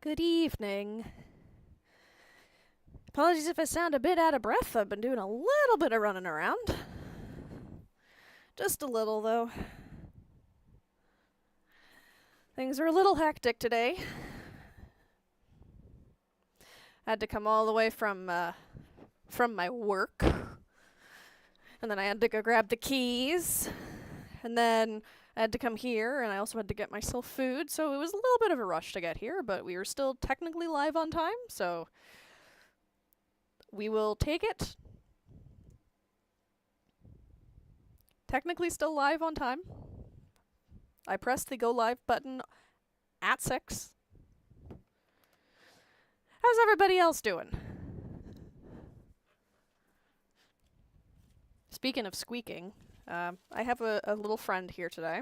Good evening. Apologies if I sound a bit out of breath. I've been doing a little bit of running around. Just a little, though. Things are a little hectic today. I had to come all the way from my work. And then I had to go grab the keys. And then I had to come here, and I also had to get myself food. So it was a little bit of a rush to get here, but we were still technically live on time, so we will take it. Technically still live on time. I pressed the go live button at 6. How's everybody else doing? Speaking of squeaking, I have a little friend here today.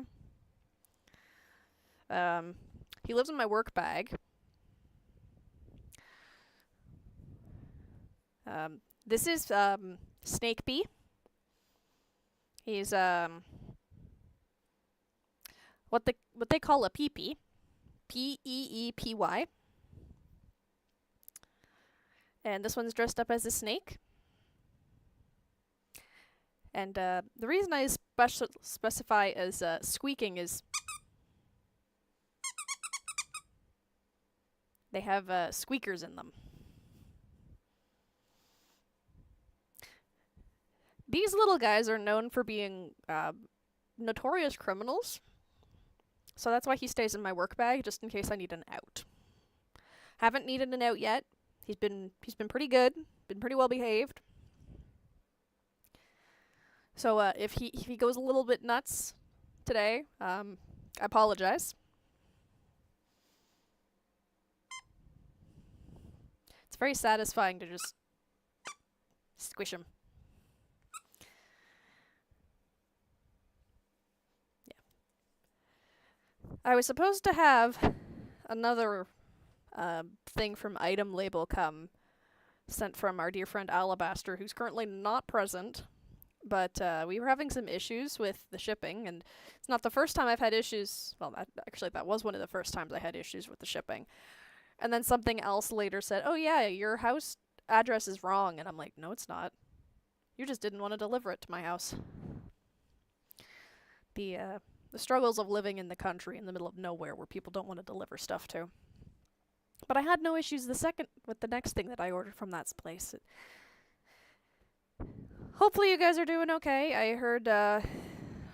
He lives in my work bag. This is Snake Bee. He's what they call a peepee, Peepy, and this one's dressed up as a snake. And the reason I specify as squeaking is they have squeakers in them. These little guys are known for being notorious criminals, so that's why he stays in my work bag, just in case I need an out. Haven't needed an out yet. He's been pretty good, been pretty well behaved. So if he goes a little bit nuts today, I apologize. It's very satisfying to just squish him. I was supposed to have another thing from Item Label come sent from our dear friend Alabaster, who's currently not present. But we were having some issues with the shipping, and it's not the first time I've had issues. Well, that was one of the first times I had issues with the shipping. And then something else later said, "Oh yeah, your house address is wrong," and I'm like, "No, it's not. You just didn't want to deliver it to my house." The struggles of living in the country in the middle of nowhere where people don't want to deliver stuff to. But I had no issues with the next thing that I ordered from that place. Hopefully you guys are doing okay. I heard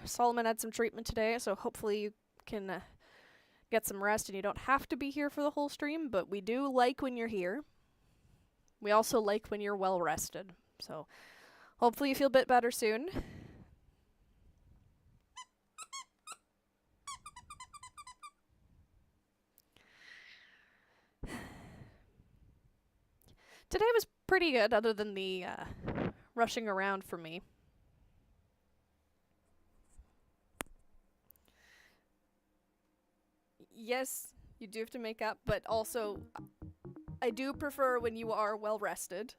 Solomon had some treatment today, so hopefully you can get some rest and you don't have to be here for the whole stream, but we do like when you're here. We also like when you're well rested. So hopefully you feel a bit better soon. Today was pretty good, other than the rushing around for me. Yes, you do have to make up, but also I do prefer when you are well rested.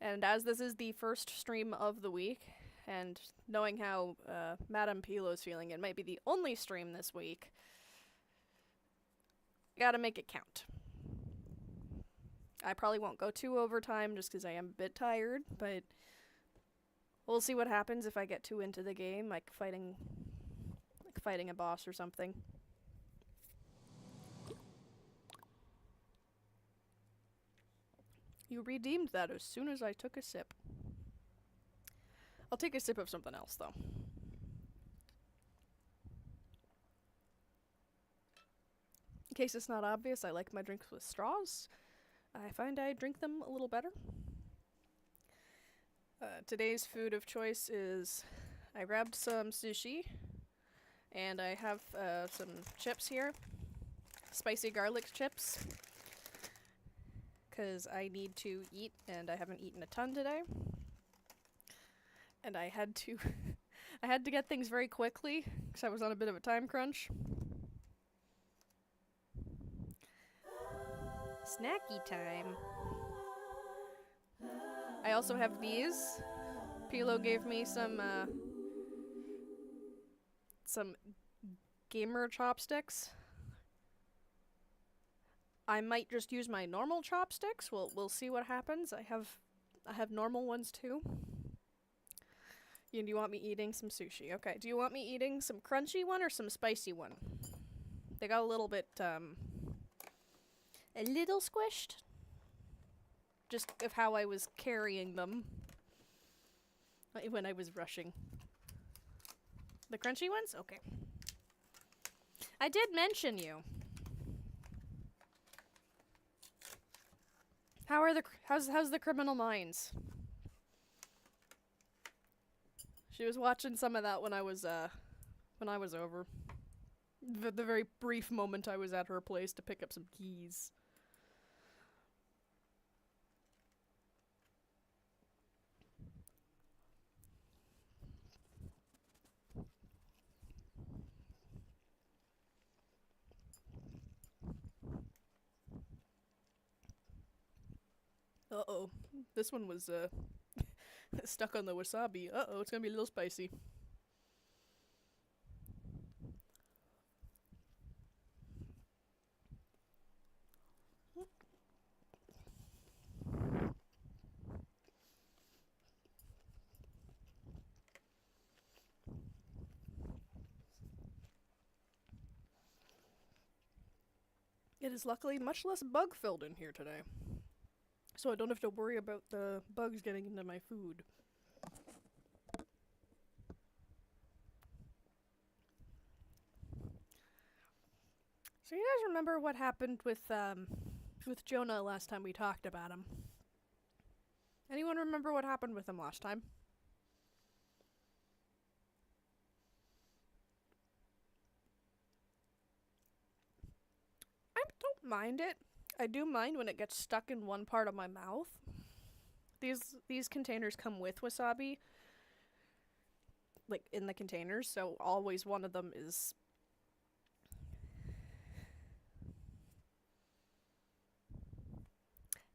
And as this is the first stream of the week, and knowing how Madame Pilo's feeling, it might be the only stream this week. Gotta make it count. I probably won't go too overtime just because I am a bit tired, but we'll see what happens if I get too into the game, like fighting a boss or something. You redeemed that as soon as I took a sip. I'll take a sip of something else, though. In case it's not obvious, I like my drinks with straws. I find I drink them a little better. Today's food of choice is I grabbed some sushi, and I have some chips here. Spicy garlic chips. Because I need to eat, and I haven't eaten a ton today. And I had to I had to get things very quickly, because I was on a bit of a time crunch. Snacky time. I also have these. Pilo gave me some gamer chopsticks. I might just use my normal chopsticks. We'll see what happens. I have normal ones too. Do you want me eating some sushi? Okay. Do you want me eating some crunchy one or some spicy one? They got a little bit a little squished. Just of how I was carrying them when I was rushing. The crunchy ones? Okay. I did mention you. How's the Criminal Minds? She was watching some of that when I was over. The very brief moment I was at her place to pick up some keys. Uh-oh. This one was, stuck on the wasabi. Uh-oh, it's gonna be a little spicy. It is luckily much less bug-filled in here today. So I don't have to worry about the bugs getting into my food. So you guys remember what happened with Jonah last time we talked about him? Anyone remember what happened with him last time? I don't mind it. I do mind when it gets stuck in one part of my mouth. These containers come with wasabi, like in the containers, so always one of them is.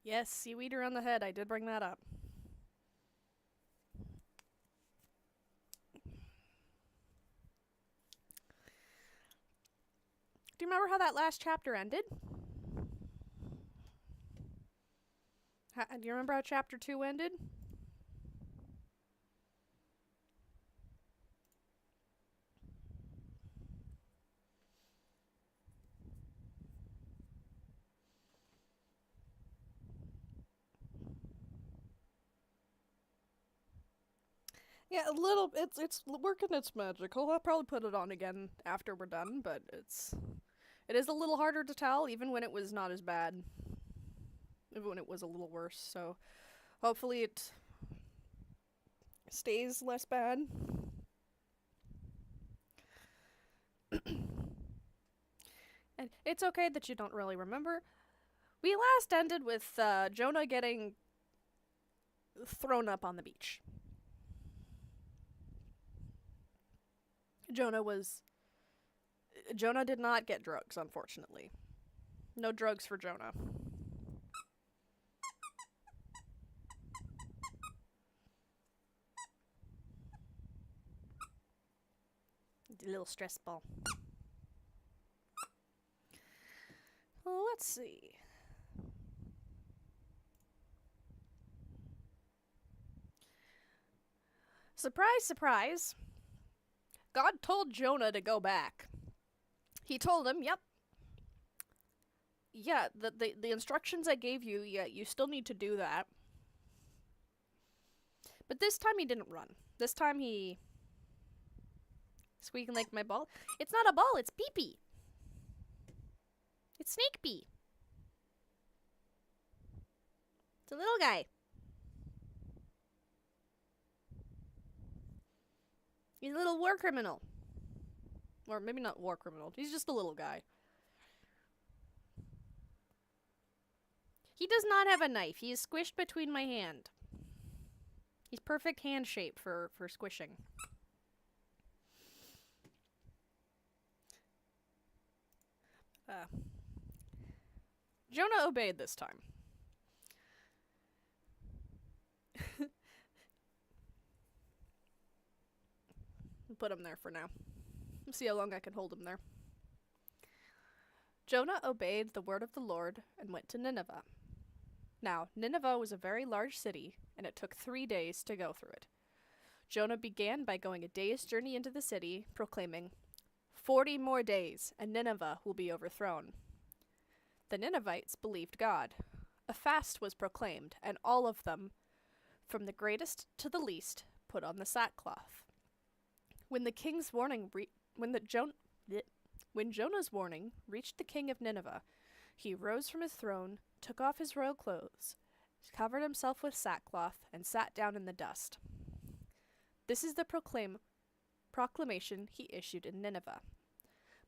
Yes, seaweed around the head. I did bring that up. Do you remember how that last chapter ended? Do you remember how chapter 2 ended? Yeah, a little. It's working its magical. I'll probably put it on again after we're done, but it is a little harder to tell, even when it was not as bad. Even when it was a little worse. So, hopefully it stays less bad. And it's okay that you don't really remember. We last ended with Jonah getting thrown up on the beach. Jonah did not get drugs, unfortunately. No drugs for Jonah. A little stress ball. Well, let's see. Surprise, surprise. God told Jonah to go back. He told him, yep. Yeah, the instructions I gave you, yeah, you still need to do that. But this time he didn't run. This time he... Squeaking like my ball. It's not a ball, it's pee-pee. It's Snake Pea. It's a little guy. He's a little war criminal. Or maybe not war criminal. He's just a little guy. He does not have a knife. He is squished between my hand. He's perfect hand shape for squishing. Jonah obeyed this time. Put him there for now. See how long I can hold him there. Jonah obeyed the word of the Lord and went to Nineveh. Now, Nineveh was a very large city, and it took 3 days to go through it. Jonah began by going a day's journey into the city, proclaiming, 40 more days, and Nineveh will be overthrown. The Ninevites believed God. A fast was proclaimed, and all of them, from the greatest to the least, put on the sackcloth. When the king's warning when Jonah's warning reached the king of Nineveh, he rose from his throne, took off his royal clothes, covered himself with sackcloth, and sat down in the dust. This is the proclamation he issued in Nineveh.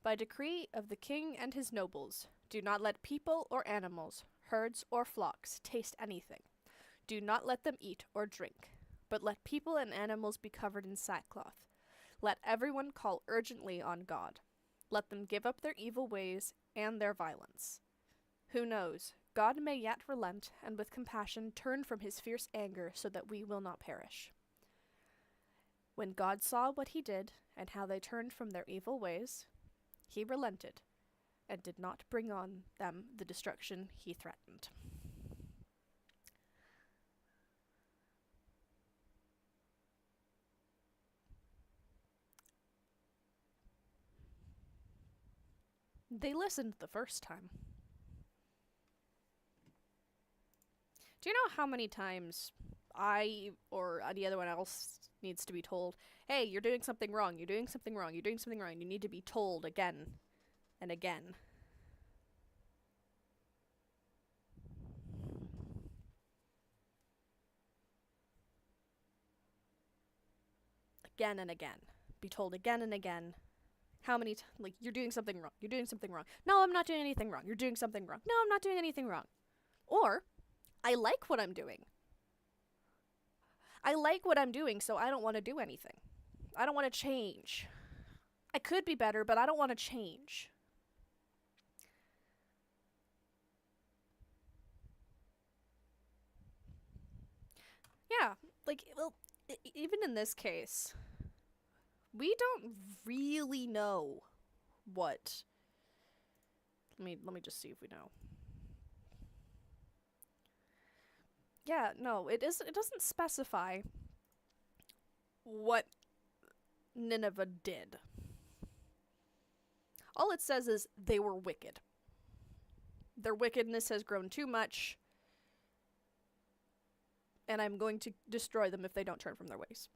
By decree of the king and his nobles, do not let people or animals, herds or flocks taste anything. Do not let them eat or drink, but let people and animals be covered in sackcloth. Let everyone call urgently on God. Let them give up their evil ways and their violence. Who knows? God may yet relent and with compassion turn from his fierce anger so that we will not perish. When God saw what he did and how they turned from their evil ways, he relented and did not bring on them the destruction he threatened. They listened the first time. Do you know how many times I or anyone else needs to be told, hey, you're doing something wrong, you're doing something wrong, you're doing something wrong. You need to be told again and again. Again and again. Be told again and again. How many you're doing something wrong. You're doing something wrong. No, I'm not doing anything wrong. You're doing something wrong. No, I'm not doing anything wrong. Or, I like what I'm doing. I like what I'm doing, so I don't want to do anything. I don't want to change. I could be better, but I don't want to change. Yeah, even in this case, we don't really know what. Let me just see if we know. Yeah, no, it doesn't specify what Nineveh did. All it says is they were wicked. Their wickedness has grown too much, and I'm going to destroy them if they don't turn from their ways.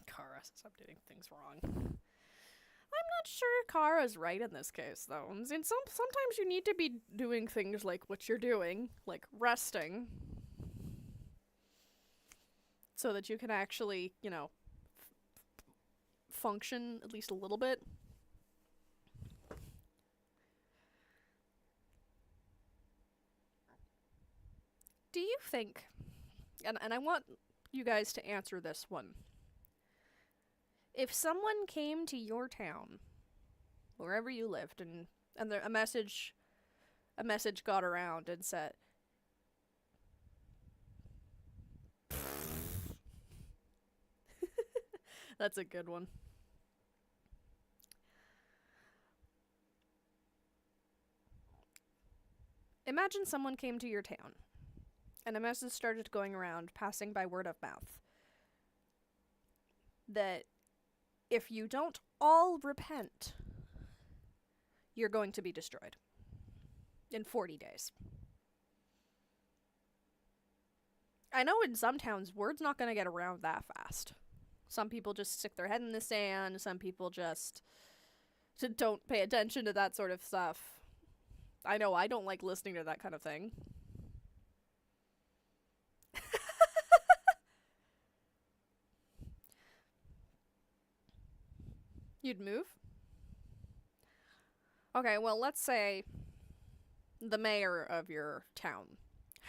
Kara says I'm doing things wrong. I'm not sure Kara's right in this case, though. And sometimes you need to be doing things like what you're doing, like resting, so that you can actually, function at least a little bit. Do you think, and I want you guys to answer this one, if someone came to your town, wherever you lived, and a message got around and said, that's a good one. Imagine someone came to your town, and a message started going around, passing by word of mouth, that if you don't all repent, you're going to be destroyed in 40 days. I know in some towns, word's not going to get around that fast. Some people just stick their head in the sand. Some people just don't pay attention to that sort of stuff. I know I don't like listening to that kind of thing. You'd move? Okay, well, let's say the mayor of your town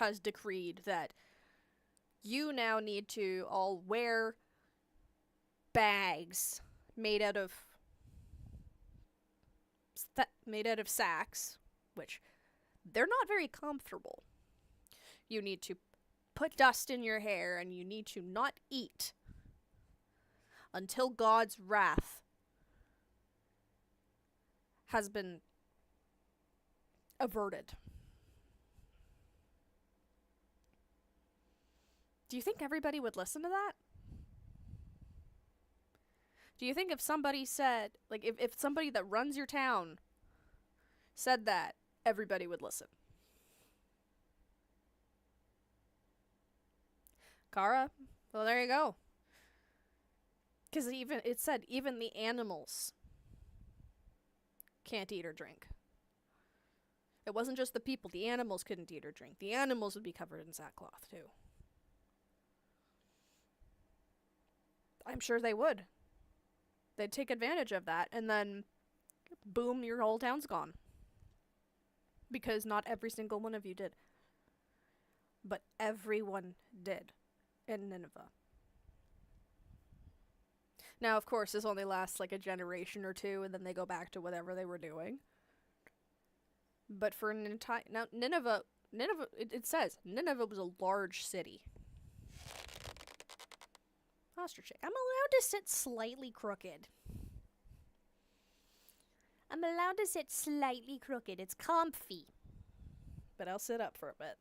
has decreed that you now need to all wear bags made out of sacks, which they're not very comfortable. You need to put dust in your hair, and you need to not eat until God's wrath has been averted. Do you think everybody would listen to that? Do you think if somebody said, like, if somebody that runs your town said that, everybody would listen? Kara? Well, there you go. Because even, it said, even the animals can't eat or drink. It wasn't just the people. The animals couldn't eat or drink. The animals would be covered in sackcloth, too. I'm sure they would. They'd take advantage of that, and then, boom, your whole town's gone. Because not every single one of you did. But everyone did in Nineveh. Now, of course, this only lasts like a generation or two, and then they go back to whatever they were doing. But for an entire... Now, Nineveh, it says, Nineveh was a large city. Ostrich. I'm allowed to sit slightly crooked. I'm allowed to sit slightly crooked. It's comfy. But I'll sit up for a bit.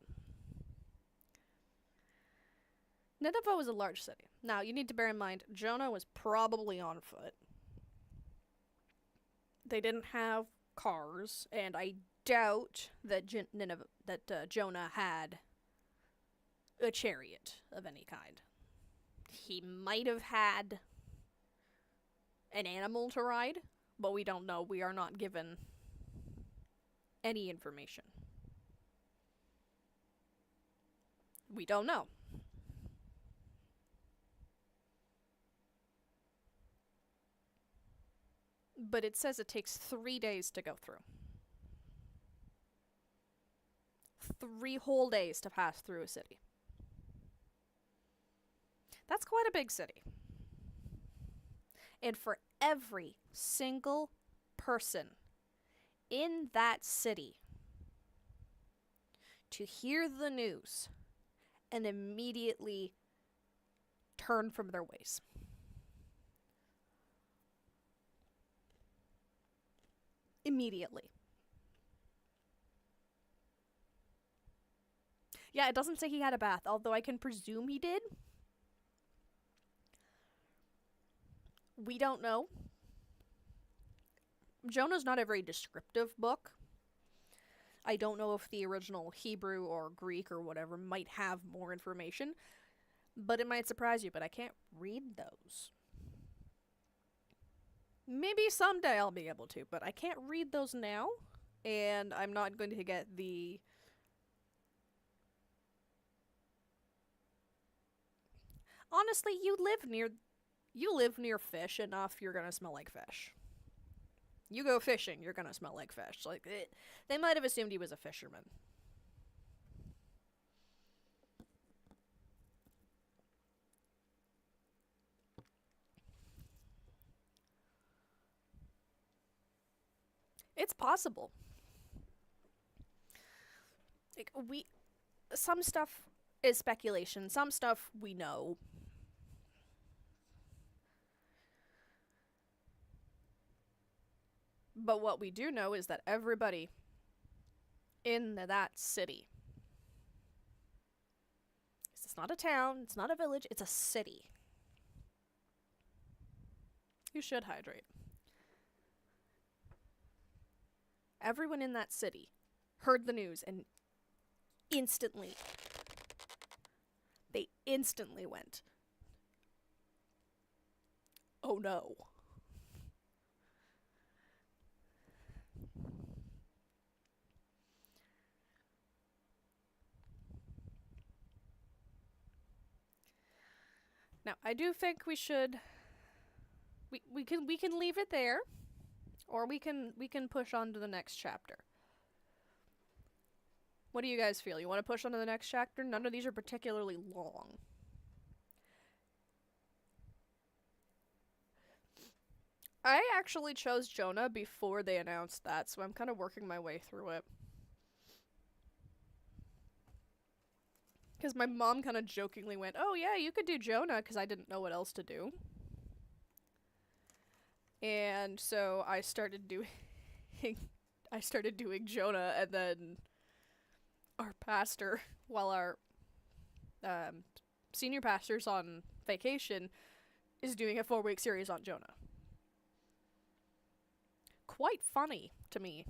Nineveh was a large city. Now, you need to bear in mind, Jonah was probably on foot. They didn't have cars, and I doubt that Jonah had a chariot of any kind. He might have had an animal to ride, but we don't know. We are not given any information. We don't know. But it says it takes 3 days to go through. 3 whole days to pass through a city. That's quite a big city. And for every single person in that city to hear the news and immediately turn from their ways. Immediately. Yeah, it doesn't say he had a bath, although I can presume he did. We don't know. Jonah's not a very descriptive book. I don't know if the original Hebrew or Greek or whatever might have more information, but it might surprise you, but I can't read those. Maybe someday I'll be able to, but I can't read those now, and I'm not going to get the... Honestly, you live near fish enough, you're gonna smell like fish. You go fishing, you're gonna smell like fish. Like, they might have assumed he was a fisherman. It's possible. Like, some stuff is speculation, some stuff we know. But what we do know is that everybody in that city, it's not a town, it's not a village, it's a city. You should hydrate. Everyone in that city heard the news and they instantly went, oh no. Now, I do think we should... We can leave it there, or we can push on to the next chapter. What do you guys feel? You want to push on to the next chapter? None of these are particularly long. I actually chose Jonah before they announced that, so I'm kind of working my way through it. Because my mom kind of jokingly went, oh yeah, you could do Jonah, because I didn't know what else to do. And so I started doing I started doing Jonah, and then our pastor, while our senior pastor's on vacation, is doing a 4-week series on Jonah. Quite funny to me.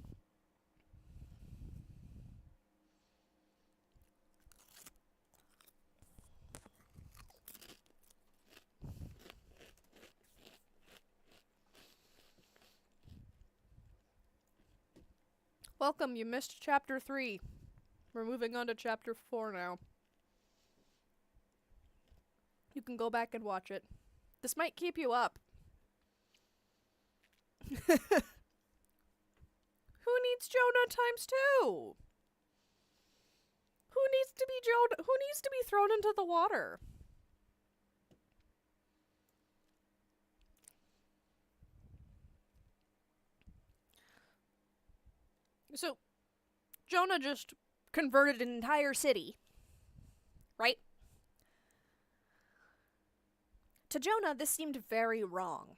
Welcome, you missed chapter 3. We're moving on to chapter 4 now. You can go back and watch it. This might keep you up. Who needs Jonah times 2? Who needs to be Jonah? Who needs to be thrown into the water? So, Jonah just converted an entire city, right? To Jonah, this seemed very wrong.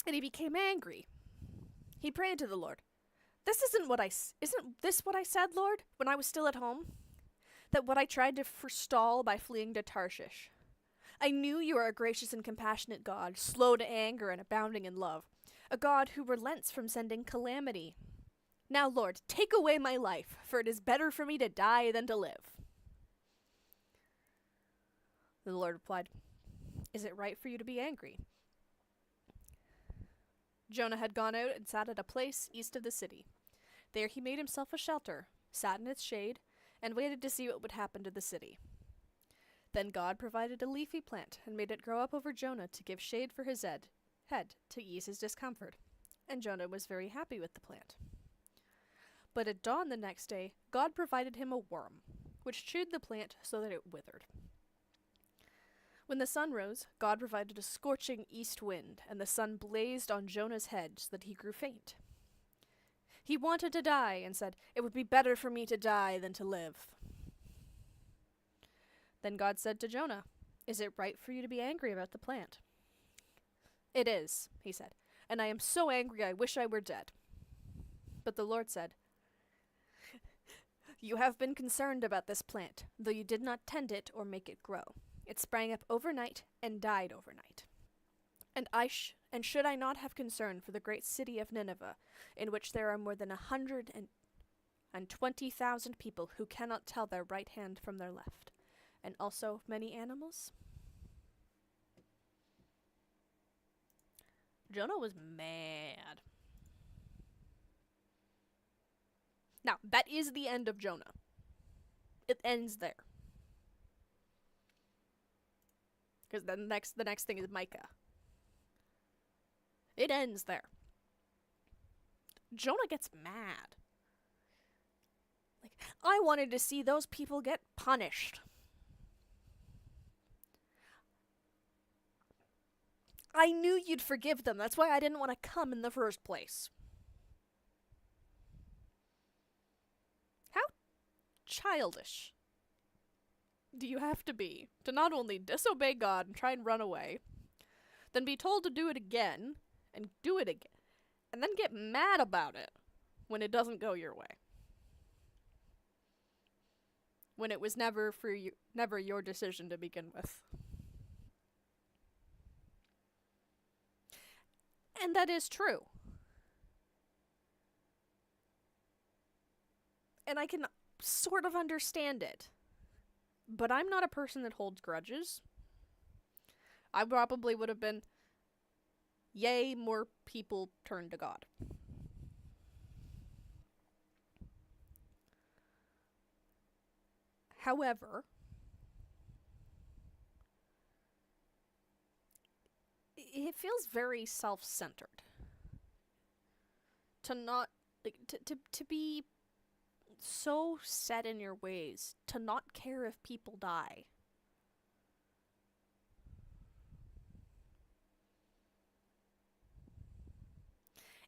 And he became angry. He prayed to the Lord. Isn't this what I said, Lord, when I was still at home? That what I tried to forestall by fleeing to Tarshish. I knew you are a gracious and compassionate God, slow to anger and abounding in love, a God who relents from sending calamity. Now, Lord, take away my life, for it is better for me to die than to live. The Lord replied, Is it right for you to be angry? Jonah had gone out and sat at a place east of the city. There he made himself a shelter, sat in its shade, and waited to see what would happen to the city. Then God provided a leafy plant and made it grow up over Jonah to give shade for his head to ease his discomfort, and Jonah was very happy with the plant. But at dawn the next day, God provided him a worm, which chewed the plant so that it withered. When the sun rose, God provided a scorching east wind, and the sun blazed on Jonah's head so that he grew faint. He wanted to die and said, It would be better for me to die than to live. Then God said to Jonah, Is it right for you to be angry about the plant? It is, he said, and I am so angry I wish I were dead. But the Lord said, You have been concerned about this plant, though you did not tend it or make it grow. It sprang up overnight and died overnight. And should I not have concern for the great city of Nineveh, in which there are more than 120,000 people who cannot tell their right hand from their left, and also many animals? Jonah was mad. Now, that is the end of Jonah. It ends there. Because then the next thing is Micah. It ends there. Jonah gets mad. Like, I wanted to see those people get punished. I knew you'd forgive them. That's why I didn't want to come in the first place. How childish do you have to be to not only disobey God and try and run away, then be told to do it again, and do it again, and then get mad about it when it doesn't go your way? When it was never your decision to begin with. And that is true. And I can sort of understand it. But I'm not a person that holds grudges. I probably would have been, yay, more people turn to God. However, it feels very self-centered to not, like, to be so set in your ways, to not care if people die.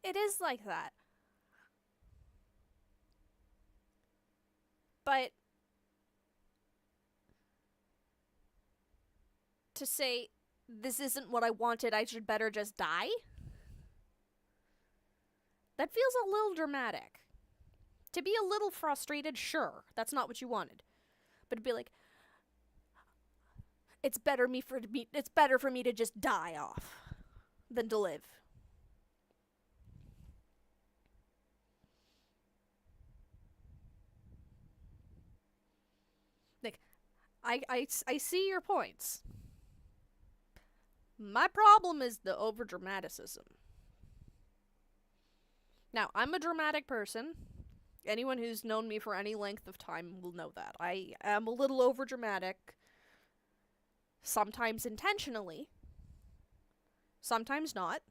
It is like that. But to say, this isn't what I wanted, I should better just die? That feels a little dramatic. To be a little frustrated, sure, that's not what you wanted. But to be like, it's better for me to just die off than to live. Like, I see your points. My problem is the overdramaticism. Now, I'm a dramatic person. Anyone who's known me for any length of time will know that. I am a little overdramatic. Sometimes intentionally. Sometimes not.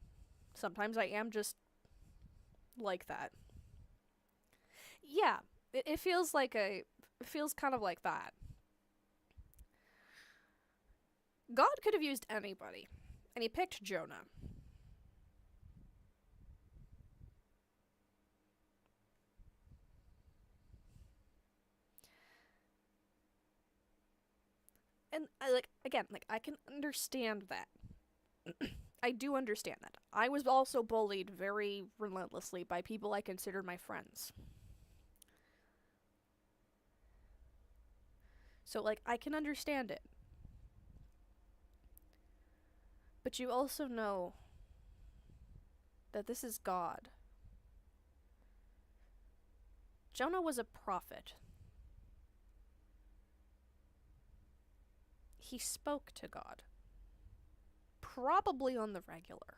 Sometimes I am just like that. Yeah, it feels like it feels kind of like that. God could have used anybody, and he picked Jonah. And I can understand that. I do understand that. I was also bullied very relentlessly by people I considered my friends. So, I can understand it. But you also know that this is God. Jonah was a prophet. He spoke to God. Probably on the regular.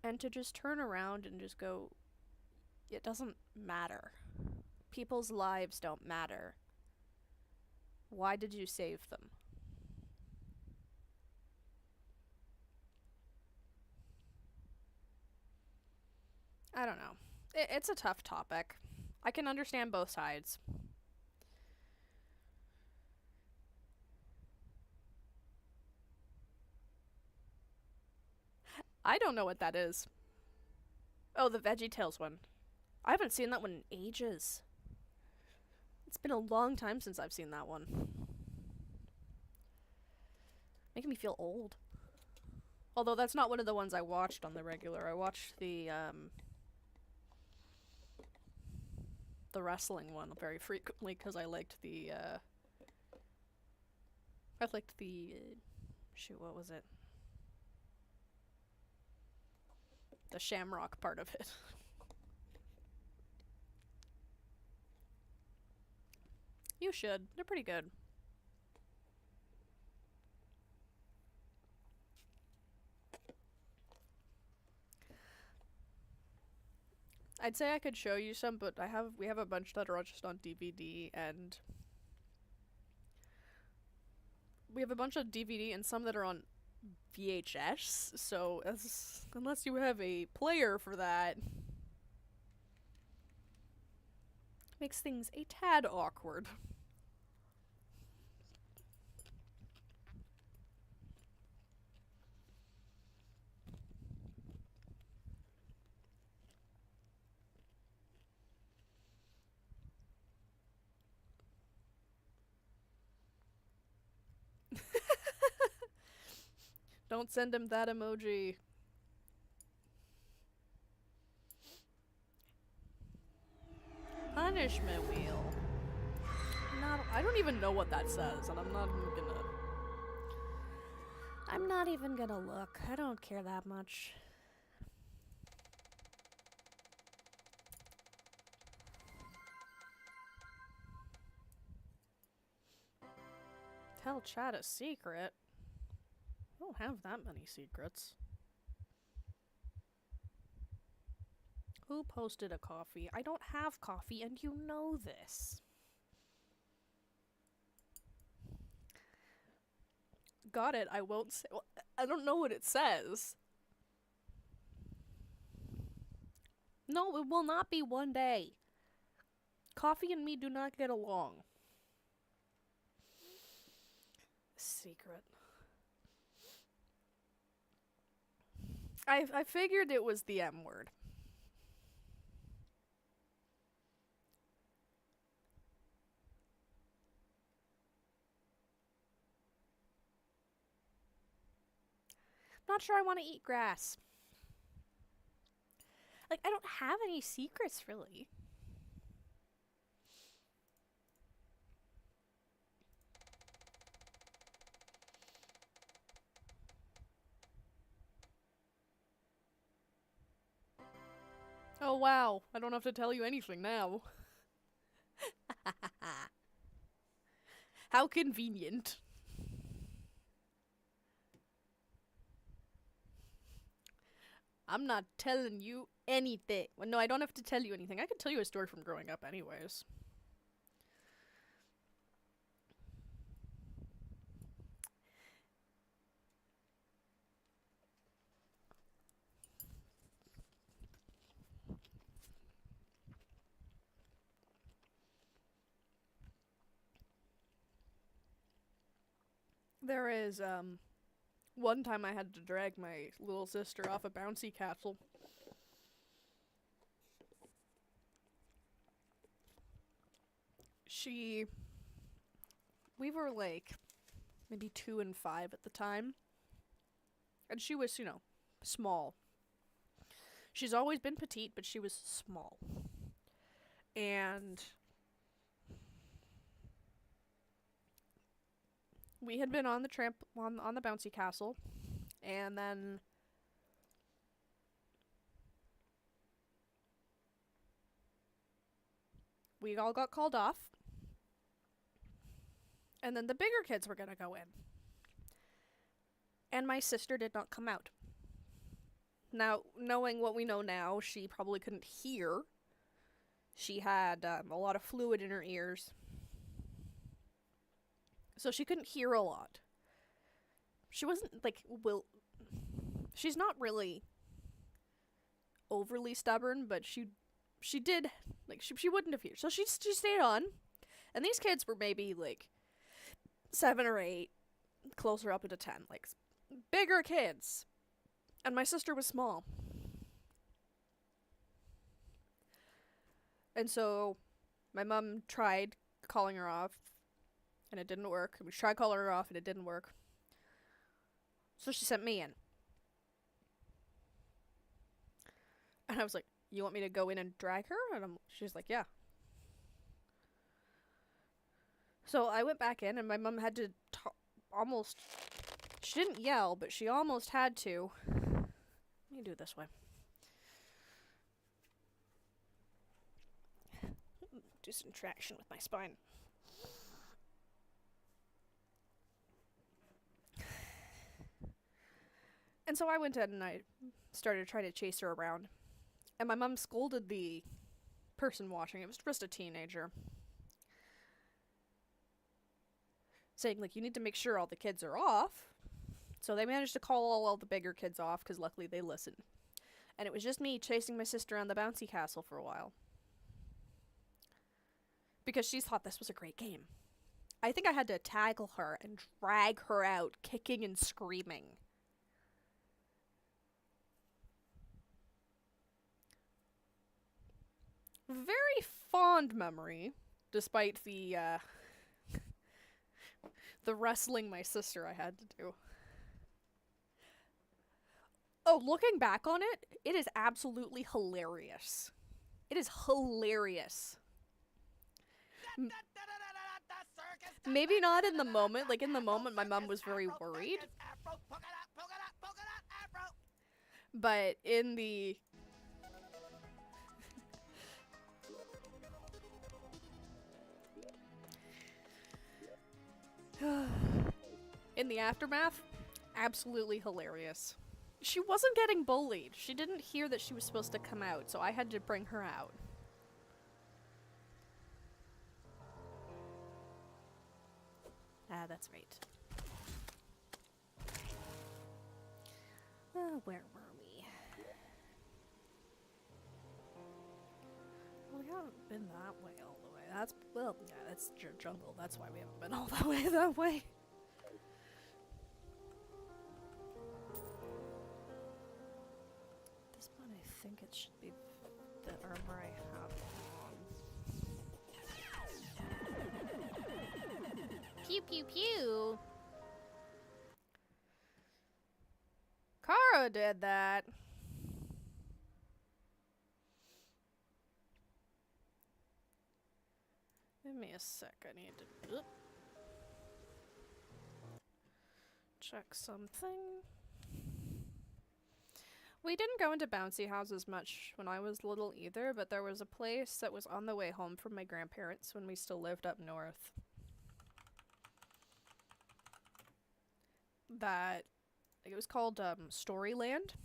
And to just turn around and just go, it doesn't matter. People's lives don't matter. Why did you save them? I don't know. It's a tough topic. I can understand both sides. I don't know what that is. Oh, the VeggieTales one. I haven't seen that one in ages. It's been a long time since I've seen that one. Making me feel old. Although that's not one of the ones I watched on the regular. I watched the wrestling one very frequently because I liked shoot, what was it? The Shamrock part of it. You should. They're pretty good. I'd say I could show you some, but we have a bunch that are just on DVD, and we have a bunch of DVD and some that are on VHS. So unless you have a player for that, makes things a tad awkward. Don't send him that emoji. Punishment wheel. I don't even know what that says, and I'm not even gonna look. I don't care that much. Tell Chad a secret? I don't have that many secrets. Who posted a coffee? I don't have coffee, and you know this. Got it. I won't say. Well, I don't know what it says. No, it will not be one day. Coffee and me do not get along. Secret. I figured it was the M word. Not sure I want to eat grass. Like, I don't have any secrets, really. Oh, wow. I don't have to tell you anything now. How convenient. I'm not telling you anything. Well, no, I don't have to tell you anything. I can tell you a story from growing up, anyways. There is, one time I had to drag my little sister off a bouncy castle. We were like maybe 2 and 5 at the time. And she was, small. She's always been petite, but she was small. And we had been on the on the bouncy castle, and then we all got called off, and then the bigger kids were gonna go in. And my sister did not come out. Now, knowing what we know now, she probably couldn't hear. She had a lot of fluid in her ears, so she couldn't hear a lot. She wasn't, like, she's not really overly stubborn, but she did, like, she wouldn't have heard. So she stayed on, and these kids were maybe, like, 7 or 8, closer up into 10, like, bigger kids. And my sister was small. And so my mom tried calling her off, and it didn't work. We tried calling her off, and it didn't work. So she sent me in. And I was like, you want me to go in and drag her? And she's like, yeah. So I went back in, and my mom had to almost... She didn't yell, but she almost had to. Let me do it this way. Do some traction with my spine. And so I went in and I started trying to chase her around. And my mom scolded the person watching. It was just a teenager. Saying, like, you need to make sure all the kids are off. So they managed to call all the bigger kids off, because luckily they listened. And it was just me chasing my sister around the bouncy castle for a while. Because she thought this was a great game. I think I had to tackle her and drag her out, kicking and screaming. Very fond memory, despite the the wrestling my sister I had to do. Oh, looking back on it, it is absolutely hilarious. It is hilarious. Maybe not in the moment. Like, in the moment, my mom was very worried. But in the... in the aftermath, absolutely hilarious. She wasn't getting bullied. She didn't hear that she was supposed to come out, so I had to bring her out. Ah, that's right. Where were we? We haven't been that way all the way. That's, well, yeah, that's jungle. That's why we haven't been all the way that way. This one, I think it should be the armor I have on. Pew pew pew. Kara did that. Give me a sec. I need to check something. We didn't go into bouncy houses much when I was little either, but there was a place that was on the way home from my grandparents when we still lived up north. That it was called Storyland,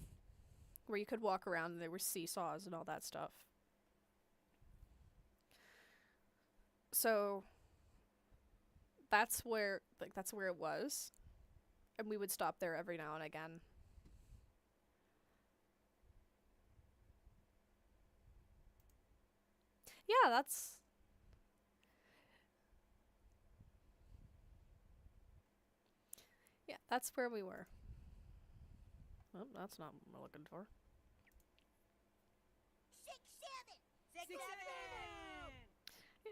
where you could walk around and there were seesaws and all that stuff. So that's where it was, and we would stop there every now and again. Yeah, that's where we were. Oh, that's not what we're looking for. 6, 7! 6,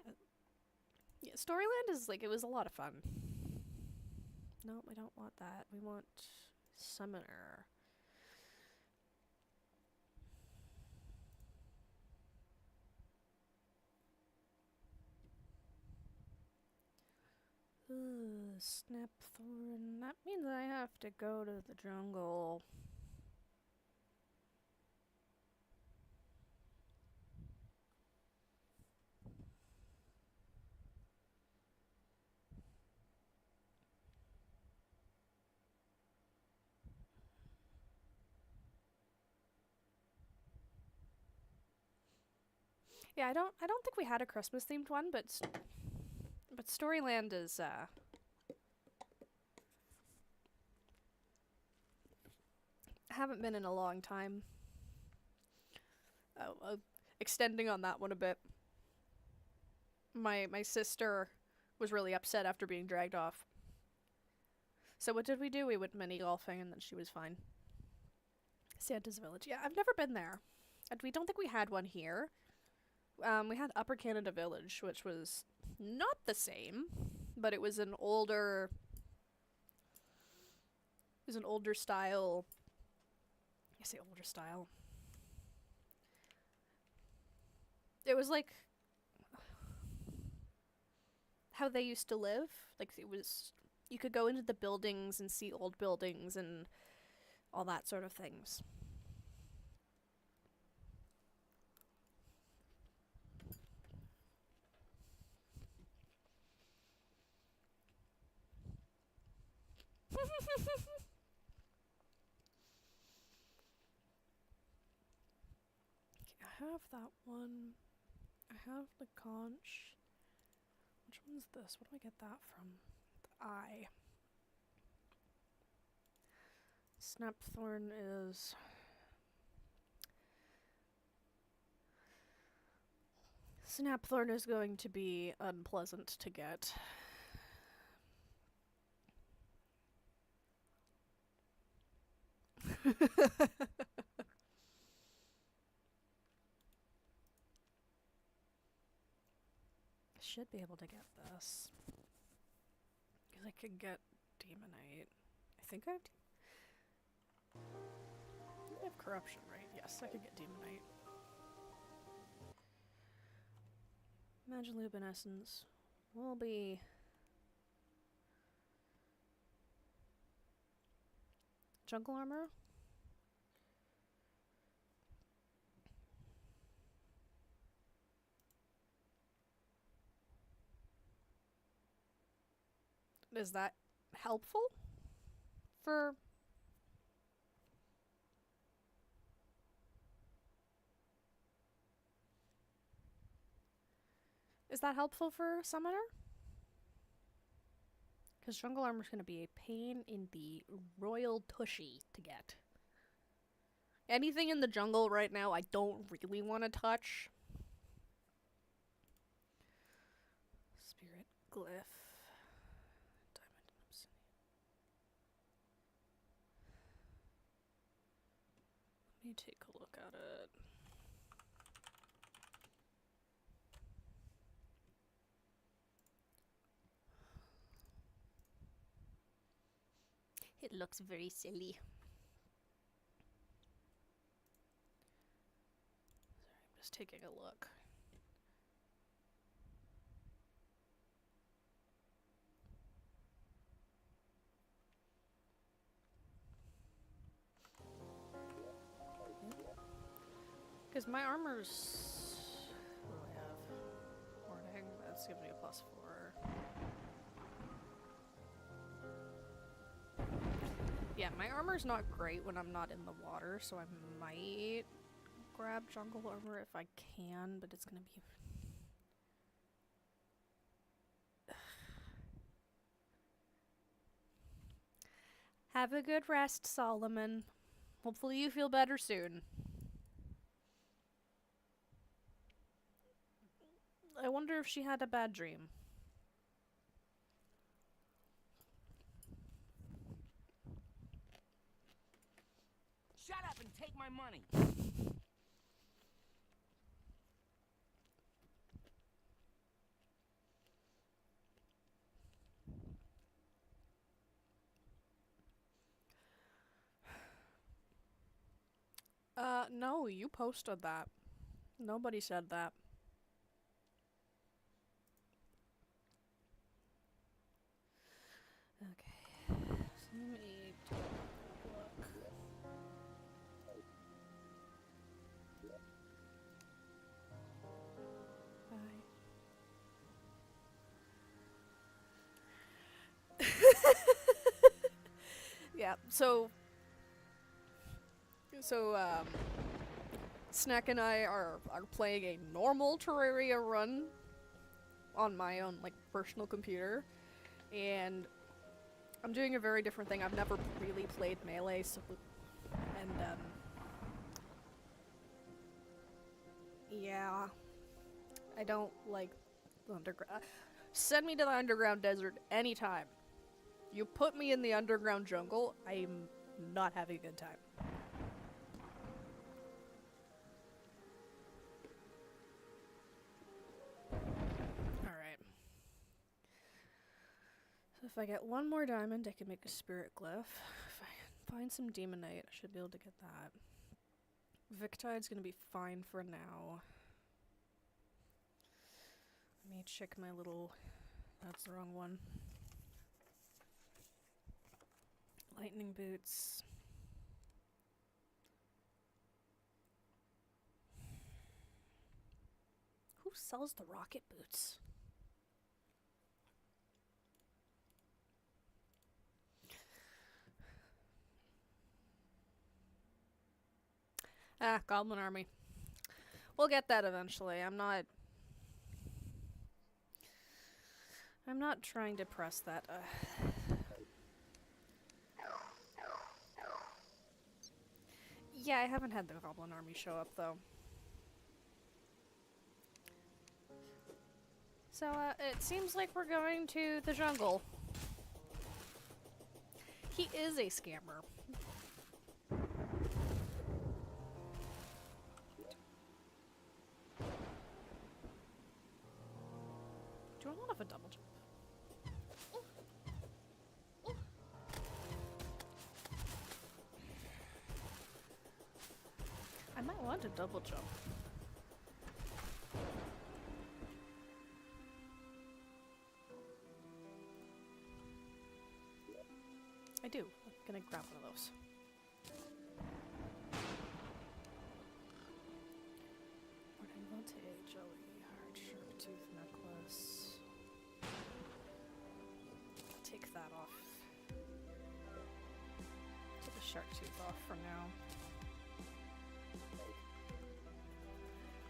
7! Yeah, Storyland is like, it was a lot of fun. No, we don't want that. We want Summoner. Snapthorn. That means I have to go to the jungle. Yeah, I don't think we had a Christmas themed one, but Storyland is haven't been in a long time. Extending on that one a bit. My sister was really upset after being dragged off. So what did we do? We went mini golfing and then she was fine. Santa's Village. Yeah, I've never been there. And we don't think we had one here. We had Upper Canada Village, which was not the same, but it was an older style. I say older style. It was like how they used to live. Like, it was, you could go into the buildings and see old buildings and all that sort of things. I have that one. I have the conch. Which one's this? Where do I get that from? The eye. Snapthorn is... Snapthorn is going to be unpleasant to get. Should be able to get this. Because I could get Demonite. I think I have Corruption, right? Yes, I could get Demonite. Magiluminescence will be... Jungle Armor? Is that helpful for... Is that helpful for Summoner? Because Jungle Armor is going to be a pain in the royal tushy to get. Anything in the jungle right now I don't really want to touch. Spirit Glyph. Diamond and Obsidian. Let me take a look at it. It looks very silly. Sorry, I'm just taking a look. Because my armor's... What do I have? Warning, that's giving me a +4. Yeah, my armor's not great when I'm not in the water, so I might grab jungle armor if I can, but it's gonna be... Have a good rest, Solomon. Hopefully you feel better soon. I wonder if she had a bad dream. Shut up and take my money. No, you posted that. Nobody said that. Okay. So let me take a look. Bye. Yeah, so Snack and I are playing a normal Terraria run on my own, like, personal computer, and I'm doing a very different thing. I've never really played Melee, so, and, yeah, I don't like the underground. Send me to the underground desert anytime. You put me in the underground jungle, I'm not having a good time. If I get one more diamond, I can make a spirit glyph. If I find some demonite, I should be able to get that. Victide's gonna be fine for now. Let me check my little... That's the wrong one. Lightning boots. Who sells the rocket boots? Ah, Goblin Army. We'll get that eventually. I'm not trying to press that. Yeah, I haven't had the Goblin Army show up, though. So, it seems like we're going to the jungle. He is a scammer. Do I not have a double jump? I might want to double jump. I do. I'm gonna grab one of those. Morning Voltage, jelly, heart, sharp tooth necklace. Take that off. Take the shark tooth off for now.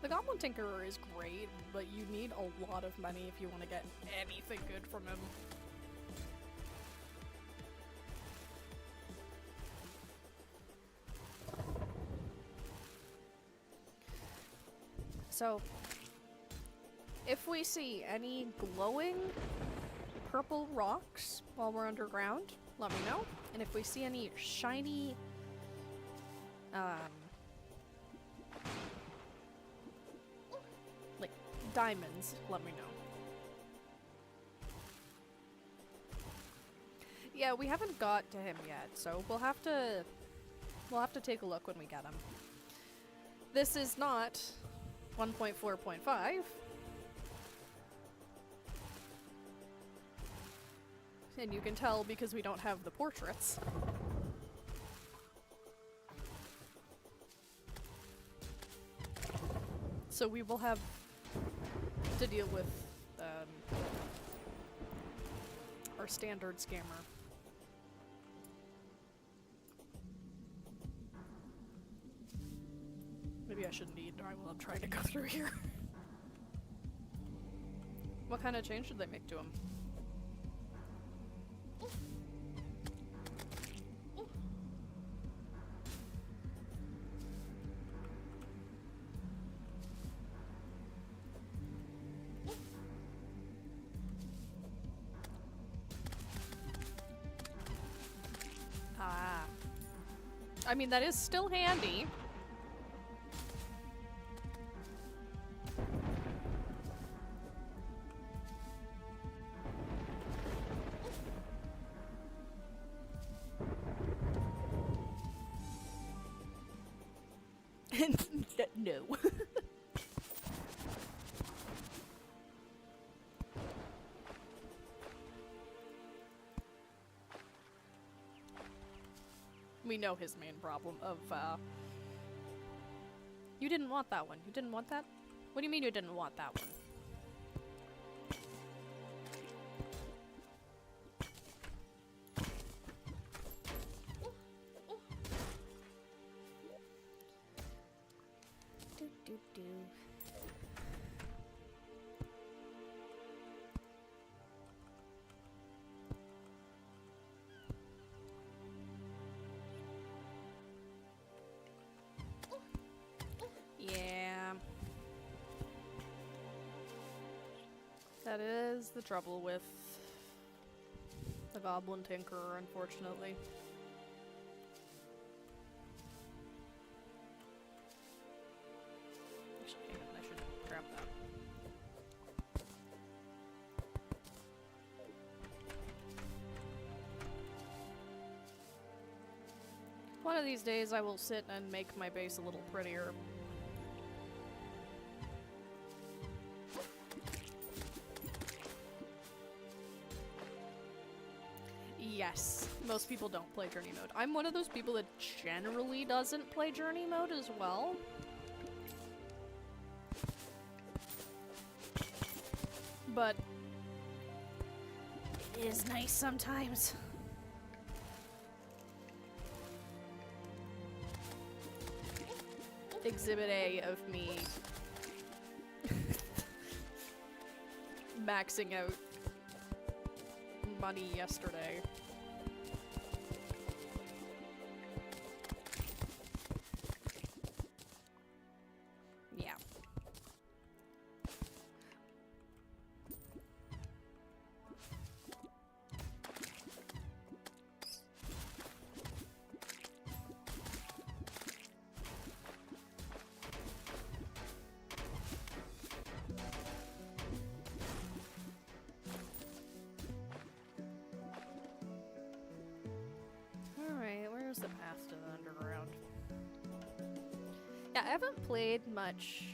The Goblin Tinkerer is great, but you need a lot of money if you want to get anything good from him. So, if we see any glowing purple rocks while we're underground, let me know. And if we see any shiny, like diamonds, let me know. Yeah, we haven't got to him yet, so we'll have to take a look when we get him. This is not 1.4.5. And you can tell because we don't have the portraits. So we will have to deal with our standard scammer. Maybe I shouldn't eat while I'm trying to go through here. What kind of change did they make to him? Ah. I mean, that is still handy. No. We know his main problem of, you didn't want that one. You didn't want that? What do you mean you didn't want that one? Yeah. That is the trouble with the Goblin Tinkerer, unfortunately. Actually, hang on, I should grab that. One of these days I will sit and make my base a little prettier. Yes, most people don't play Journey mode. I'm one of those people that generally doesn't play Journey mode as well. But it is nice sometimes. Exhibit A of me maxing out money yesterday. Yeah. Alright, where's the path to the underground? Yeah, I haven't played much,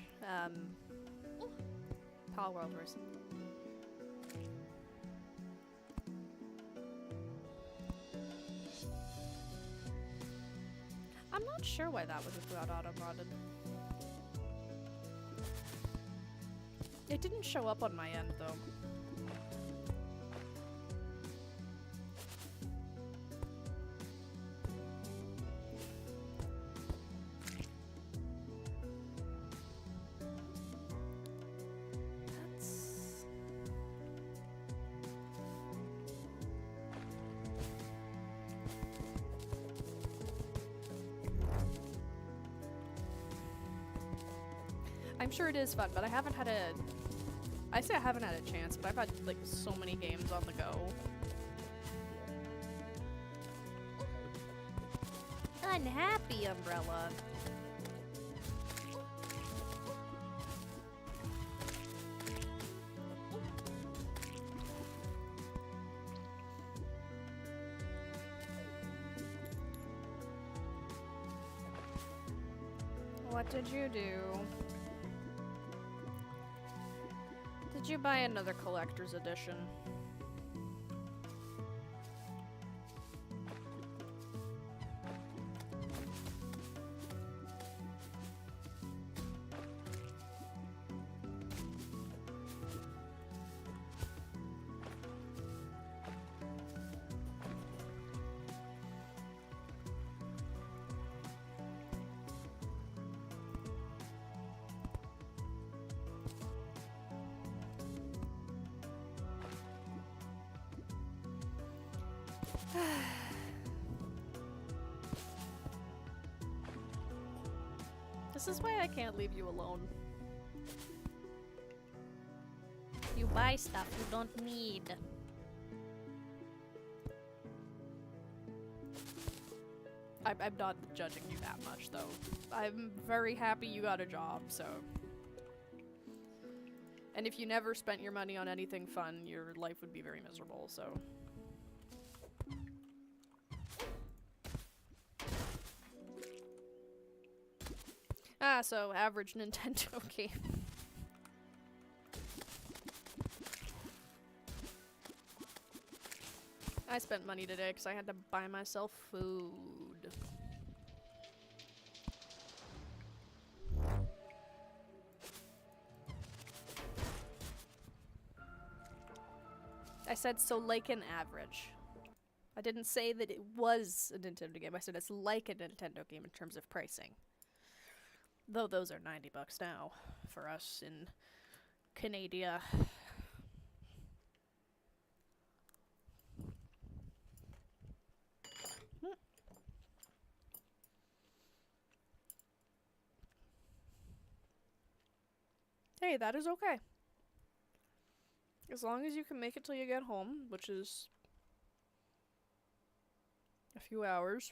Palworld recently. I'm not sure why that would have got auto-modded. It didn't show up on my end, though. That's... I'm sure it is fun, but I haven't had a... I say I haven't had a chance, but I've had, like, so many games on the go. Unhappy umbrella. What did you do? Did you buy another collector's edition? This is why I can't leave you alone. You buy stuff you don't need. I'm not judging you that much, though. I'm very happy you got a job, so... And if you never spent your money on anything fun, your life would be very miserable, so... Ah, so average Nintendo game. I spent money today because I had to buy myself food. I said so like an average. I didn't say that it was a Nintendo game. I said it's like a Nintendo game in terms of pricing. Though those are $90 now for us in Canada. Hey, that is okay. As long as you can make it till you get home, which is a few hours.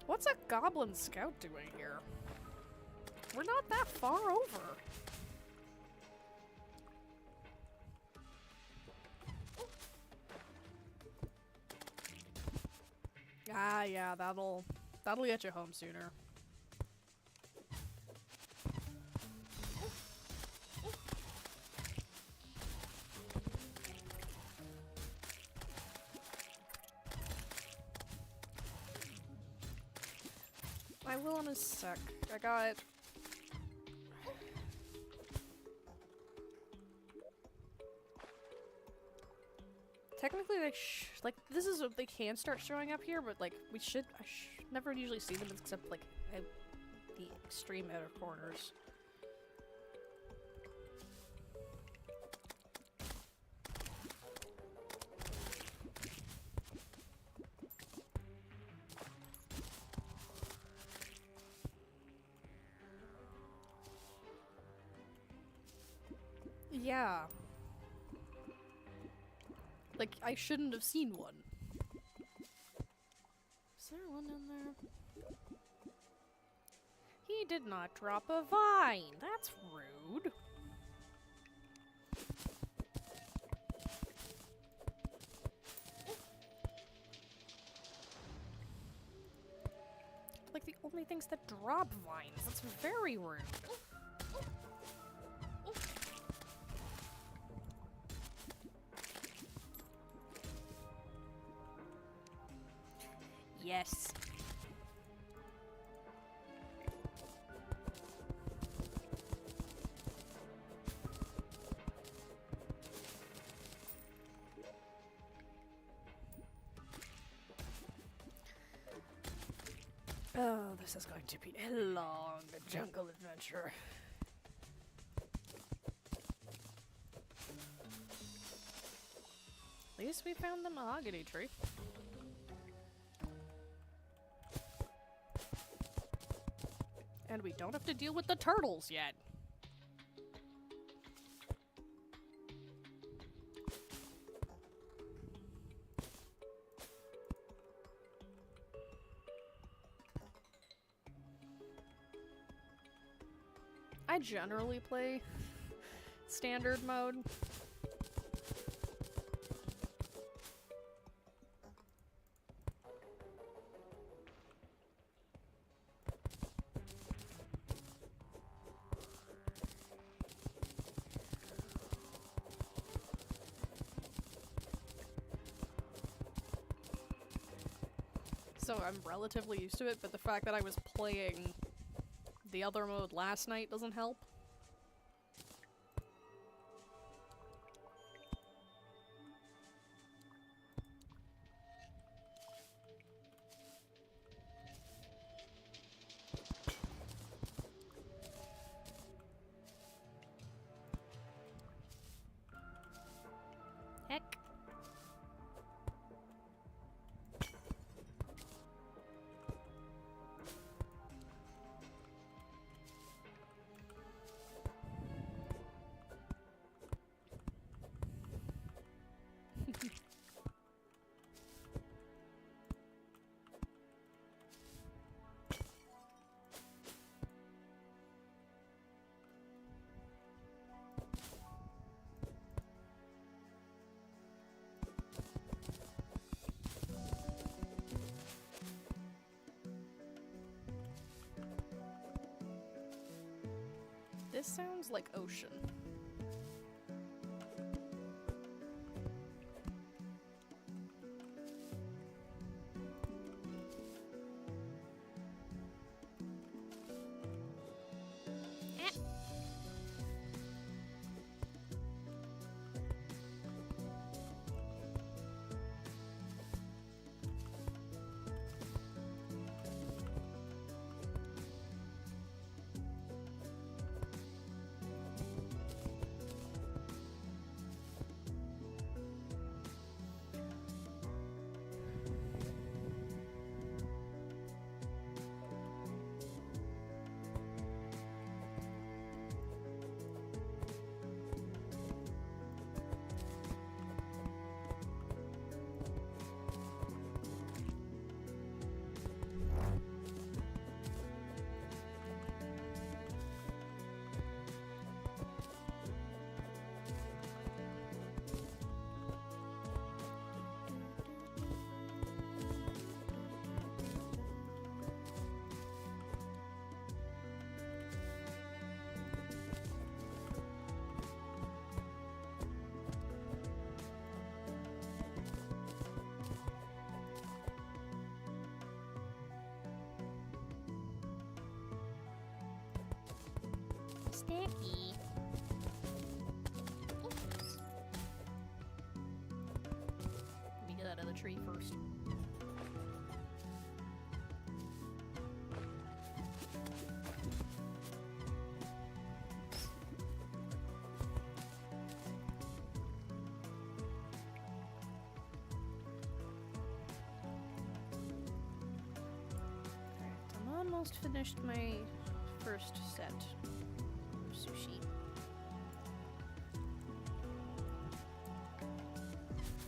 What's a goblin scout doing here? We're not that far over. Ah, yeah, that'll get you home sooner. I will in a sec. I got... Technically, this is they can start showing up here, but like I never usually see them except like at the extreme outer corners. Yeah. Like, I shouldn't have seen one. Is there one in there? He did not drop a vine. That's rude. Like, the only things that drop vines. That's very rude. Yes. Oh, this is going to be a long jungle adventure. At least we found the mahogany tree. And we don't have to deal with the turtles yet. I generally play standard mode. So I'm relatively used to it, but the fact that I was playing the other mode last night doesn't help. This sounds like ocean. Sticky. Let me get out of the tree first. I'm almost finished my first set of sushi.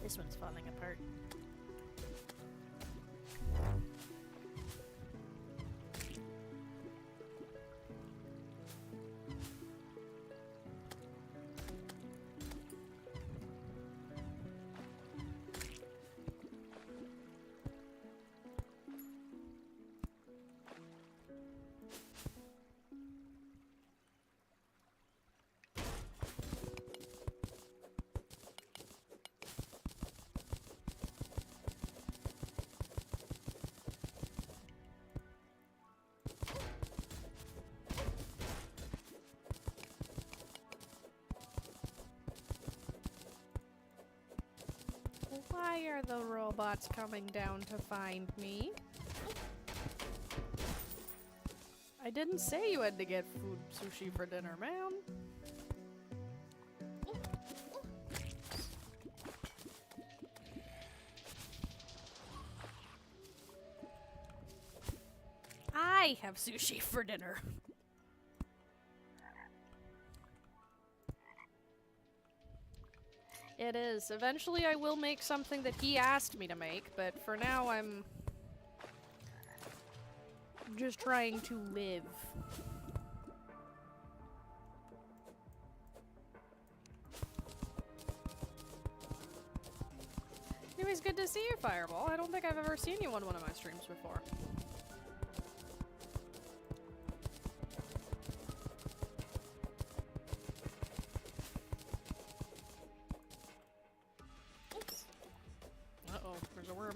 This one's falling apart. Why are the robots coming down to find me? I didn't say you had to get food sushi for dinner, ma'am. I have sushi for dinner. It is. Eventually I will make something that he asked me to make, but for now I'm just trying to live. Anyways, good to see you, Fireball. I don't think I've ever seen you on one of my streams before. Uh-oh, there's a worm.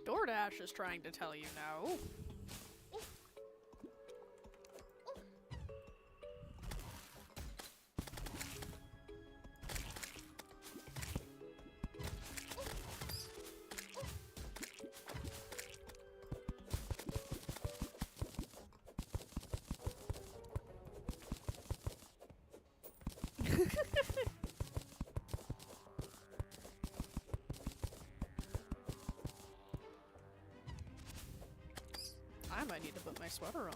DoorDash is trying to tell you no. I might need to put my sweater on.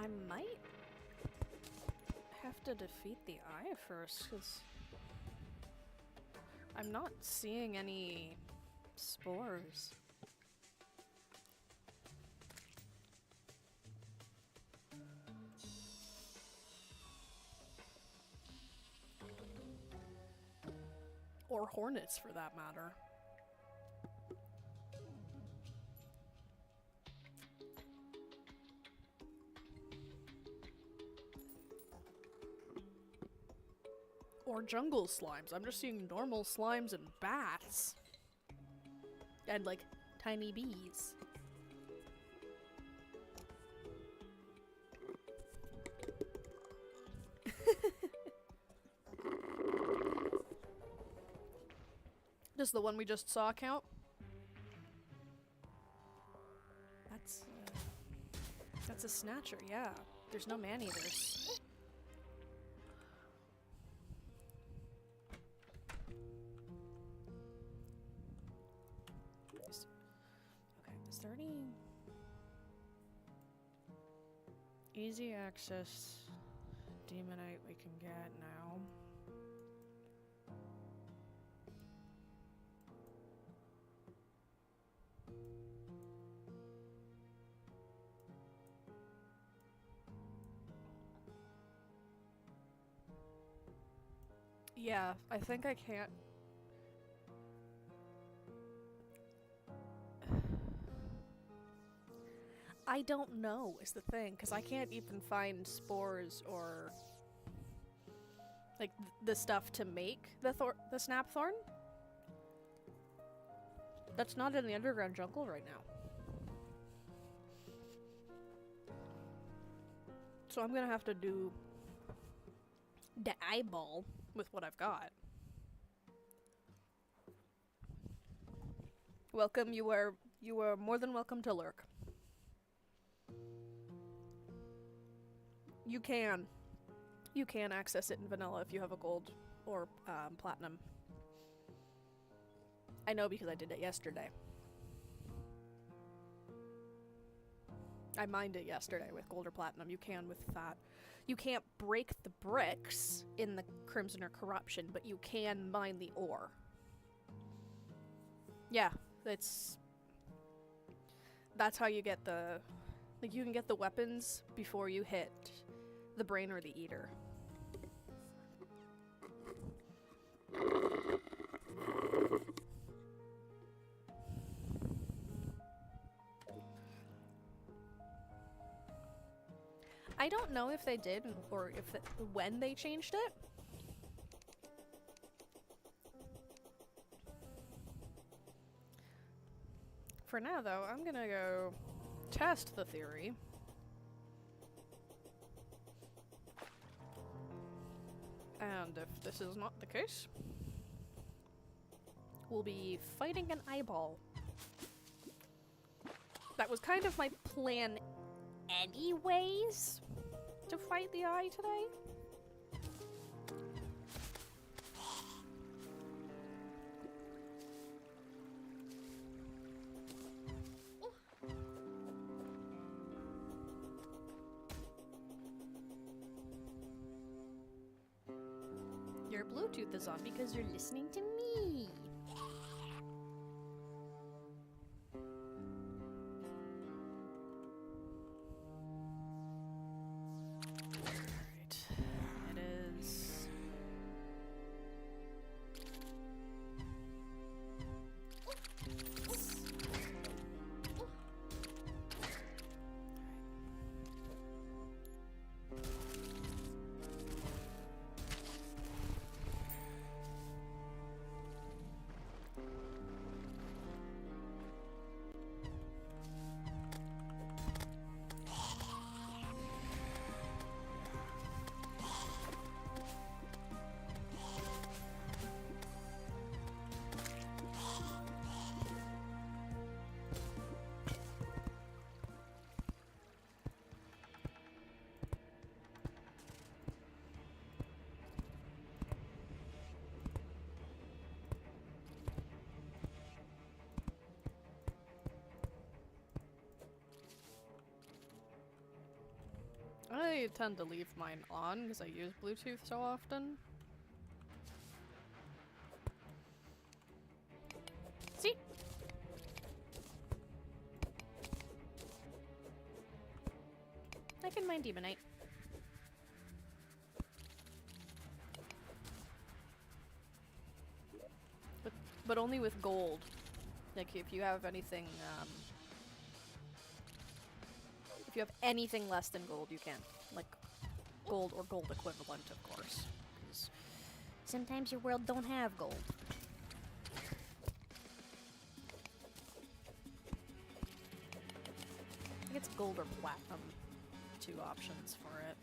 I might have to defeat the eye first, because I'm not seeing any spores. Or hornets, for that matter. Or jungle slimes. I'm just seeing normal slimes and bats. And, like, tiny bees. Does the one we just saw count? That's a snatcher, yeah. There's no man-eaters. Okay, is there any easy access demonite we can get now? Yeah, I think I can't. I don't know is the thing, because I can't even find spores or like the stuff to make the snap thorn. That's not in the underground jungle right now. So I'm gonna have to do the eyeball with what I've got. Welcome, you are more than welcome to lurk. You can access it in vanilla if you have a gold or platinum. I know because I did it yesterday. I mined it yesterday with gold or platinum. You can with that. You can't break the bricks in the Crimson or Corruption, but you can mine the ore. Yeah, that's how you get the... Like, you can get the weapons before you hit the brain or the eater. I don't know if they did or when they changed it. For now, though, I'm gonna go test the theory. And if this is not the case, we'll be fighting an eyeball. That was kind of my plan anyways, to fight the eye today. Your Bluetooth is on because you're listening to me. Alright. It is... I tend to leave mine on because I use Bluetooth so often. See? I can mine Demonite. But only with gold. Like, if you have anything, if you have anything less than gold, you can. Like, gold or gold equivalent, of course. 'Cause sometimes your world don't have gold. I think it's gold or platinum. Two options for it.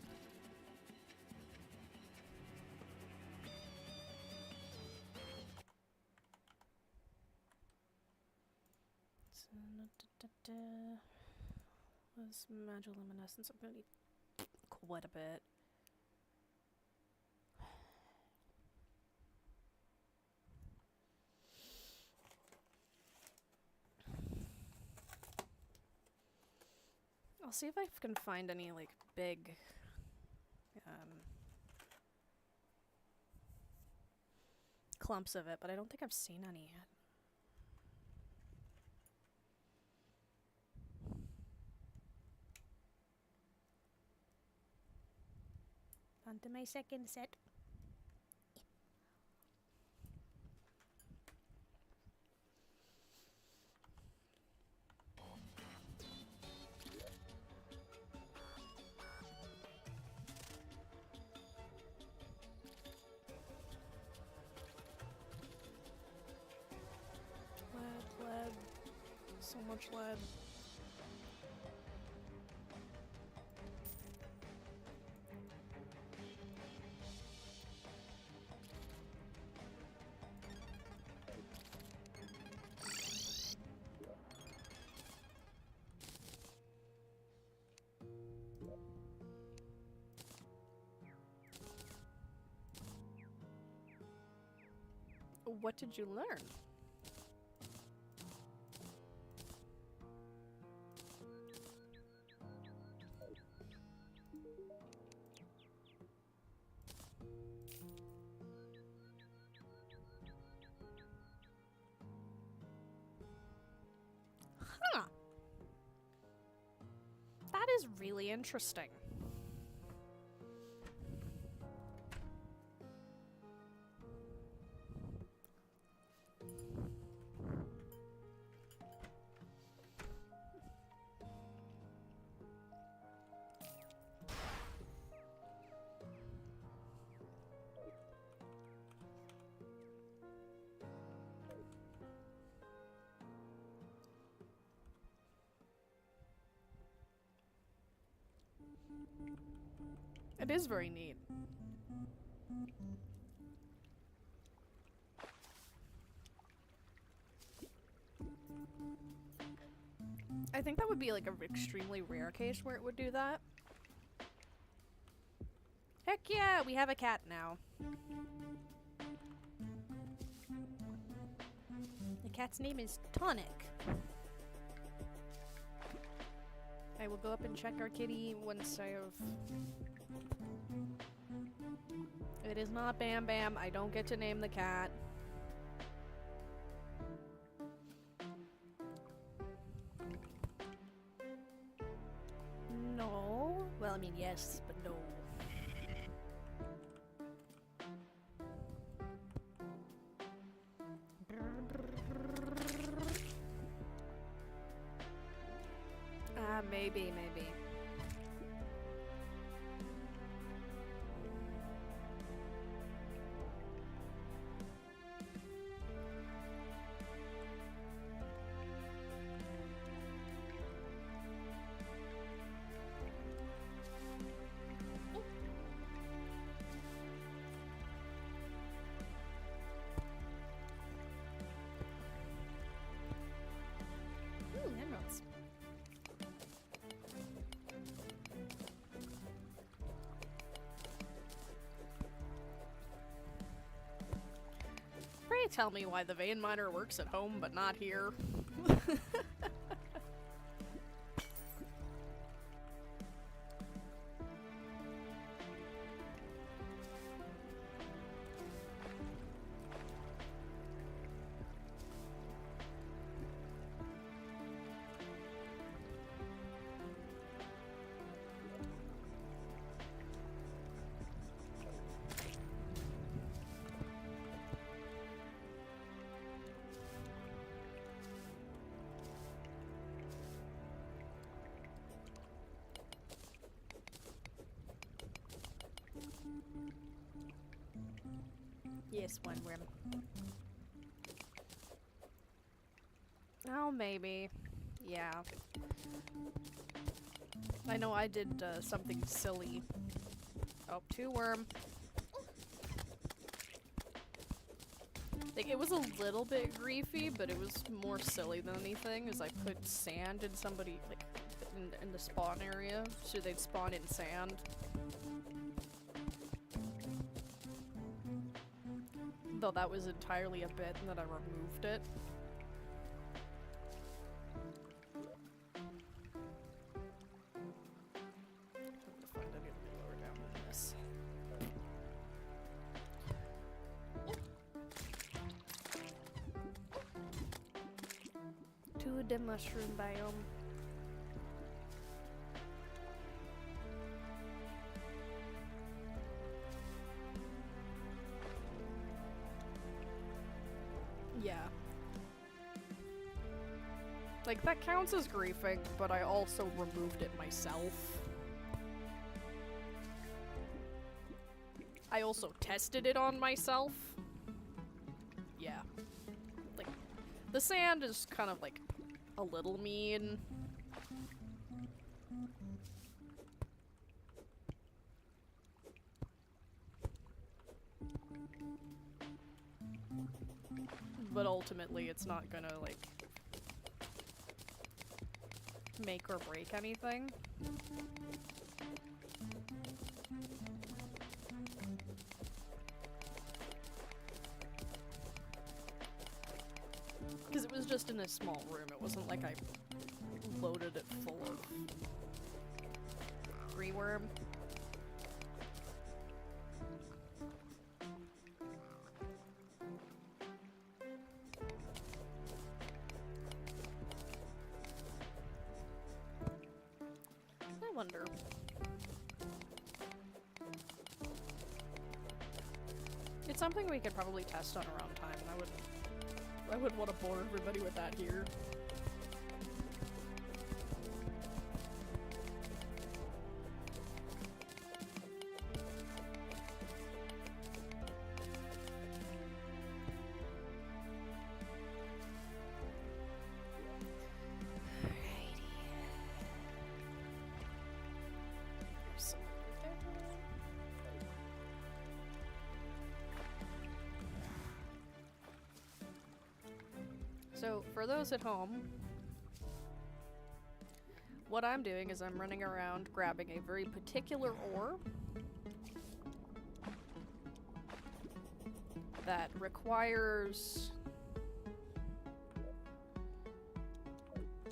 Was Magiluminescence? I'm gonna need quite a bit. I'll see if I can find any like big clumps of it, but I don't think I've seen any yet. On to my second set. Lead. So much lead. What did you learn? Huh. That is really interesting. It is very neat. I think that would be like an extremely rare case where it would do that. Heck yeah, we have a cat now. The cat's name is Tonic. I will go up and check our kitty once I have... It is not Bam Bam. I don't get to name the cat. No. Well, I mean, yes, but no. Maybe. Ooh, emeralds. Pray tell me why the vein miner works at home but not here. Yes, one worm. Oh, maybe. Yeah. I know I did something silly. Oh, 2 worm. Like, it was a little bit griefy, but it was more silly than anything, as I put sand in somebody, like, in the spawn area, so they'd spawn in sand. Though that was entirely a bit, and then I removed it. I'm gonna find anything lower down than this. To the mushroom biome. Yeah. Like, that counts as griefing, but I also removed it myself. I also tested it on myself. Yeah. Like, the sand is kind of, like, a little mean. But ultimately, it's not gonna, like, make or break anything. Because it was just in a small room, it wasn't like I loaded it full of reworm. I wonder. It's something we could probably test on our own time, and I wouldn't want to bore everybody with that here. So, for those at home, what I'm doing is I'm running around grabbing a very particular ore that requires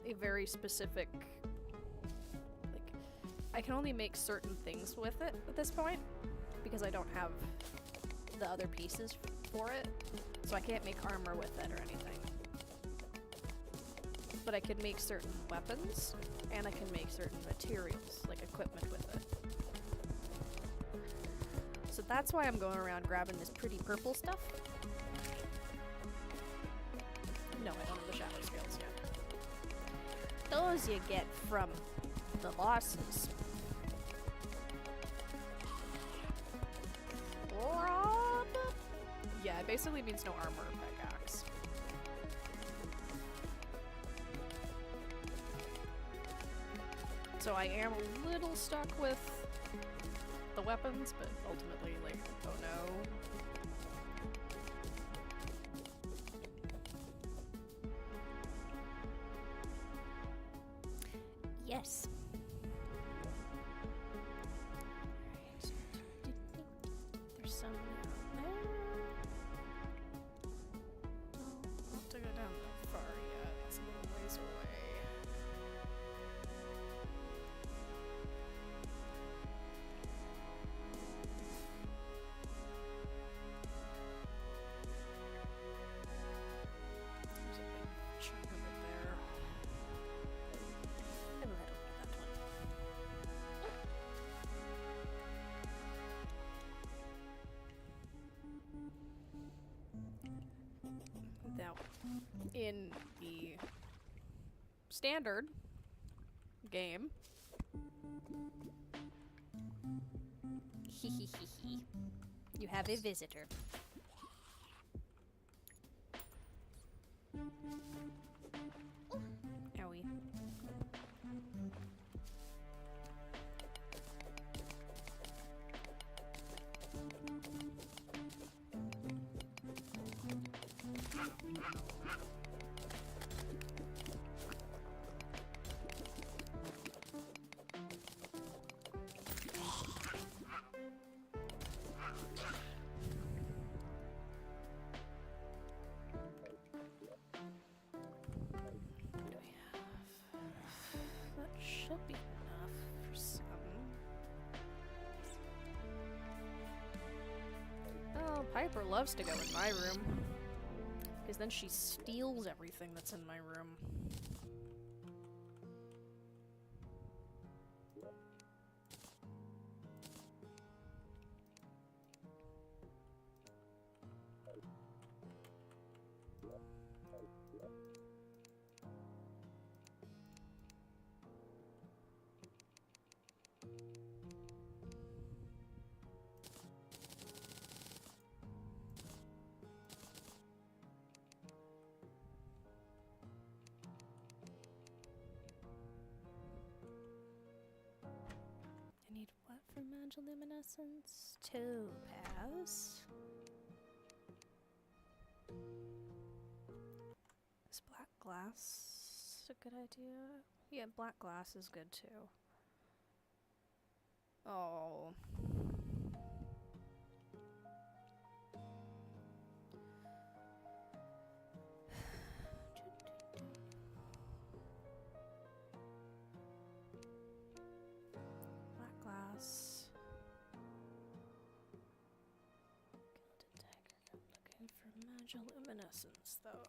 a very specific, like, I can only make certain things with it at this point because I don't have the other pieces for it, so I can't make armor with it or anything. But I can make certain weapons, and I can make certain materials, like equipment with it. So that's why I'm going around grabbing this pretty purple stuff. No, I don't have the shadow scales yet. Those you get from the bosses. Rob? Yeah, it basically means no armor or pickaxe. So I am a little stuck with the weapons, but ultimately, like, oh no. Yes. There's some down there. Don't have to go down that far yet. It's a little ways away. There's a big chunk of it there. Oh, I don't need that one. Now, in the standard game, You have a visitor. That should be enough for some. Oh, Piper loves to go in my room. Because then she steals everything that's in my room. I need what for Magiluminescence? Topaz. Is black glass a good idea? Yeah, black glass is good too. Oh. Black glass. Gilded dagger. I'm looking for Magiluminescence though.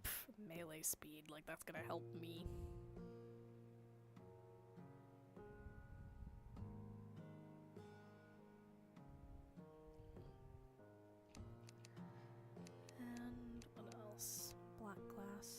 Pff, melee speed, like that's gonna help me. And what else? Black glass.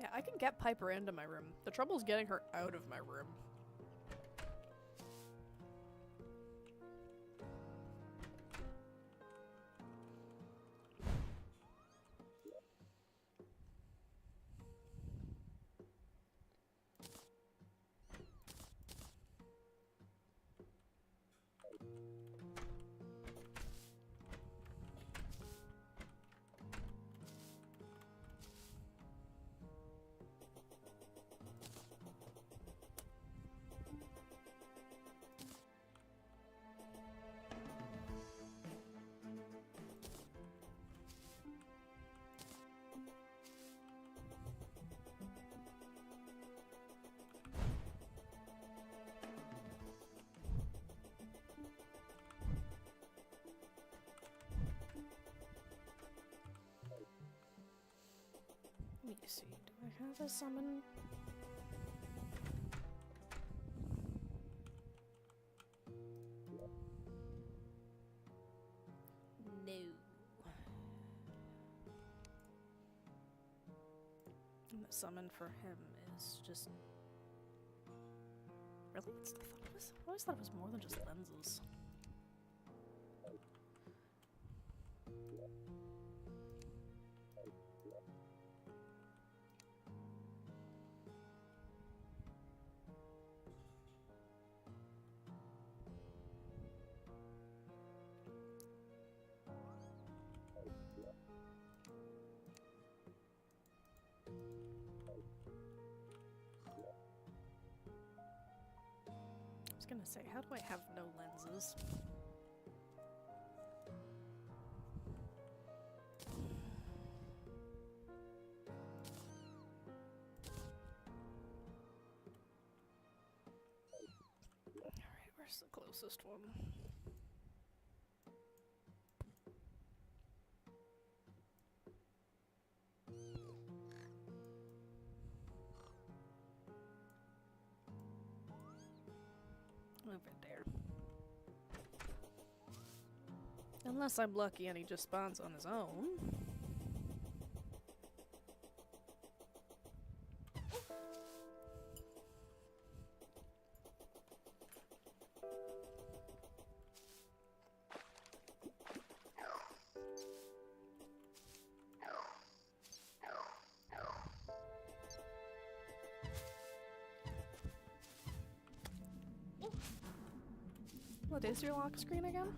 Yeah, I can get Piper into my room. The trouble is getting her out of my room. Let me see, do I have a summon? No. And the summon for him is just... Really? I always thought it was more than just lenses. I was gonna say, how do I have no lenses? Alright, where's the closest one? Move it there. Unless I'm lucky and he just spawns on his own. What is your lock screen again?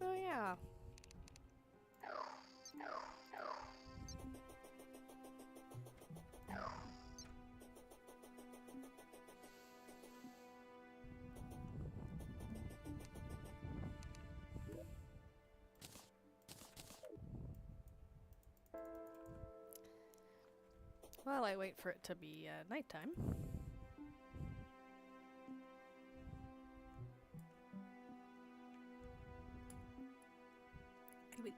Oh yeah. While I wait for it to be nighttime. I will eat.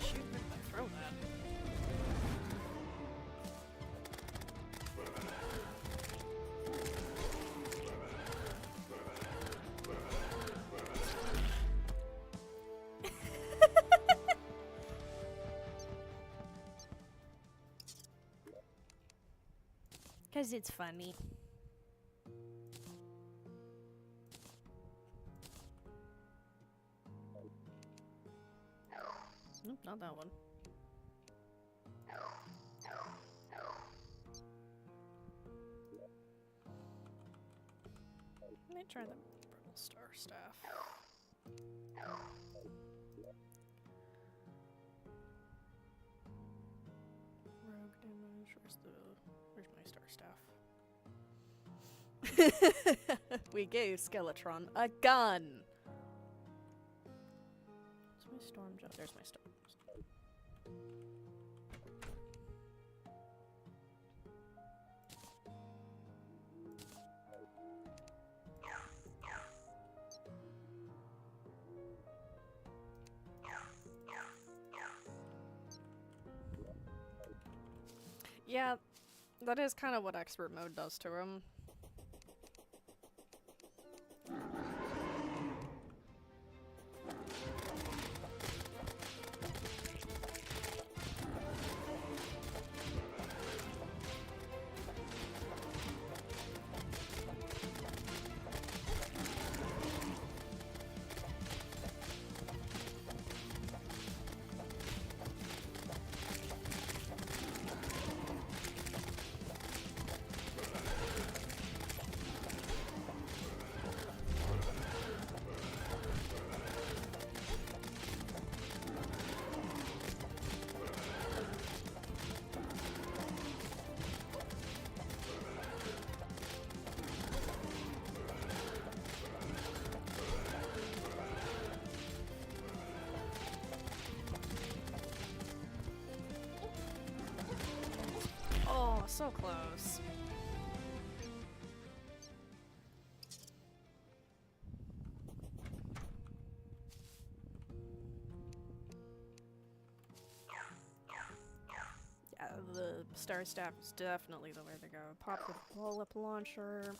Shoot, where did I throw that? Cause it's funny. Nope, not that one. Let me try the Brittle Star Staff. Rogue damage. Where's my Star Staff? We gave Skeletron a gun. Where's my storm jump? There's my storm. Yeah, that is kind of what expert mode does to him. so close. Yeah, the Star Staff is definitely the way to go. Pop the roll-up launcher.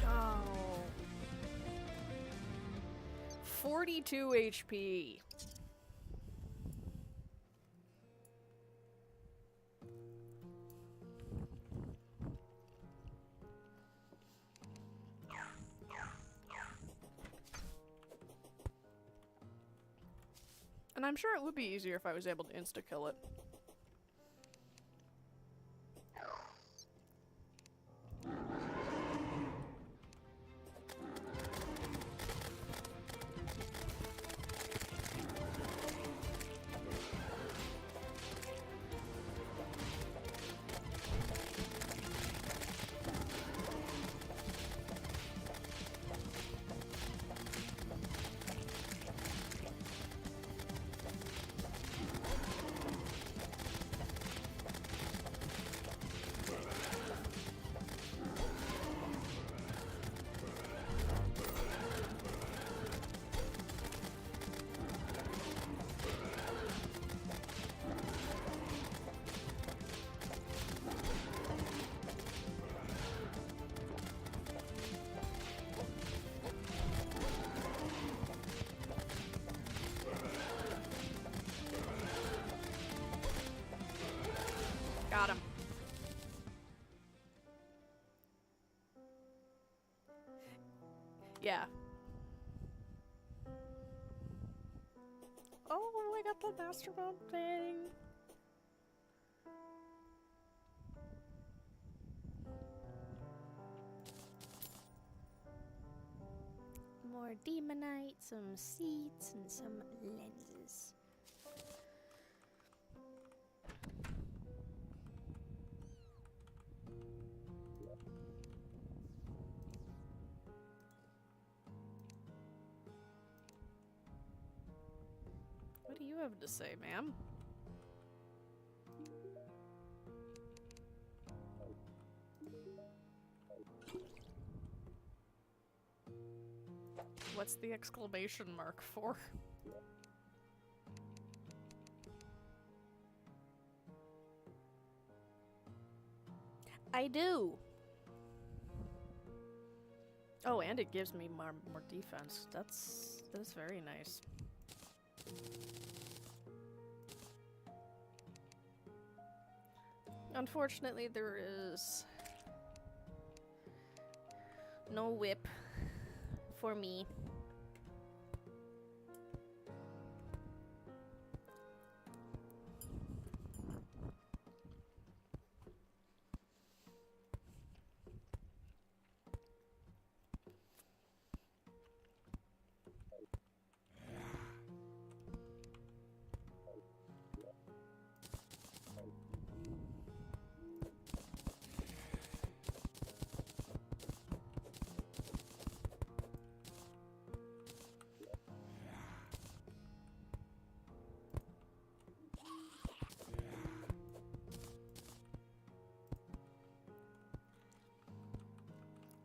Oh. 42 HP. And I'm sure it would be easier if I was able to insta-kill it. Got him. Yeah. Oh, I got the master mode thing. More demonite, some seats, and some lenses. What do you have to say, ma'am? What's the exclamation mark for? I do. Oh, and it gives me more defense. That's very nice. Unfortunately, there is no whip for me.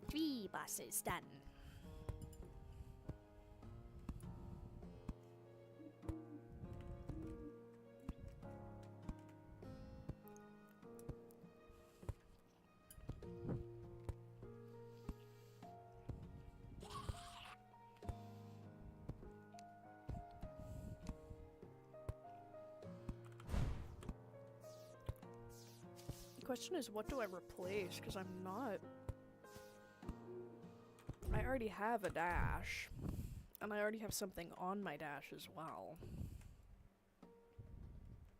Three bosses done. Question is, what do I replace? Because I'm not... I already have a dash. And I already have something on my dash as well.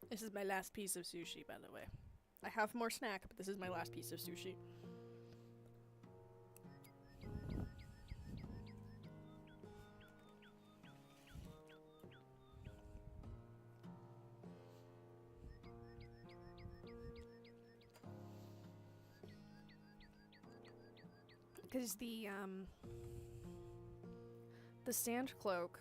This is my last piece of sushi, by the way. I have more snack, but this is my last piece of sushi. Because the sand cloak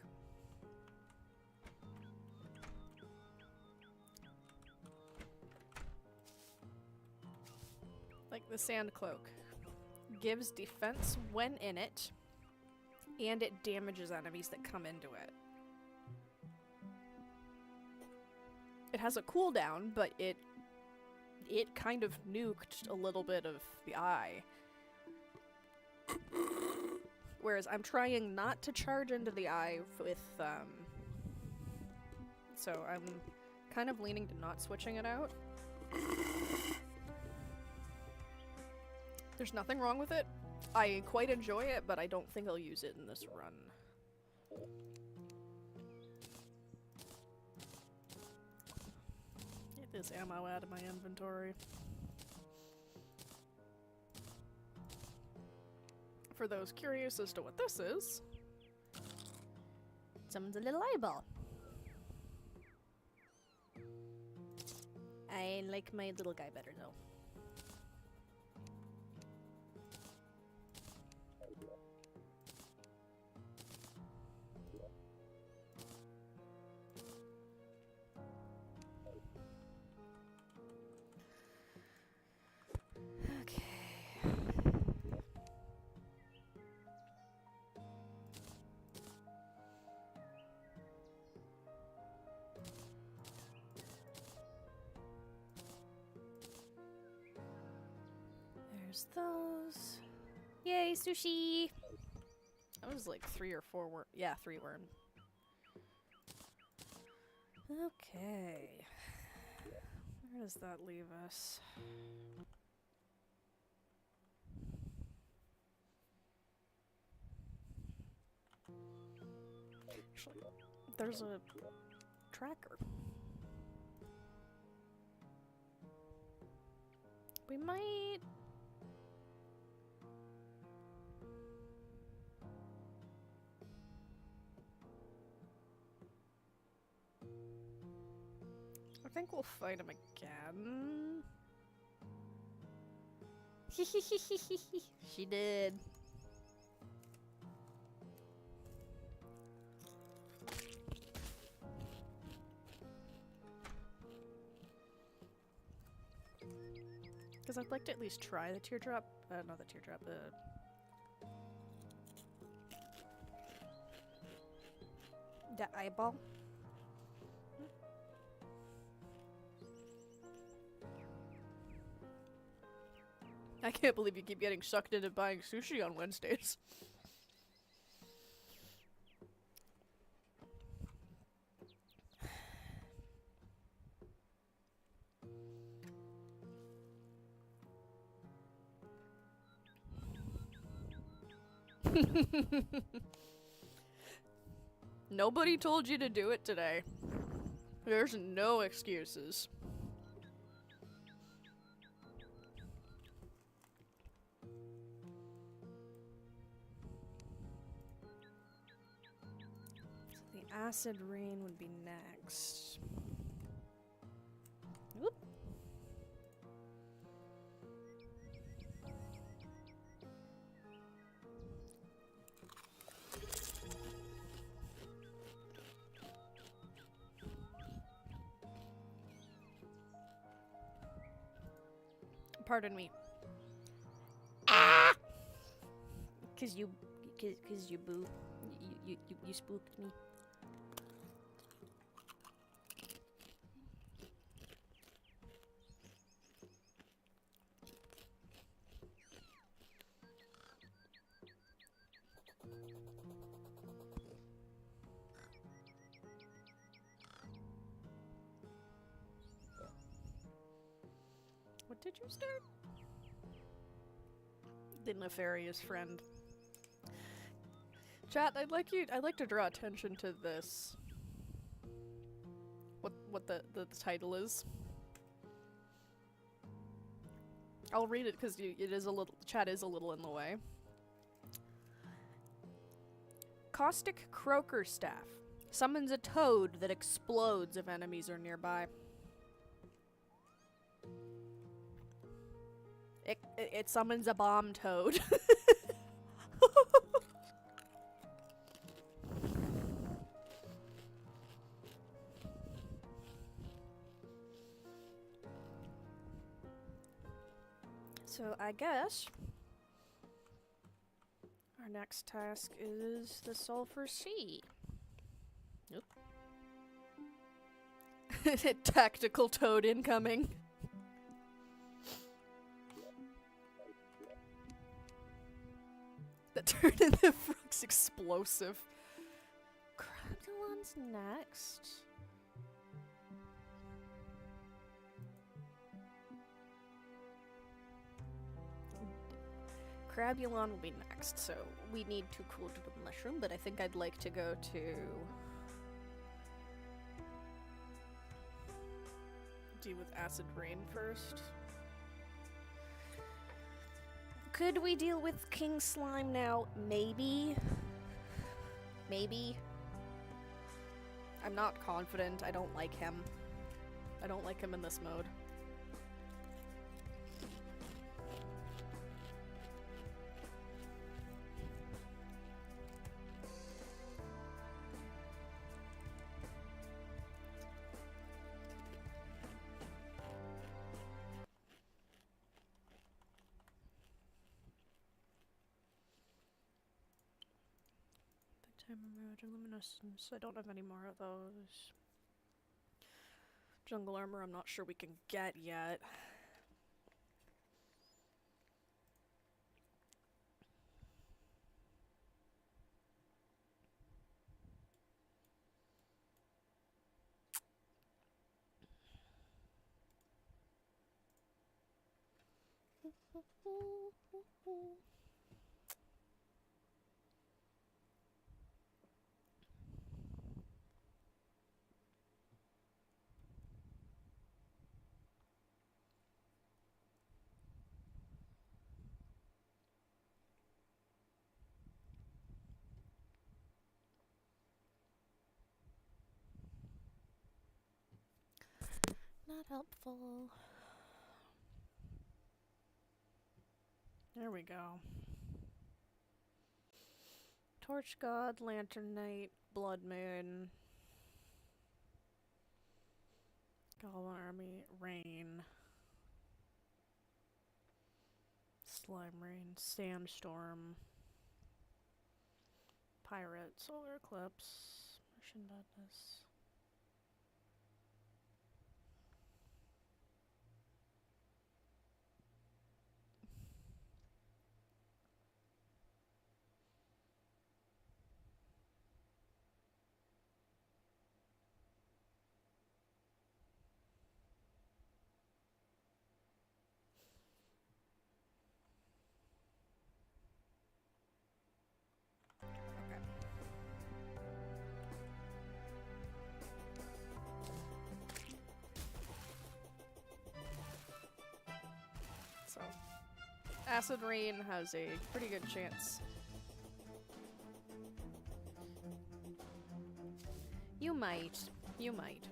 the sand cloak gives defense when in it, and it damages enemies that come into it. It has a cooldown, but it kind of nuked a little bit of the eye. Whereas I'm trying not to charge into the eye with, so I'm kind of leaning to not switching it out. There's nothing wrong with it. I quite enjoy it, but I don't think I'll use it in this run. Get this ammo out of my inventory. For those curious as to what this is, someone's a little eyeball. I like my little guy better though. Those. Yay, sushi! That was like 3 or 4 worm. Yeah, 3 worm. Okay. Where does that leave us? Actually, there's a tracker. We might... I think we'll fight him again. She did. Because I'd like to at least try the teardrop. Not the teardrop, the eyeball. I can't believe you keep getting sucked into buying sushi on Wednesdays. Nobody told you to do it today. There's no excuses. Acid rain would be next. Whoop. Pardon me. Ah! Cause you boo. You spooked me. did you start? The nefarious friend. Chat, I'd like to draw attention to this. What the title is. I'll read it because it is a little, chat is a little in the way. Caustic Croaker Staff summons a toad that explodes if enemies are nearby. It summons a bomb toad. So I guess our next task is the Sulfur Sea. Yep. Tactical toad incoming. That turned into Frog's explosive. Crabulon's next. Crabulon will be next, so we need to cool to the mushroom, but I think I'd like to go to... deal with Acid Rain first. Could we deal with King Slime now? Maybe. Maybe. I'm not confident. I don't like him. I don't like him in this mode. Time Emerge and Luminescence. I don't have any more of those. Jungle Armor I'm not sure we can get yet. Not helpful. There we go. Torch God, Lantern Knight, Blood Moon, Goblin Army, Rain, Slime Rain, Sandstorm, Pirate, Solar Eclipse, Mission Madness. So, Acid Rain has a pretty good chance. You might. You might.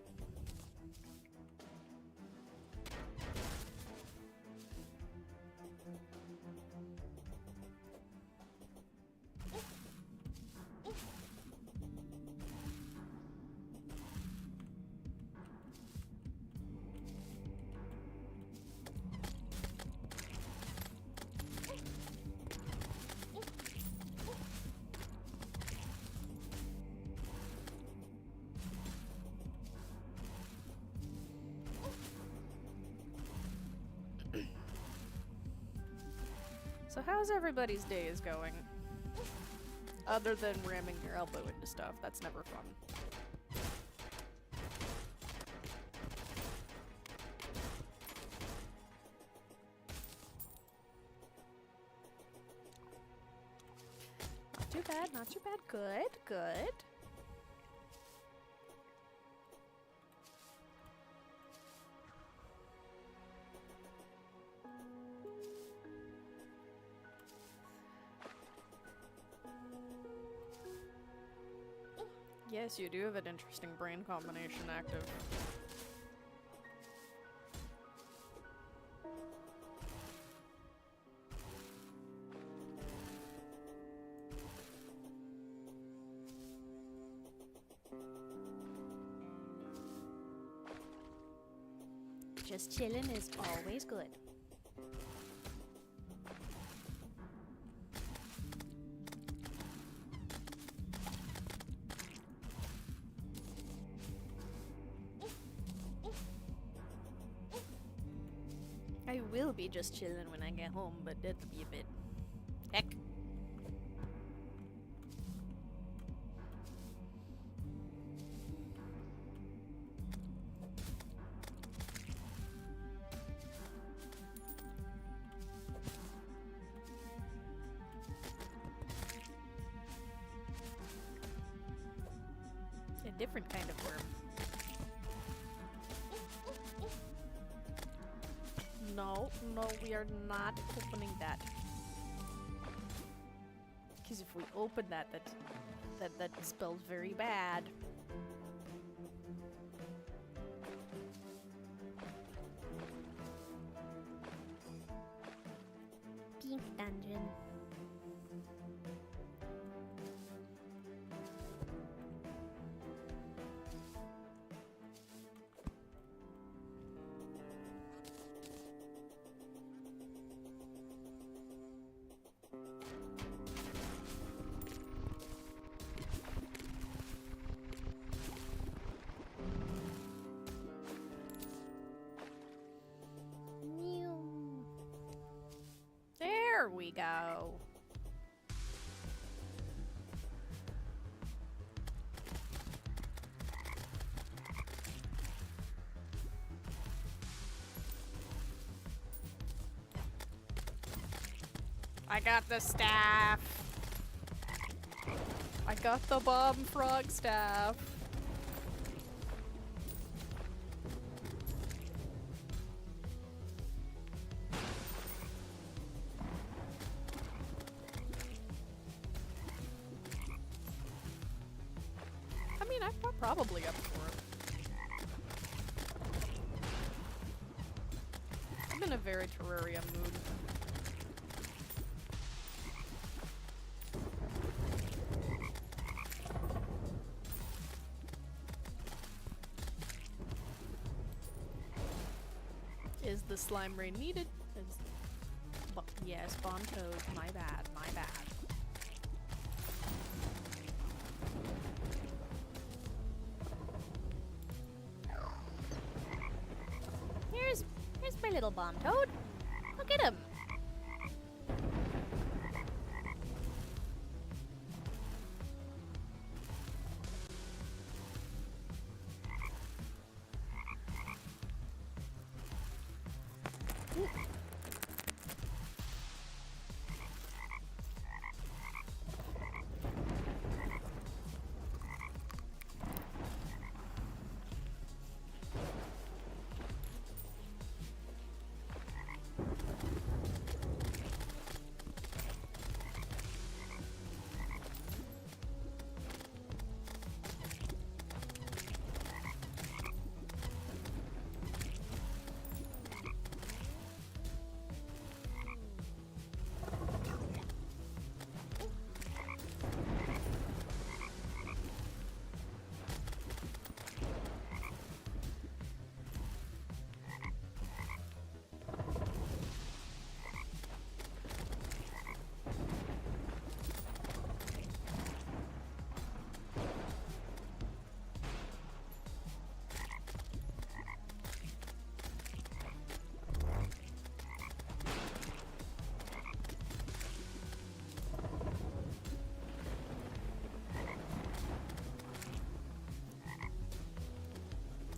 So how's everybody's days going? Other than ramming your elbow into stuff, that's never fun. bad. Good, good. Yes, you do have an interesting brain combination active. Just chilling is always good. I will be just chilling when I get home, but it'll be a bit. Heck. A different kind of worm. No, no, we are not opening that. Because if we open that spells very bad. Pink dungeon. There we go. I got the staff. I got the bomb frog staff. I mean, I'm probably up for it. I'm in a very Terraria mood. Is the slime rain needed? Yes, bomb toad. My bad, my bad. Here's my little bomb toad. Look at him.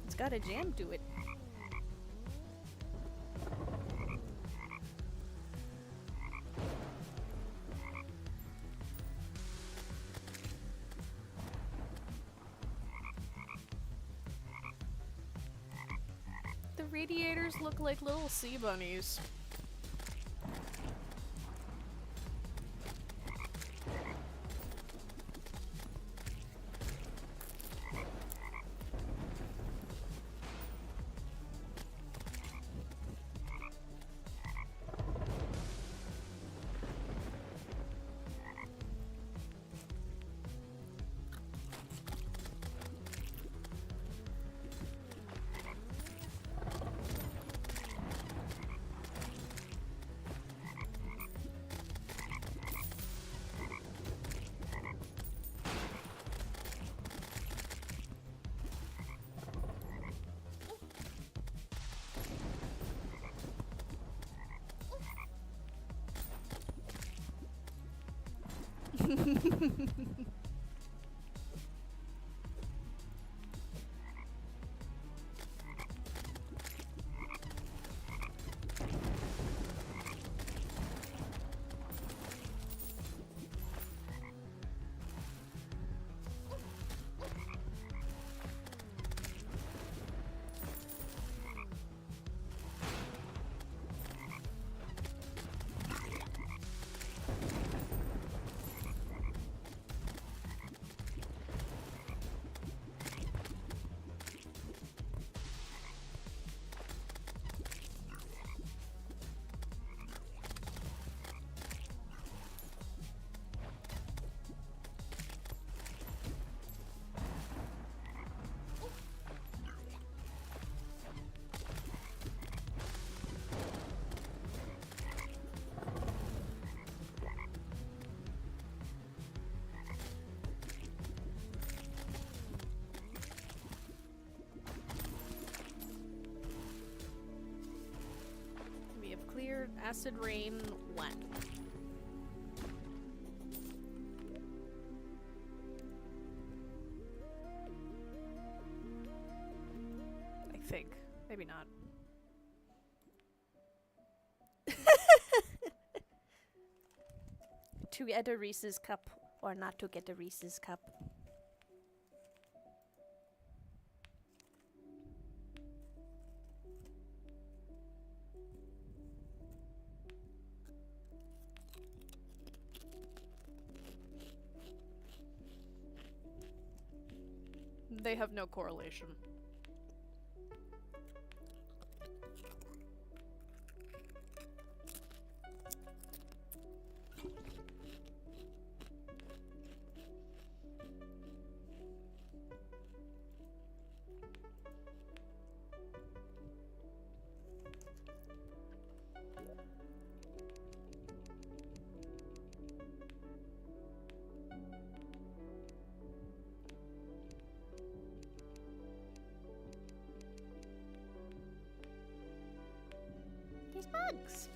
It's got a jam to it. radiators look like little sea bunnies. We have cleared Acid Rain 1. I think. Maybe not. To get a Reese's cup or not to get a Reese's cup. They have no correlation. These bugs.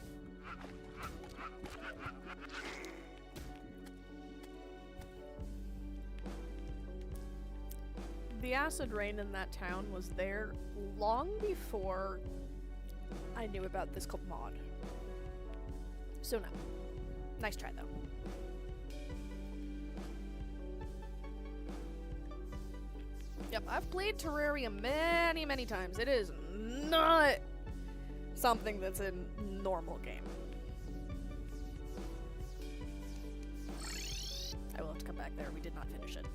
The acid rain in that town was there long before I knew about this called mod. So no. Nice try though. Yep, I've played Terraria many, many times. It is not something that's in normal game. I will have to come back there. We did not finish it.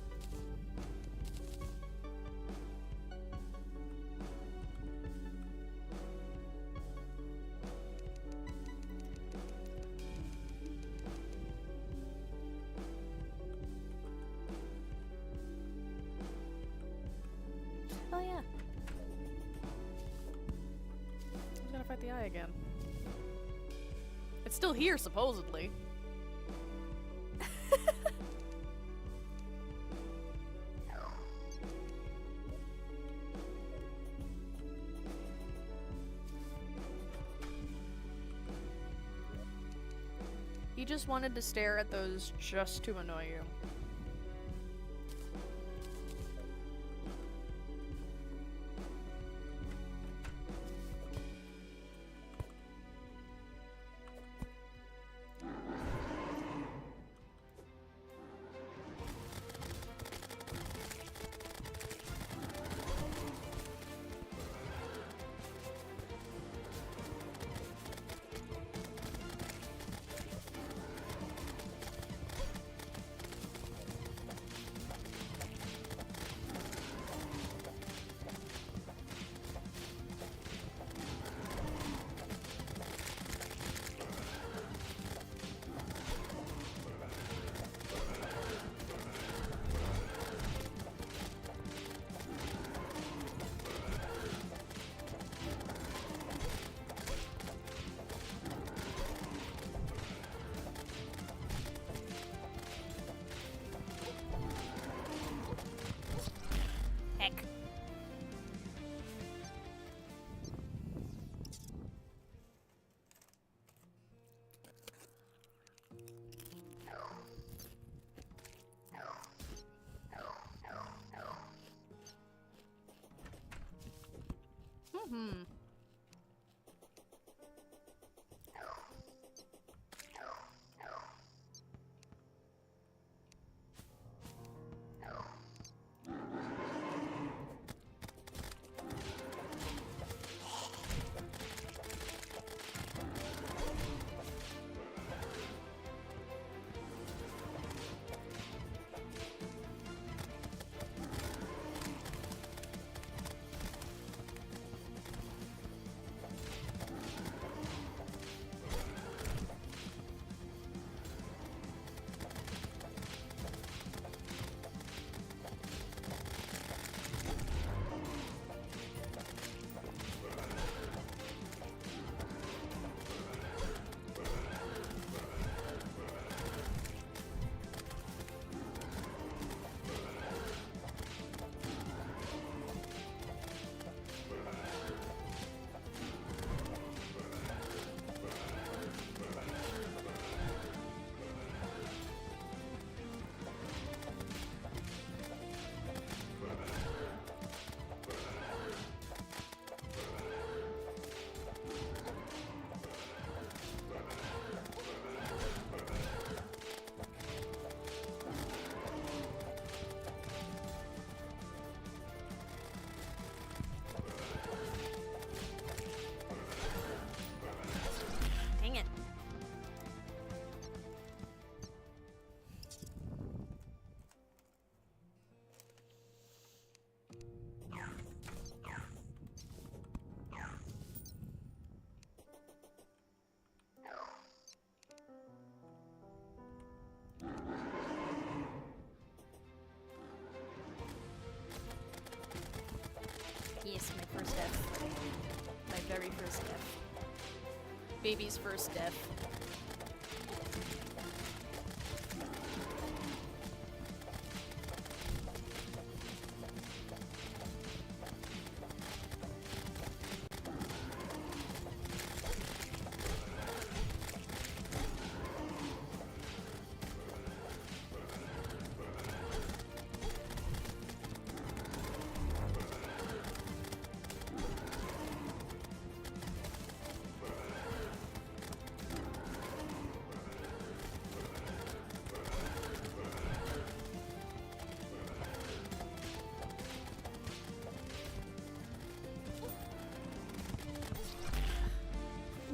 Oh yeah. Who's gonna fight the eye again? It's still here, supposedly. He just wanted to stare at those just to annoy you. Dang it. Yes, my first death. My very first death. Baby's first death.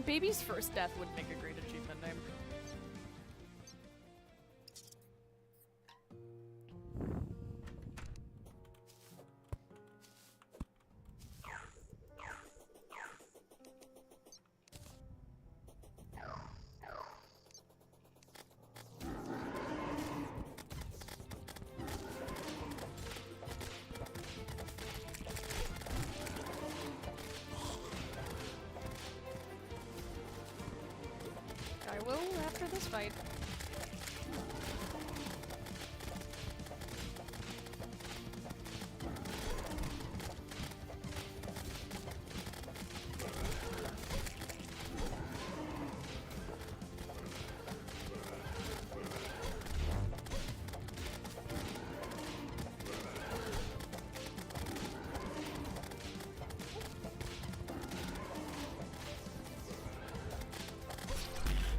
Baby's first death would make a great achievement name. I will after this fight.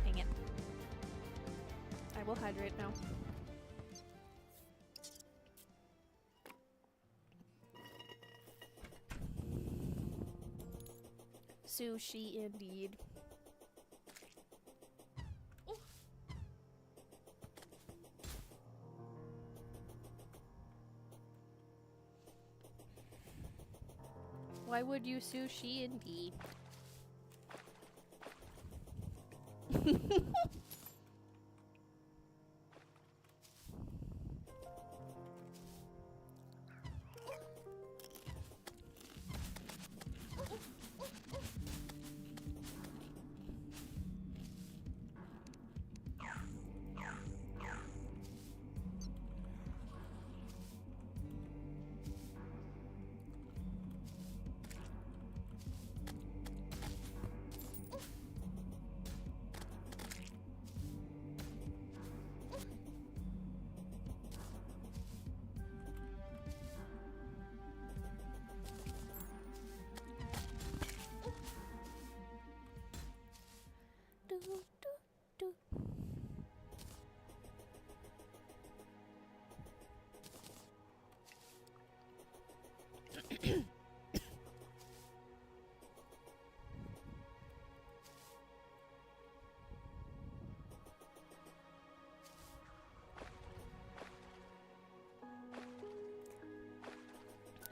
Dang it. I will hydrate now. Sushi indeed. Why would you sushi indeed?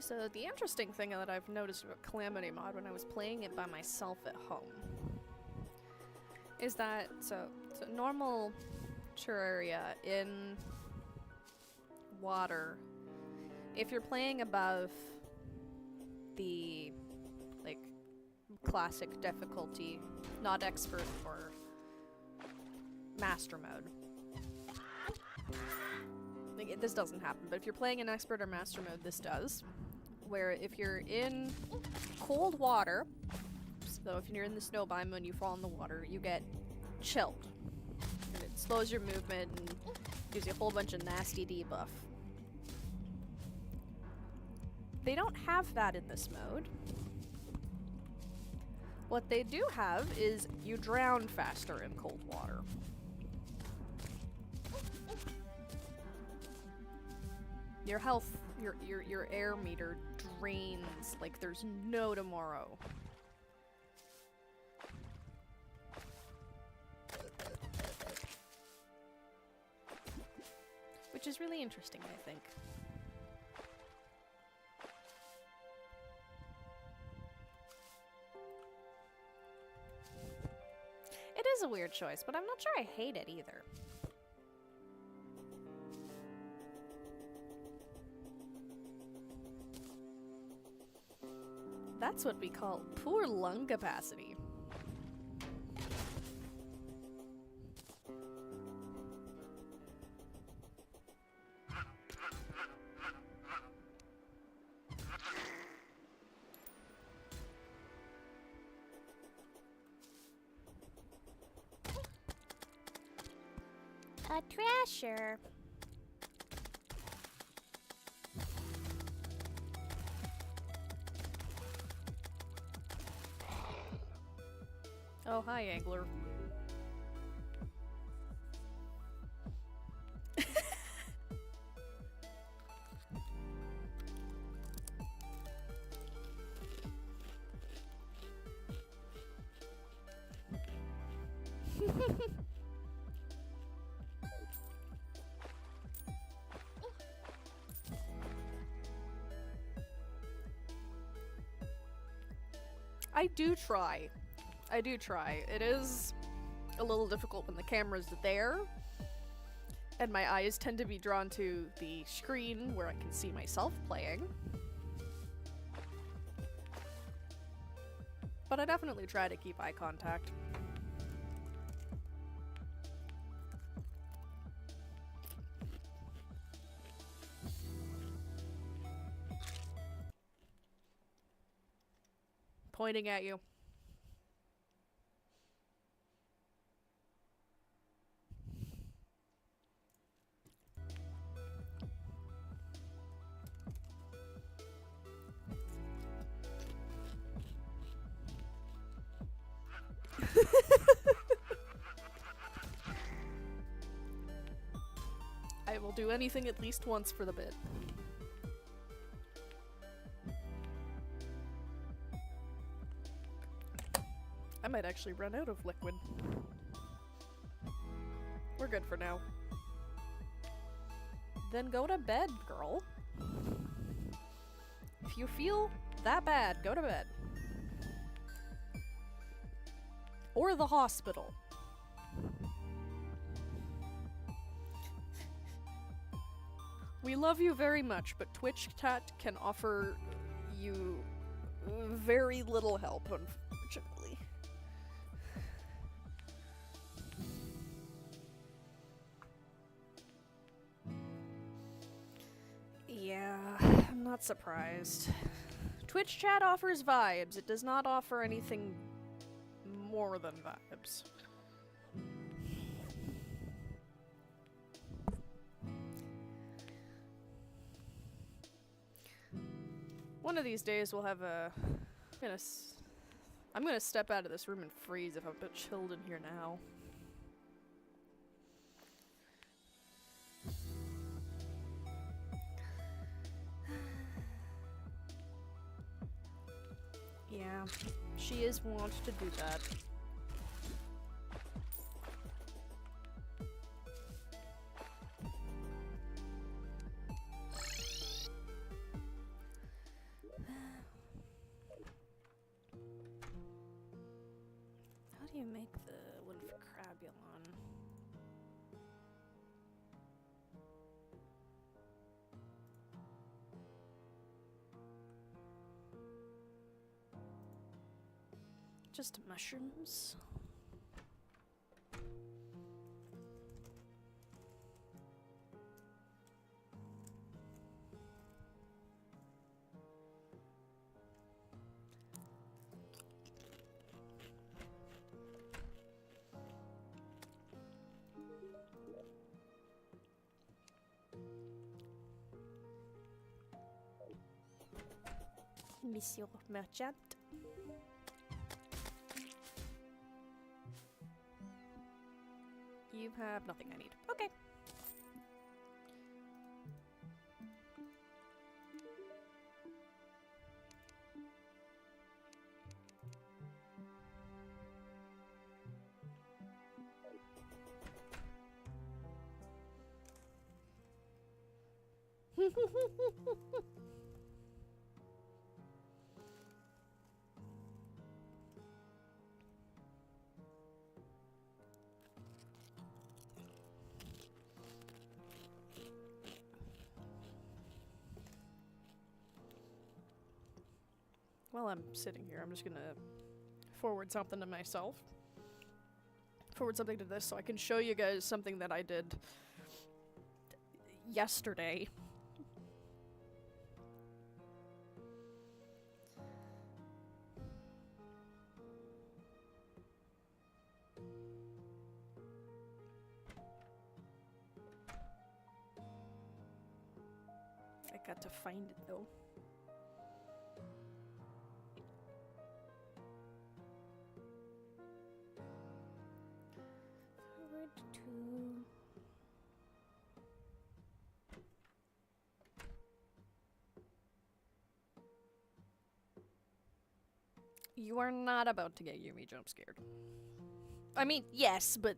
So the interesting thing that I've noticed about Calamity Mod when I was playing it by myself at home is that so normal Terraria in water, if you're playing above the like classic difficulty, not expert or master mode. Like, this doesn't happen, but if you're playing in expert or master mode, this does. Where if you're in cold water, so if you're in the snow biome and you fall in the water, you get chilled. And it slows your movement and gives you a whole bunch of nasty debuff. They don't have that in this mode. What they do have is you drown faster in cold water. Your health, your air meter drains like there's no tomorrow. Which is really interesting, I think. It is a weird choice, but I'm not sure I hate it either. That's what we call poor lung capacity. A treasure. Oh, hi, Angler. I do try. I do try. It is a little difficult when the camera's there, and my eyes tend to be drawn to the screen where I can see myself playing. But I definitely try to keep eye contact. Pointing at you. I will do anything at least once for the bit. I might actually run out of liquid. We're good for now. Then go to bed, girl. If you feel that bad, go to bed. Or the hospital. We love you very much, but Twitch chat can offer you very little help, unfortunately. Yeah, I'm not surprised. Twitch chat offers vibes. It does not offer anything more than vibes. One of these days we'll have a... I'm gonna step out of this room and freeze if I'm a bit chilled in here now. Yeah, she is wont to do that. How do you make the one for Crabulon? Just mushrooms. Monsieur Merchant. You have nothing I need. Okay. While I'm sitting here, I'm just gonna forward something to myself. Forward something to this so I can show you guys something that I did yesterday. I got to find it though. Forward to... You are not about to get Yumi jump scared. I mean, yes, but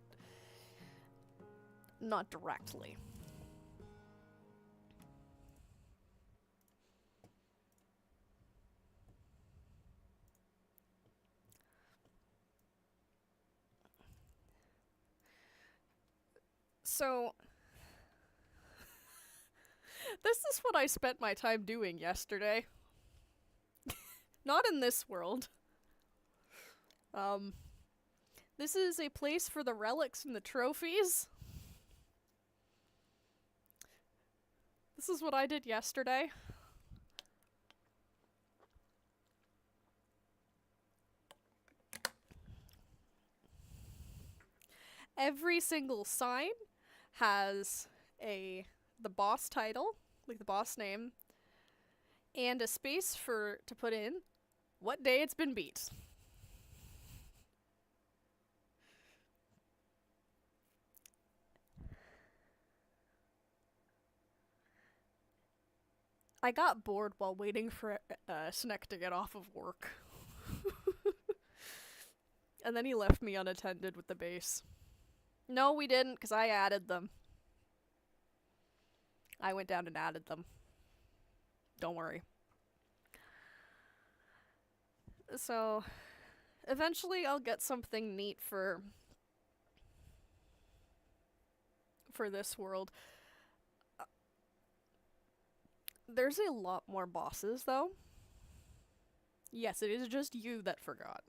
not directly. So, this is what I spent my time doing yesterday. Not in this world. This is a place for the relics and the trophies. This is what I did yesterday. Every single sign has the boss title, like the boss name, and a space to put in what day it's been beat. I got bored while waiting for Snek to get off of work. And then he left me unattended with the base. No, we didn't, because I added them. I went down and added them. Don't worry. So, eventually I'll get something neat for this world. There's a lot more bosses, though. Yes, it is just you that forgot.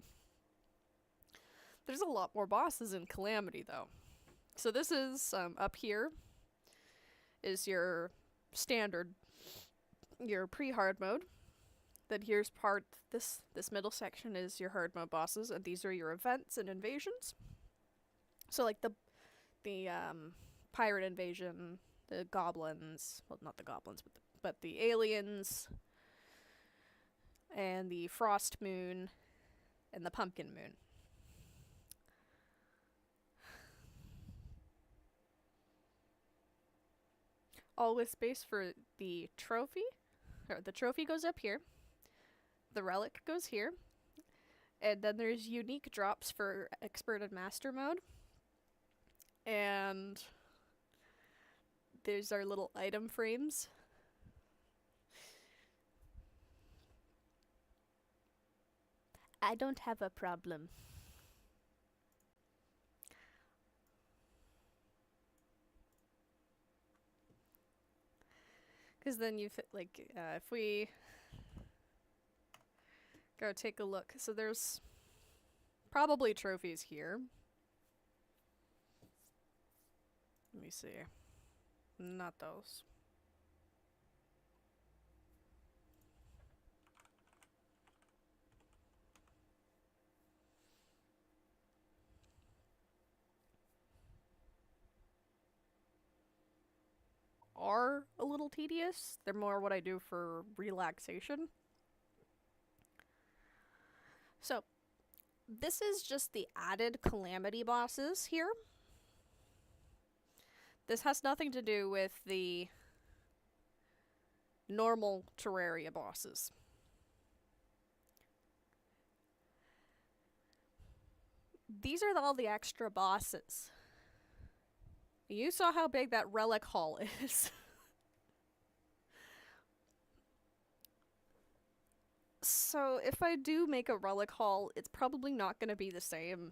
There's a lot more bosses in Calamity, though. So this is, up here, is your standard, your pre-hard mode. Then here's this middle section is your hard mode bosses, and these are your events and invasions. So like the pirate invasion, the goblins, well not the goblins, but the aliens, and the frost moon, and the pumpkin moon. All with space for the trophy. Or the trophy goes up here. The relic goes here. And then there's unique drops for expert and master mode. And there's our little item frames. I don't have a problem. Because then you if we go take a look. So there's probably trophies here. Let me see. Not those. Are a little tedious. They're more what I do for relaxation. So, this is just the added calamity bosses here. This has nothing to do with the normal Terraria bosses. These are all the extra bosses. You saw how big that relic hall is. So if I do make a relic hall, it's probably not going to be the same.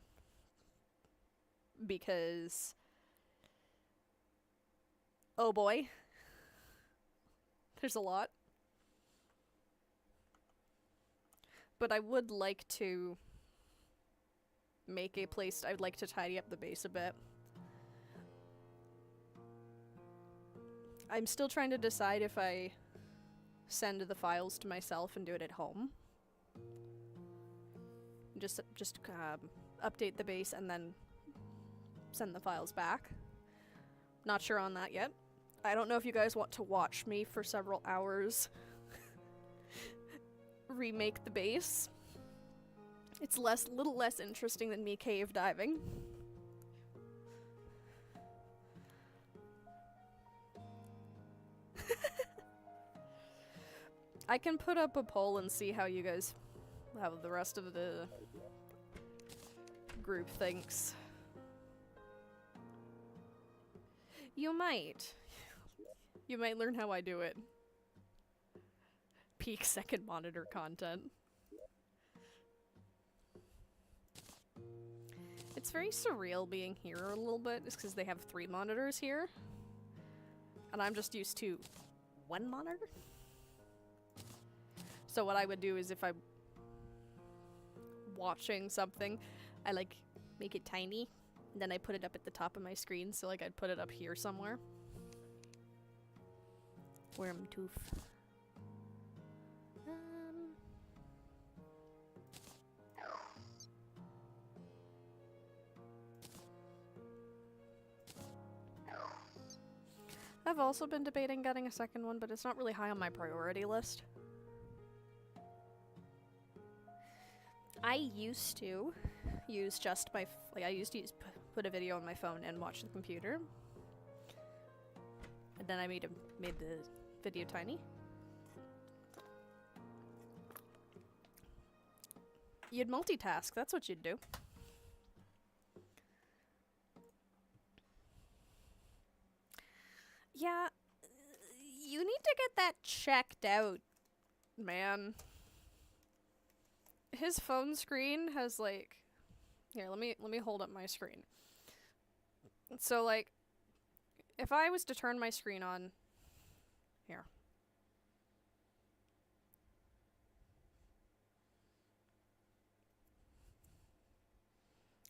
Because... oh boy. There's a lot. But I would like to make a place. I'd like to tidy up the base a bit. I'm still trying to decide if I send the files to myself and do it at home. Just update the base and then send the files back. Not sure on that yet. I don't know if you guys want to watch me for several hours remake the base. It's little less interesting than me cave diving. I can put up a poll and see how you guys, how the rest of the group thinks. You might. You might learn how I do it. Peak second monitor content. It's very surreal being here a little bit, just because they have 3 monitors here. And I'm just used to 1 monitor. So what I would do is if I'm watching something, I like make it tiny, and then I put it up at the top of my screen, so like I'd put it up here somewhere. Worm tooth. I've also been debating getting a second one, but it's not really high on my priority list. I used to use just my I used to put a video on my phone and watch the computer, and then I made the video tiny. You'd multitask. That's what you'd do. Yeah, you need to get that checked out, man. His phone screen has like, here, let me hold up my screen. So like, if I was to turn my screen on, here.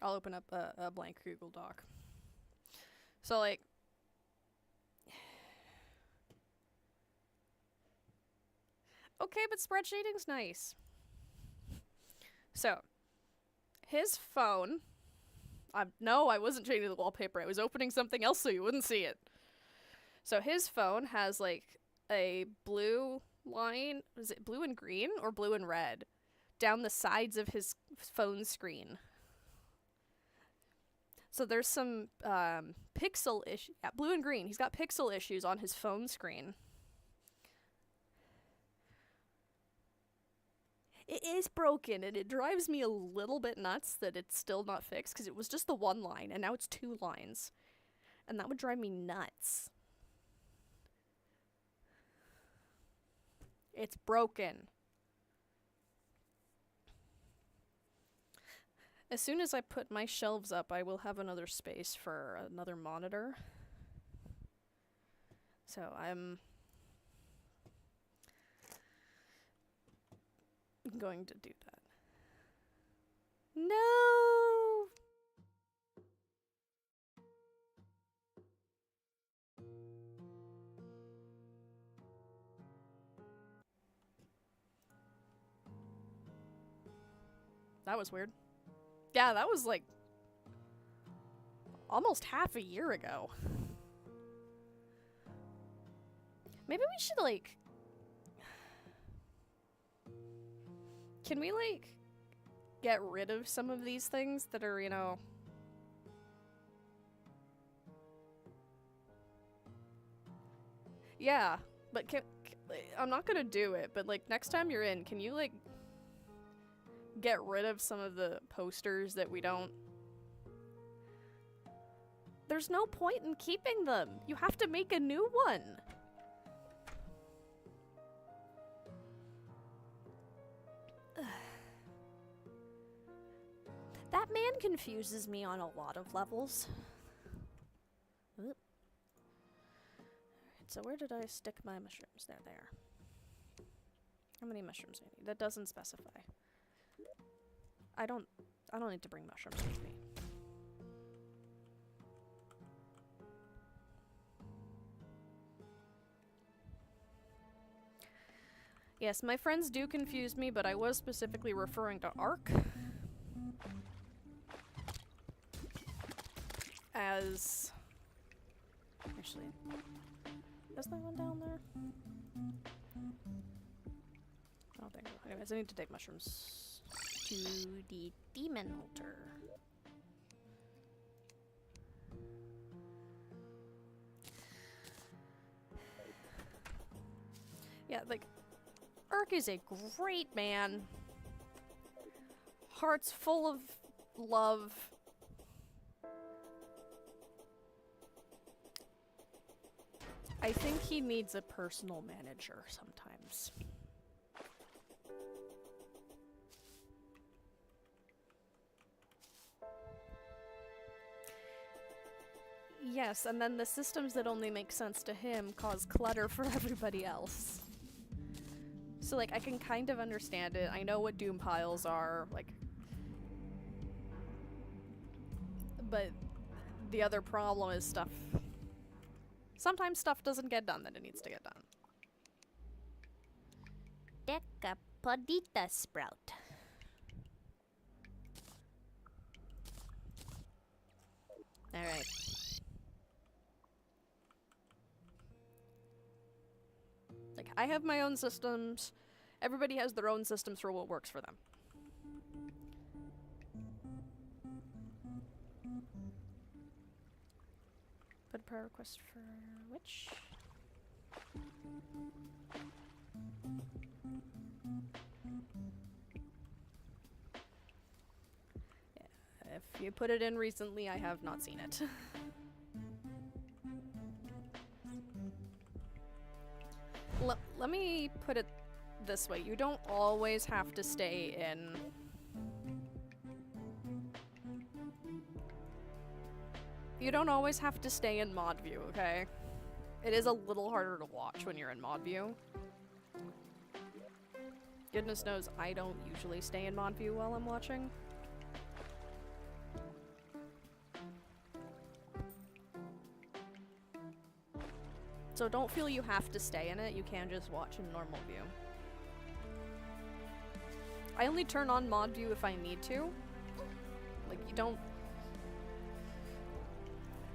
I'll open up a blank Google Doc. So like, okay, but spreadsheeting's nice. So, his phone... no, I wasn't changing the wallpaper. I was opening something else so you wouldn't see it. So his phone has, like, a blue line... is it blue and green or blue and red? Down the sides of his phone screen. So there's some pixel issue... yeah, blue and green. He's got pixel issues on his phone screen. It is broken, and it drives me a little bit nuts that it's still not fixed, because it was just the one line, and now it's 2 lines. And that would drive me nuts. It's broken. As soon as I put my shelves up, I will have another space for another monitor. So I'm going to do that. No! That was weird. Yeah, that was like almost half a year ago. Maybe we should like... Can we like get rid of some of these things that are, you know... Yeah, but I'm not gonna do it, but like next time you're in, can you like get rid of some of the posters that we don't... There's no point in keeping them. You have to make a new one. That man confuses me on a lot of levels. Oop. Alright, so where did I stick my mushrooms? There they are. How many mushrooms do I need? That doesn't specify. I don't need to bring mushrooms with me. Yes, my friends do confuse me, but I was specifically referring to Ark as... Actually, is there one down there? I don't think so. Anyways, I need to take mushrooms to the demon altar. Yeah, like, Urk is a great man. Heart's full of love. I think he needs a personal manager sometimes. Yes, and then the systems that only make sense to him cause clutter for everybody else. So, like, I can kind of understand it. I know what doom piles are, like... But the other problem is stuff... Sometimes stuff doesn't get done that it needs to get done. Decapodita sprout. Alright. Like, I have my own systems. Everybody has their own systems for what works for them. Put a prayer request for which? Yeah, if you put it in recently, I have not seen it. Let me put it this way. You don't always have to stay in... You don't always have to stay in mod view, okay? It is a little harder to watch when you're in mod view. Goodness knows I don't usually stay in mod view while I'm watching. So don't feel you have to stay in it, you can just watch in normal view. I only turn on mod view if I need to. Like, you don't...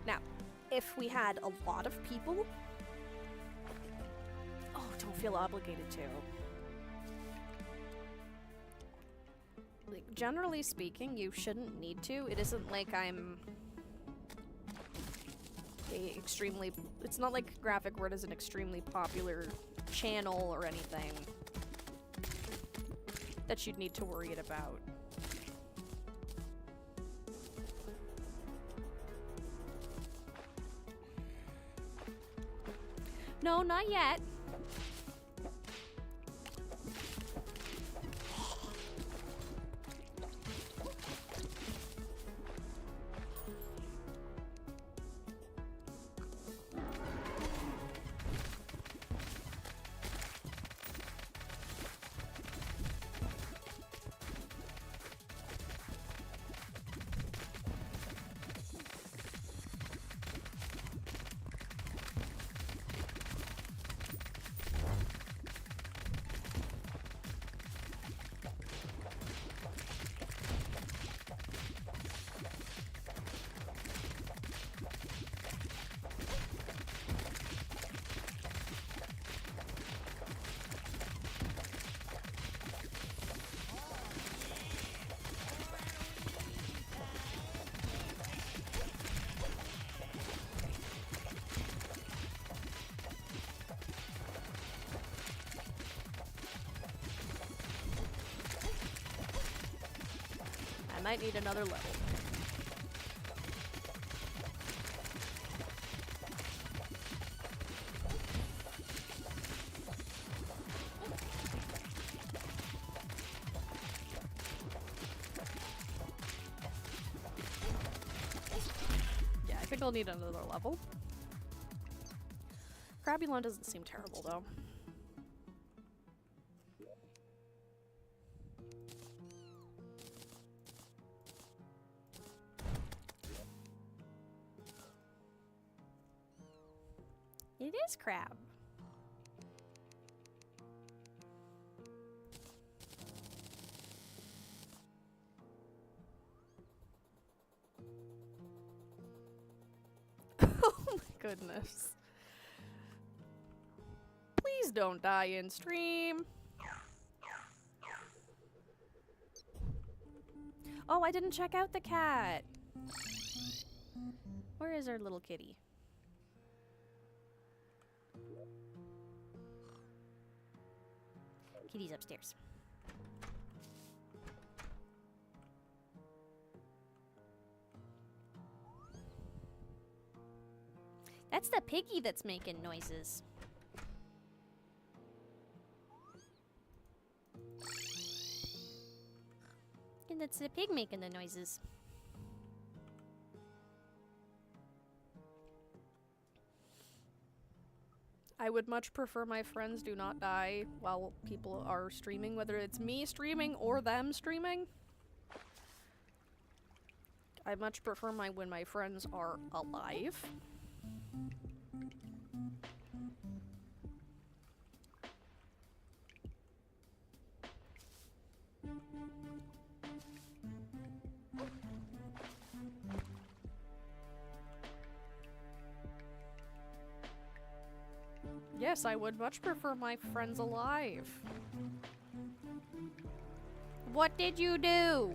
Now, if we had a lot of people... Oh, don't feel obligated to. Like, generally speaking, you shouldn't need to. It isn't like I'm... extremely... It's not like Graphic Word is an extremely popular channel or anything. that you'd need to worry about. No, not yet. I might need another level. Yeah, I think I'll need another level. Crabulon doesn't seem terrible though. It is crab. Oh my goodness. Please don't die in stream. Oh, I didn't check out the cat. Where is our little kitty? Kitty's upstairs. That's the piggy that's making noises. And that's the pig making the noises. I would much prefer my friends do not die while people are streaming, whether it's me streaming or them streaming. I much prefer when my friends are alive. Yes, I would much prefer my friends alive. What did you do?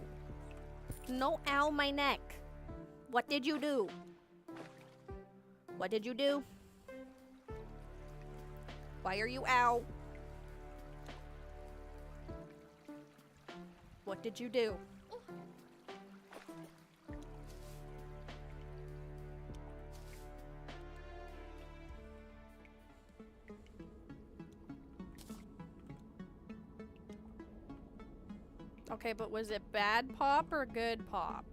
No, ow, my neck. What did you do? What did you do? Why are you ow? What did you do? Okay, but was it bad pop or good pop?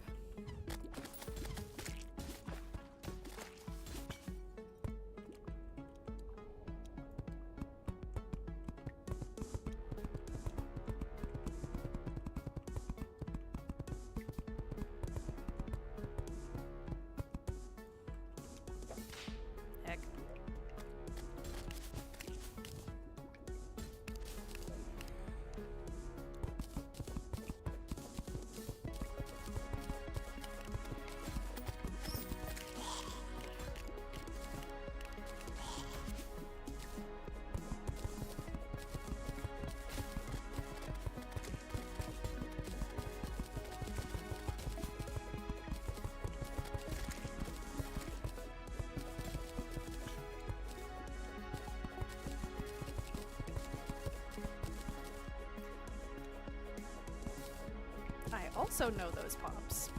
Heck. also know those pops.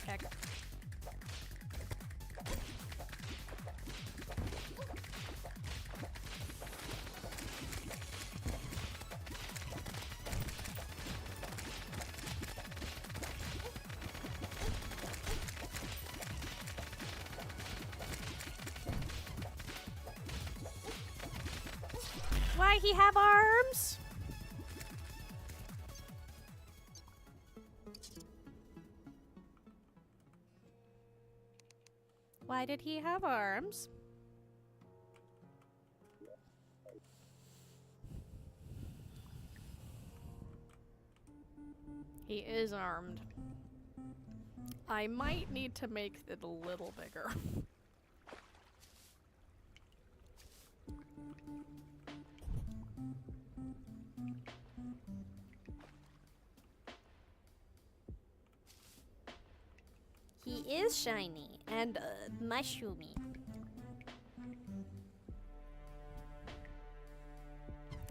Heck. Why he have arms? Why did he have arms? He is armed. I might need to make it a little bigger. He is shiny and mushroomy.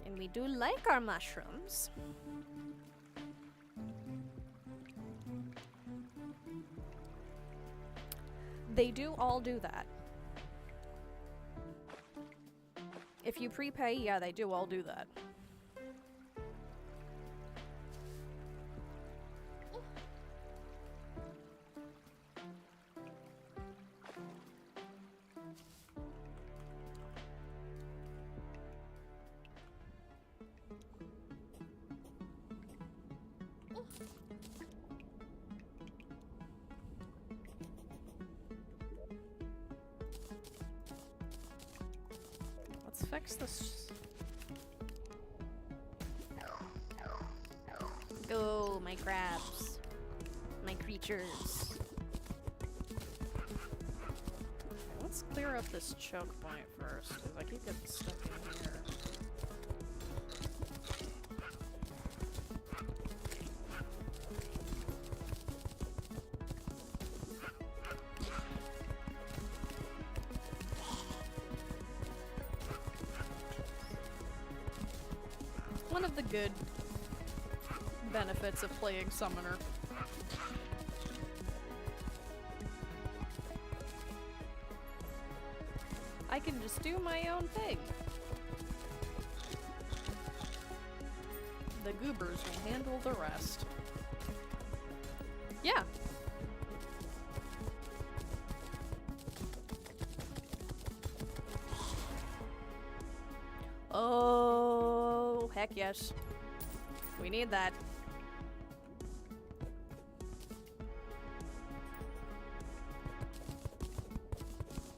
And we do like our mushrooms. They do all do that. If you prepay, yeah, they do all do that. Let's fix this. Go, my crabs. My creatures. Let's clear up this choke point first, because I keep getting stuck in here. One of the good benefits of playing Summoner. I can just do my own thing. The goobers will handle the rest. Yeah. Oh, heck yes. We need that.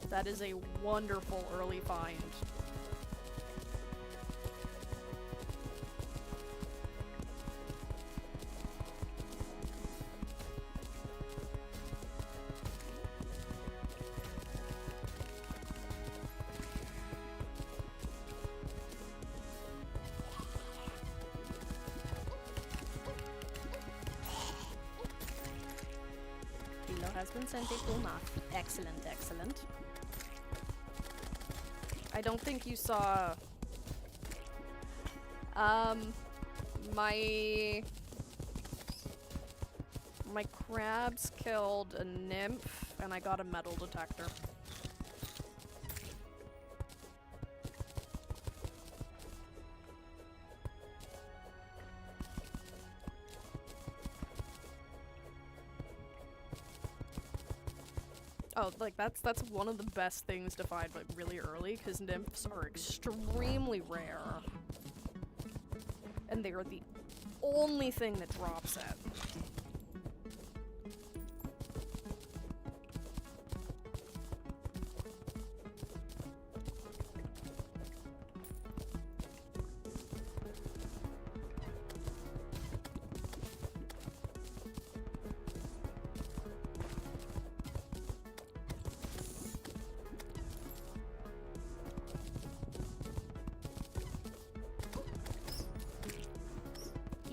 That is a wonderful early find. Kilo has been sent a full knock. Excellent, excellent. I don't think you saw My crabs killed a nymph, and I got a metal detector. Oh, like that's one of the best things to find like really early, because nymphs are extremely rare. And they are the only thing that drops it.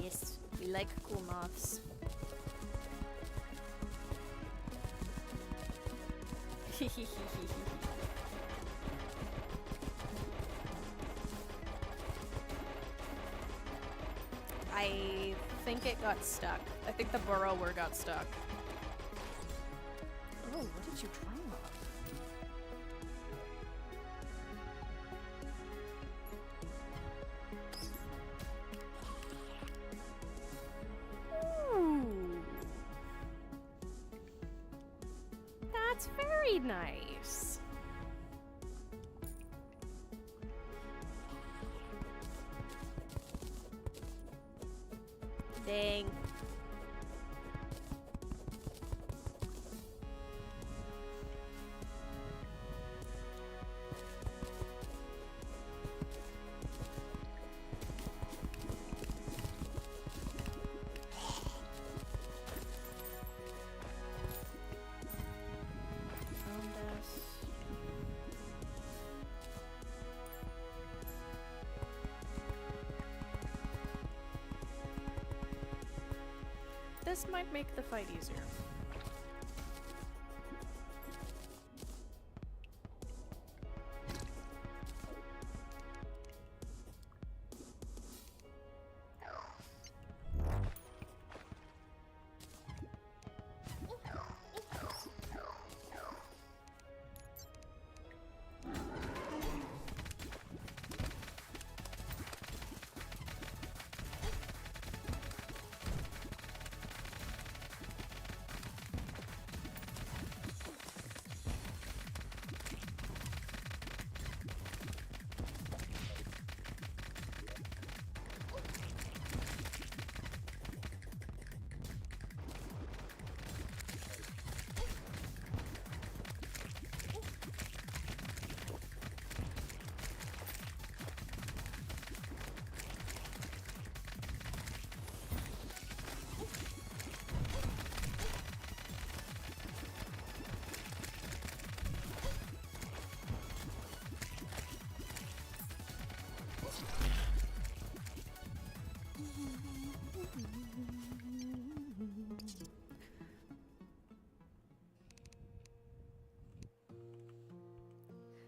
Yes, we like cool moths. I think it got stuck. I think the burrower got stuck. Oh, what did you drop? Ooh. That's very nice. Dang. Found us. This might make the fight easier.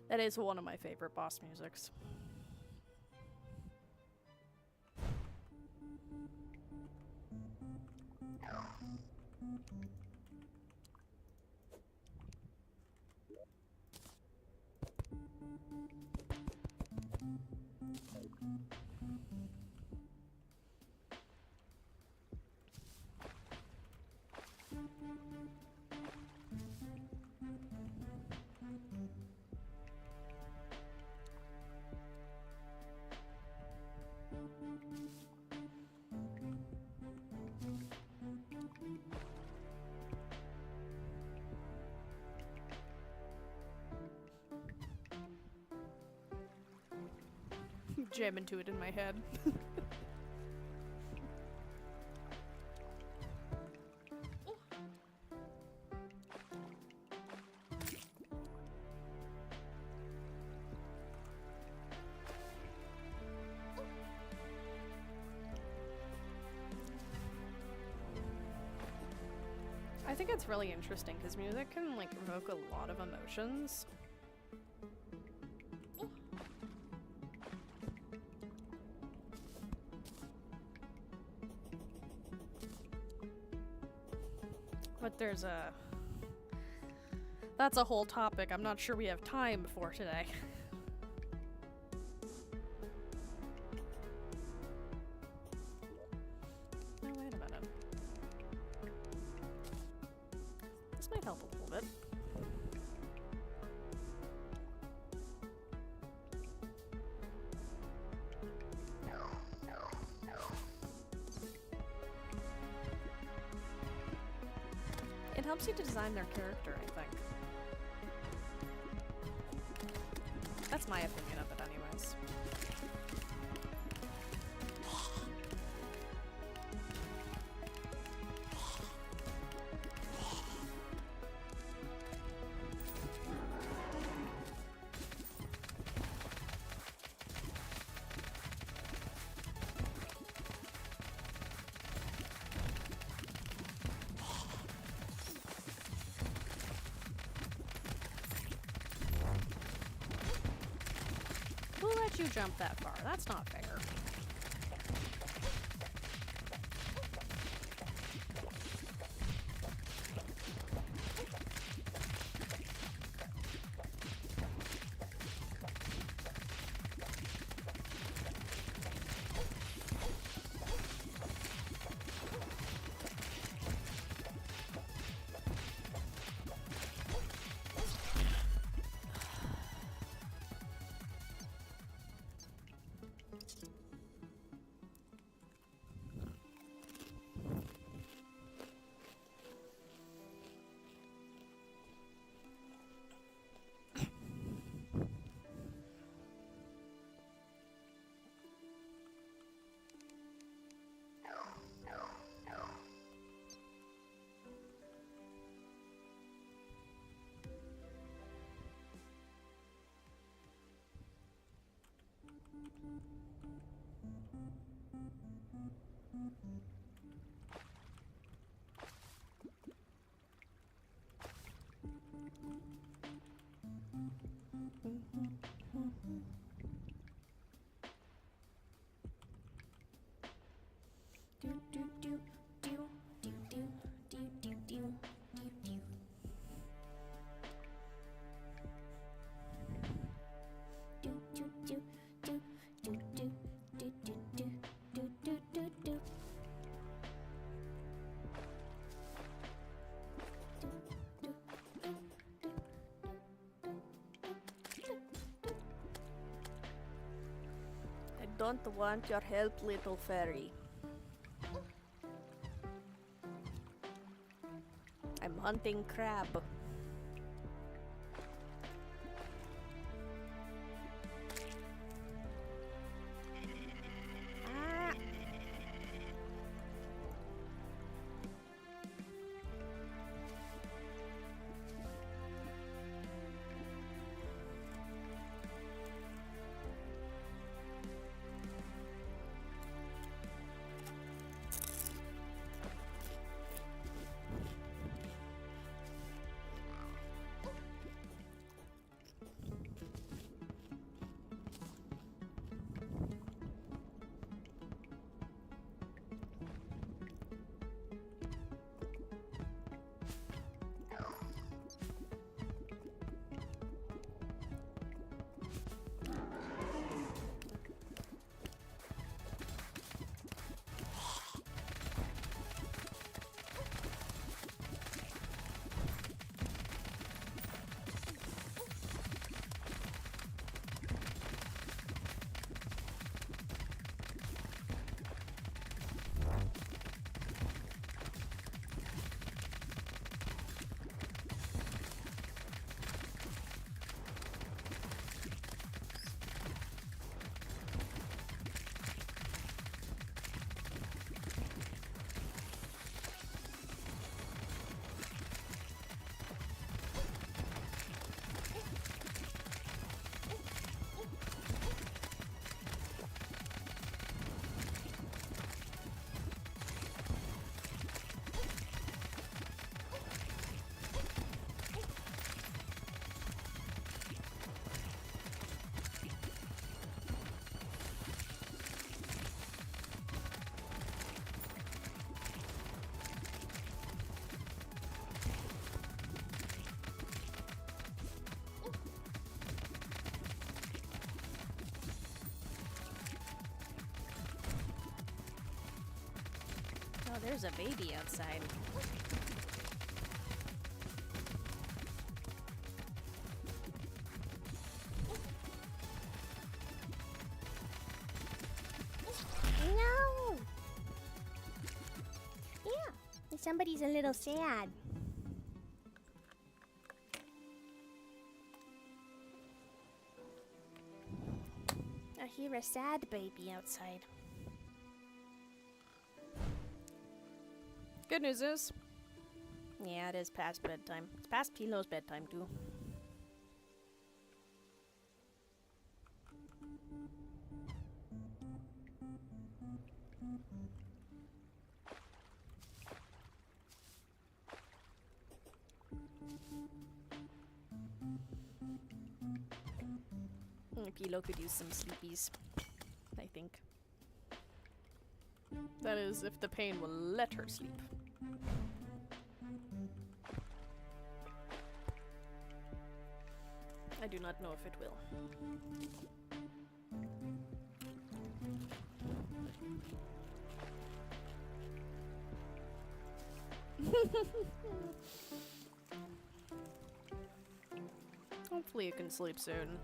That is one of my favorite boss musics. Jam into it in my head. I think it's really interesting because music can like evoke a lot of emotions. But there's a... That's a whole topic I'm not sure we have time for today. Oh, wait a minute. This might help a little bit. It helps you to design their character, I think. That's my opinion of it, anyways. Who let you jump that far? That's not fair. I don't want your help, little fairy. I'm hunting crab. Ah. There's a baby outside. No! Yeah, somebody's a little sad. I hear a sad baby outside. Good news is, Yeah, it is past bedtime. It's past Pilo's bedtime, too. Pilo could use some sleepies, I think. that is, if the pain will let her sleep. I do not know if it will. Hopefully you can sleep soon.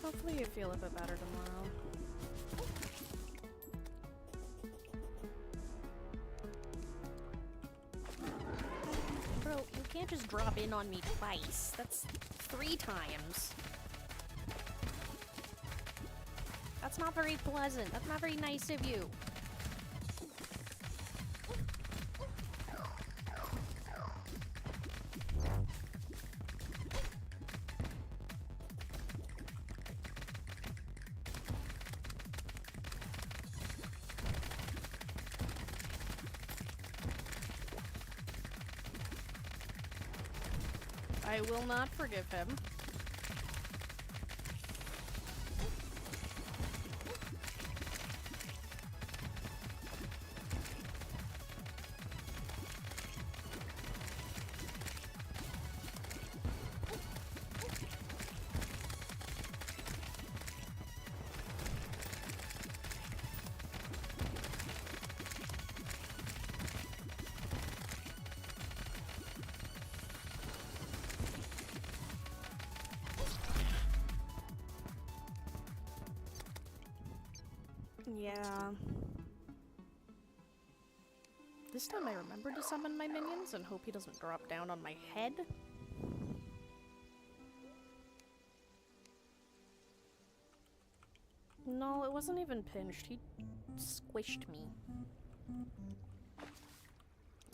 Hopefully you feel a bit better tomorrow. Bro, you can't just drop in on me twice. That's 3 times. That's not very pleasant. That's not very nice of you. I will not forgive him. Yeah. This time I remember to summon my minions and hope he doesn't drop down on my head. No, it wasn't even pinched. He squished me.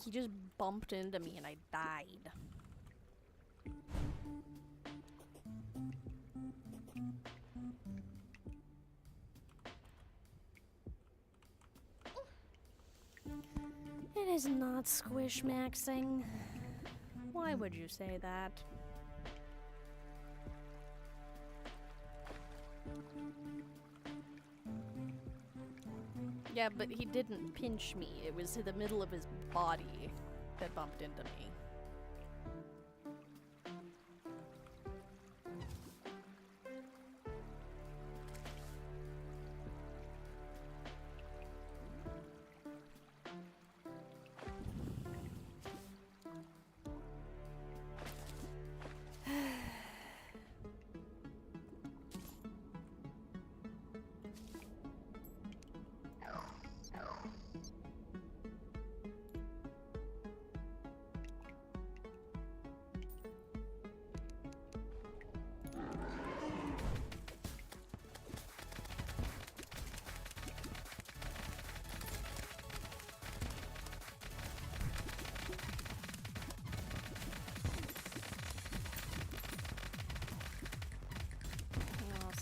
He just bumped into me and I died. It is not squish maxing. Why would you say that? Yeah, but he didn't pinch me. It was the middle of his body that bumped into me.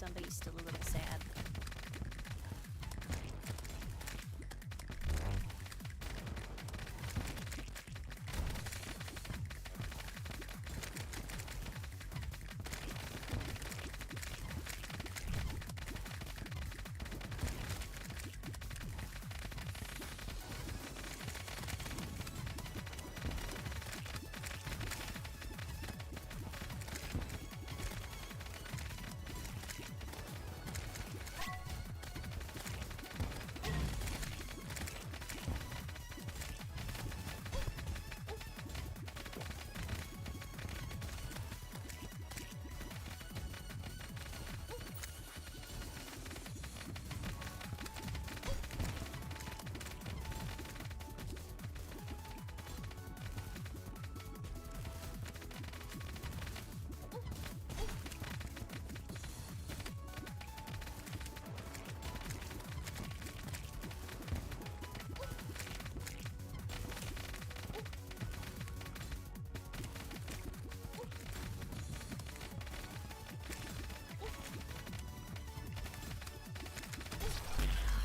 somebody's still a little sad.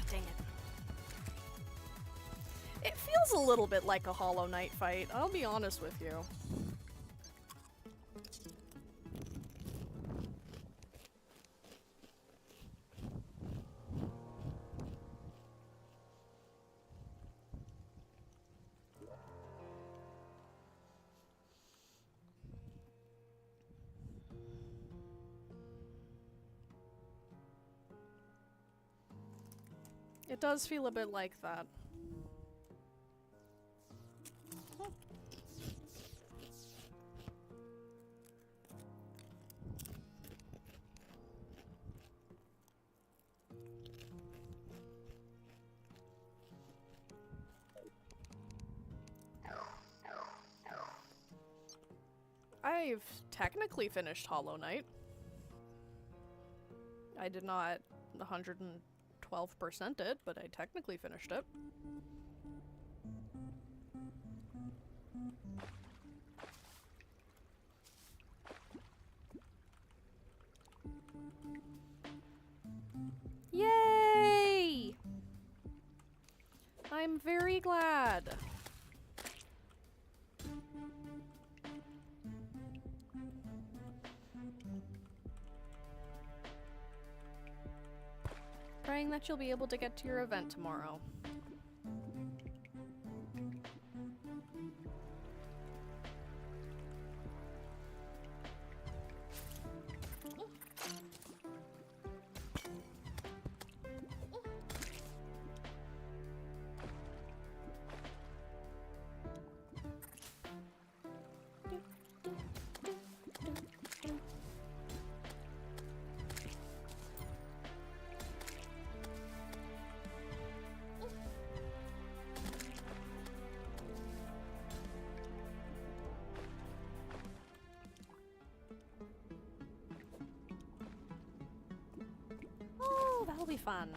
Dang it. It feels a little bit like a Hollow Knight fight, I'll be honest with you. It does feel a bit like that. I've technically finished Hollow Knight. I did not 112% it, but I technically finished it. Yay! I'm very glad. Praying that you'll be able to get to your event tomorrow. Oh, that'll be fun.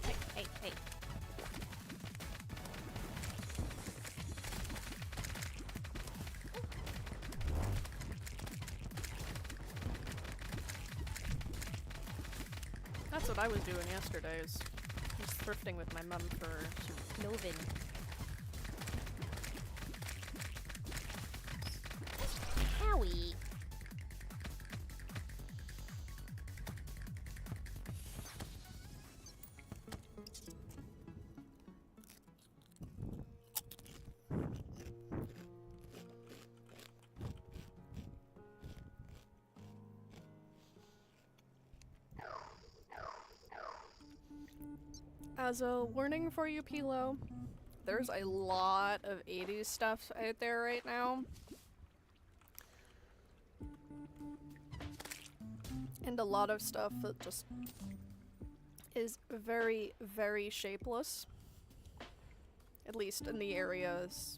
Hey, hey, hey. That's what I was doing yesterday, is just thrifting with my mum for Novin. Howie. As a warning for you, Pilo, there's a lot of 80s stuff out there right now. And a lot of stuff that just is very, very shapeless. At least in the areas,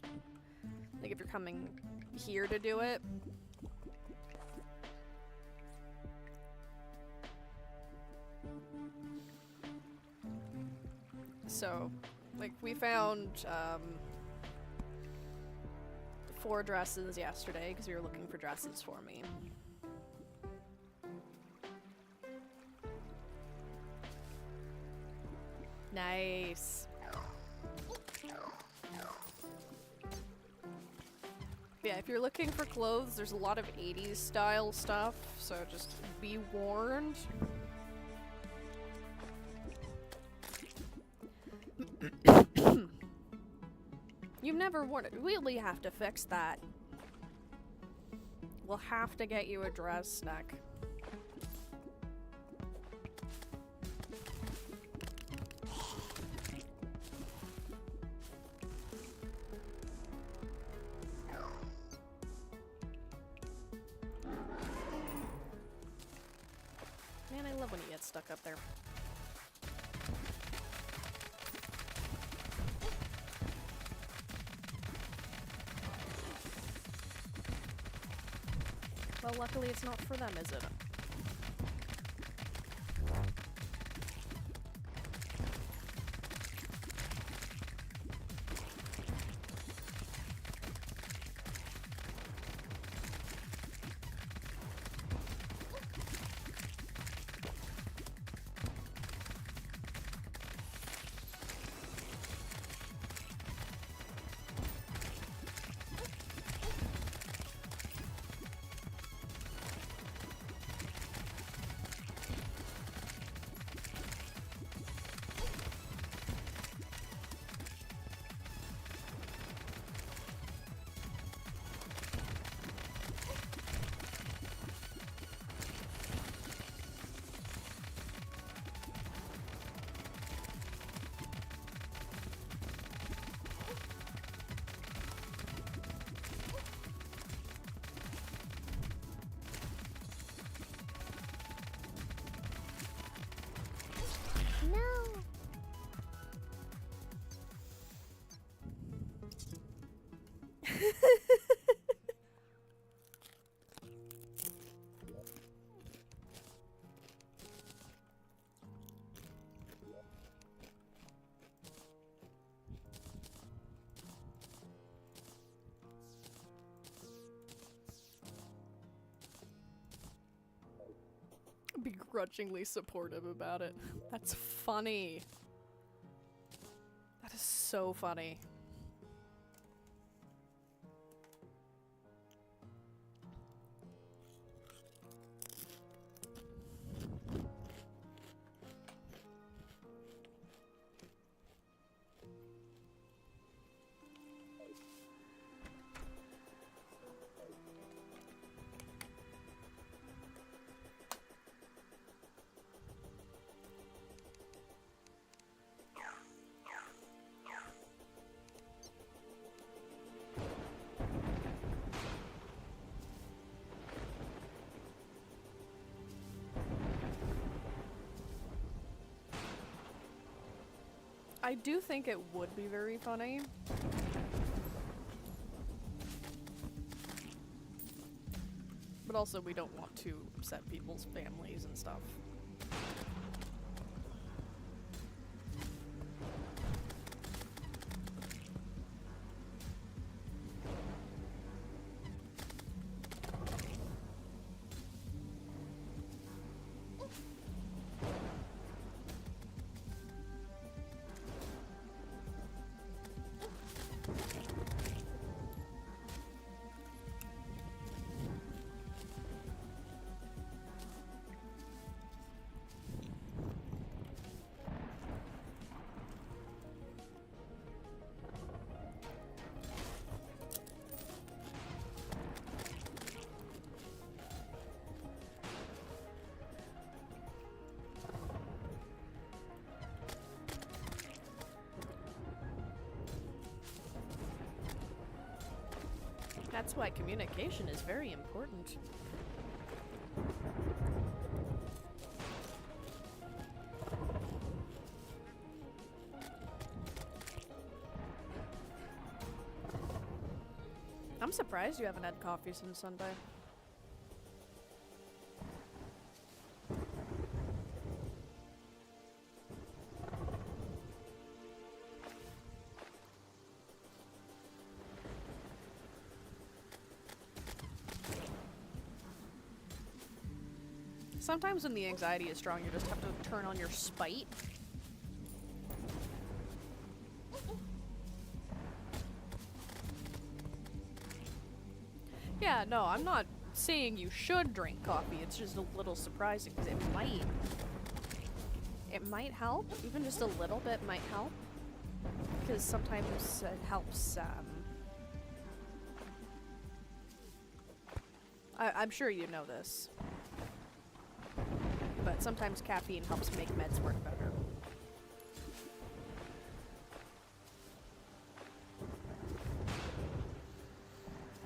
like if you're coming here to do it. So, like, we found 4 dresses yesterday because we were looking for dresses for me. Nice. Yeah, if you're looking for clothes, there's a lot of 80s style stuff, so just be warned. You've never worn it. We have to fix that. We'll have to get you a dress, Snack. Man, I love when you get stuck up there. Well, luckily it's not for them, is it? No. Begrudgingly supportive about it. That's funny. That is so funny. I do think it would be very funny. But also, we don't want to upset people's families and stuff. That's why communication is very important. I'm surprised you haven't had coffee since Sunday. sometimes when the anxiety is strong, you just have to turn on your spite. Yeah, no, I'm not saying you should drink coffee. It's just a little surprising because it might help. Even just a little bit might help. Because sometimes it helps, I'm sure you know this. But sometimes caffeine helps make meds work better.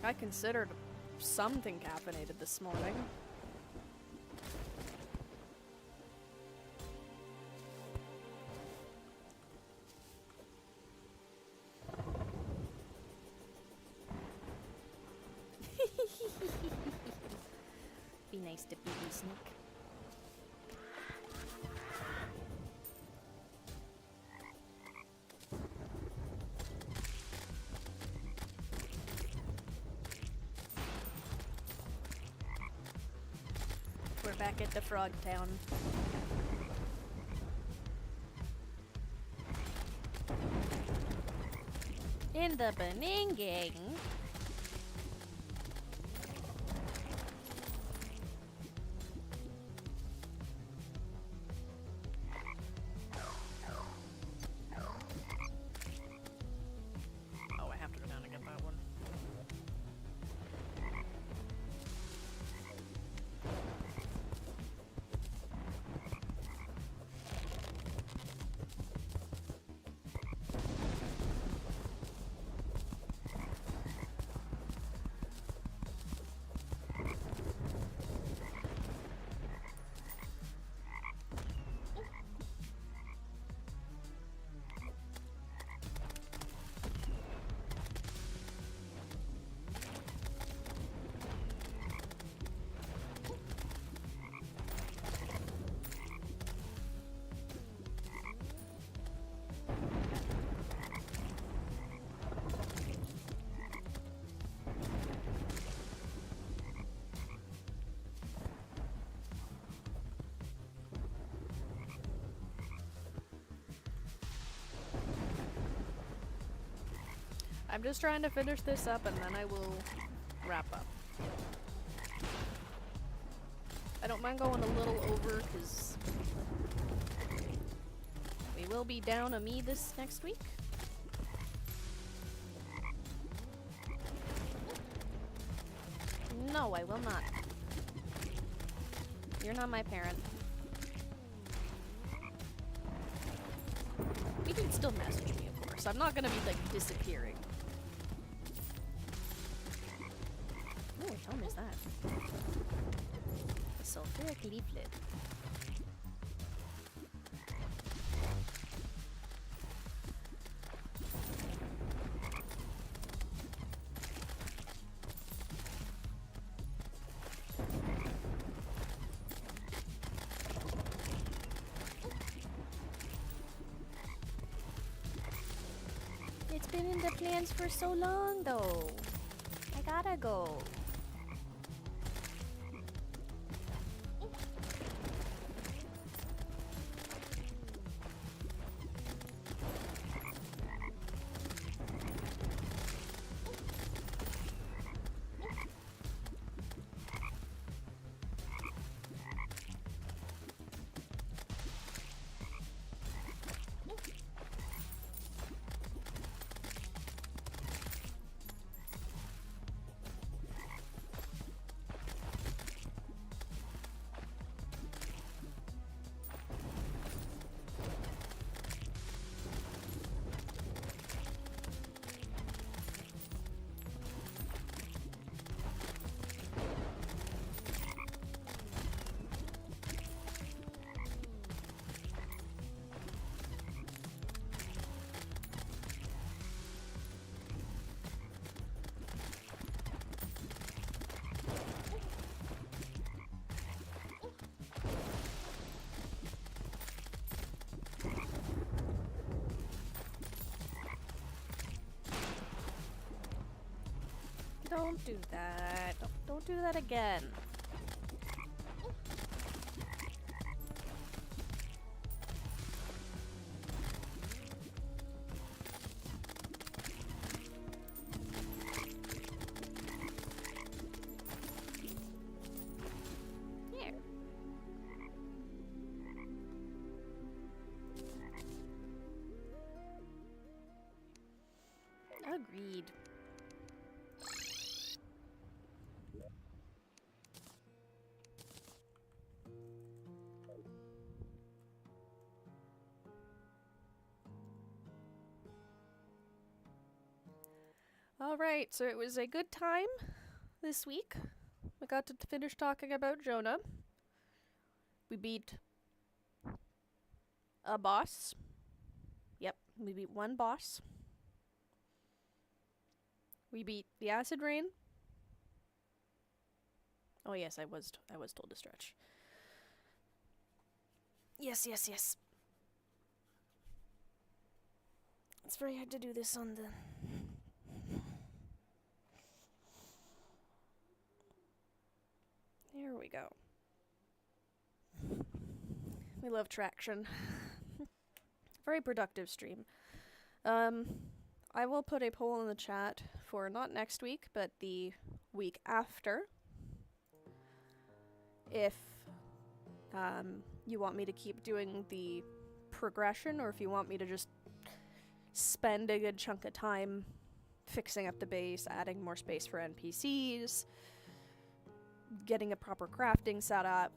I considered something caffeinated this morning. Be nice to Baby Sneak. We're back at the Frog Town. In the Beninging. Oh, I have to go down and get that one. I'm just trying to finish this up and then I will wrap up. I don't mind going a little over because we will be down a me this next week. No, I will not. You're not my parent. You can still message me, of course. I'm not gonna be, like, disappearing. Oh, which home is that? A sulfuric leaflet. It's been in the plans for so long, though. I gotta go. Don't do that. Don't do that again. Alright, so it was a good time this week. We got to finish talking about Jonah. We beat a boss. Yep, we beat one boss. We beat the acid rain. Oh yes, I was told to stretch. Yes. It's very hard to do this on the... There we go. We love traction. Very productive stream. I will put a poll in the chat for not next week, but the week after. If you want me to keep doing the progression, or if you want me to just spend a good chunk of time fixing up the base, adding more space for NPCs, getting a proper crafting setup,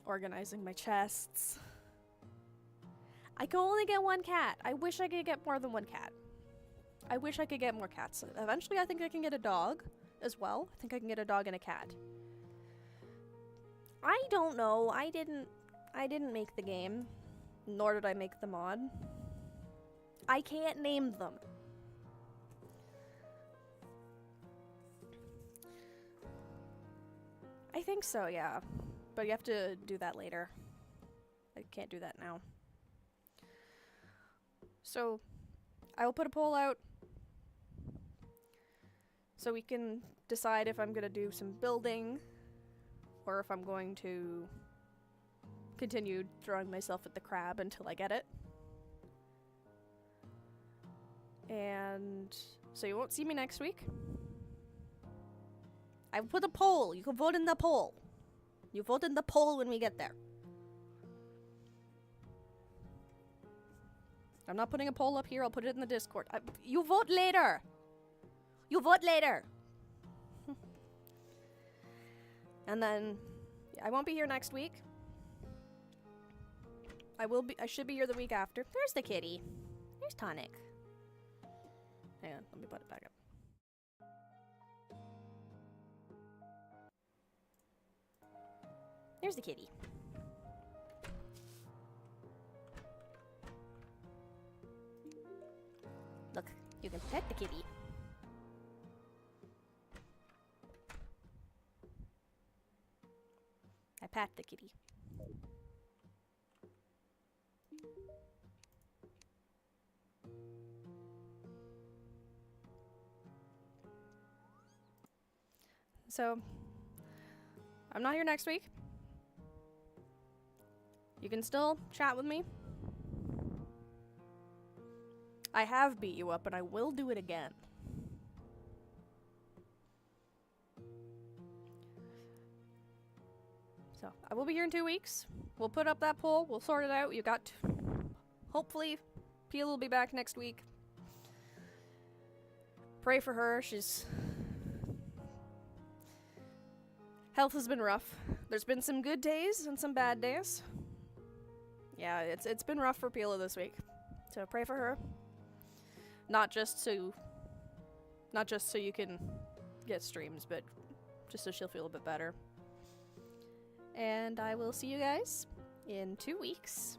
organizing my chests. I can only get one cat. I wish I could get more than one cat. I wish I could get more cats. Eventually I think I can get a dog as well. I think I can get a dog and a cat. I don't know. I didn't make the game, nor did I make the mod. I can't name them. I think so, yeah. But you have to do that later. I can't do that now. So, I will put a poll out so we can decide if I'm gonna do some building or if I'm going to continue throwing myself at the crab until I get it. And so you won't see me next week. I will put a poll. You can vote in the poll. You vote in the poll when we get there. I'm not putting a poll up here. I'll put it in the Discord. You vote later. You vote later. And then I won't be here next week. I should be here the week after. There's the kitty. There's Tonic. Hang on, let me put it back up. There's the kitty. Look, you can pet the kitty. I pat the kitty. So, I'm not here next week. You can still chat with me. I have beat you up, and I will do it again. So, I will be here in 2 weeks. We'll put up that poll. We'll sort it out. Hopefully, Peel will be back next week. Pray for her. Health has been rough. There's been some good days and some bad days. Yeah, it's been rough for Pila this week. So pray for her. Not just so you can get streams, but just so she'll feel a bit better. And I will see you guys in 2 weeks.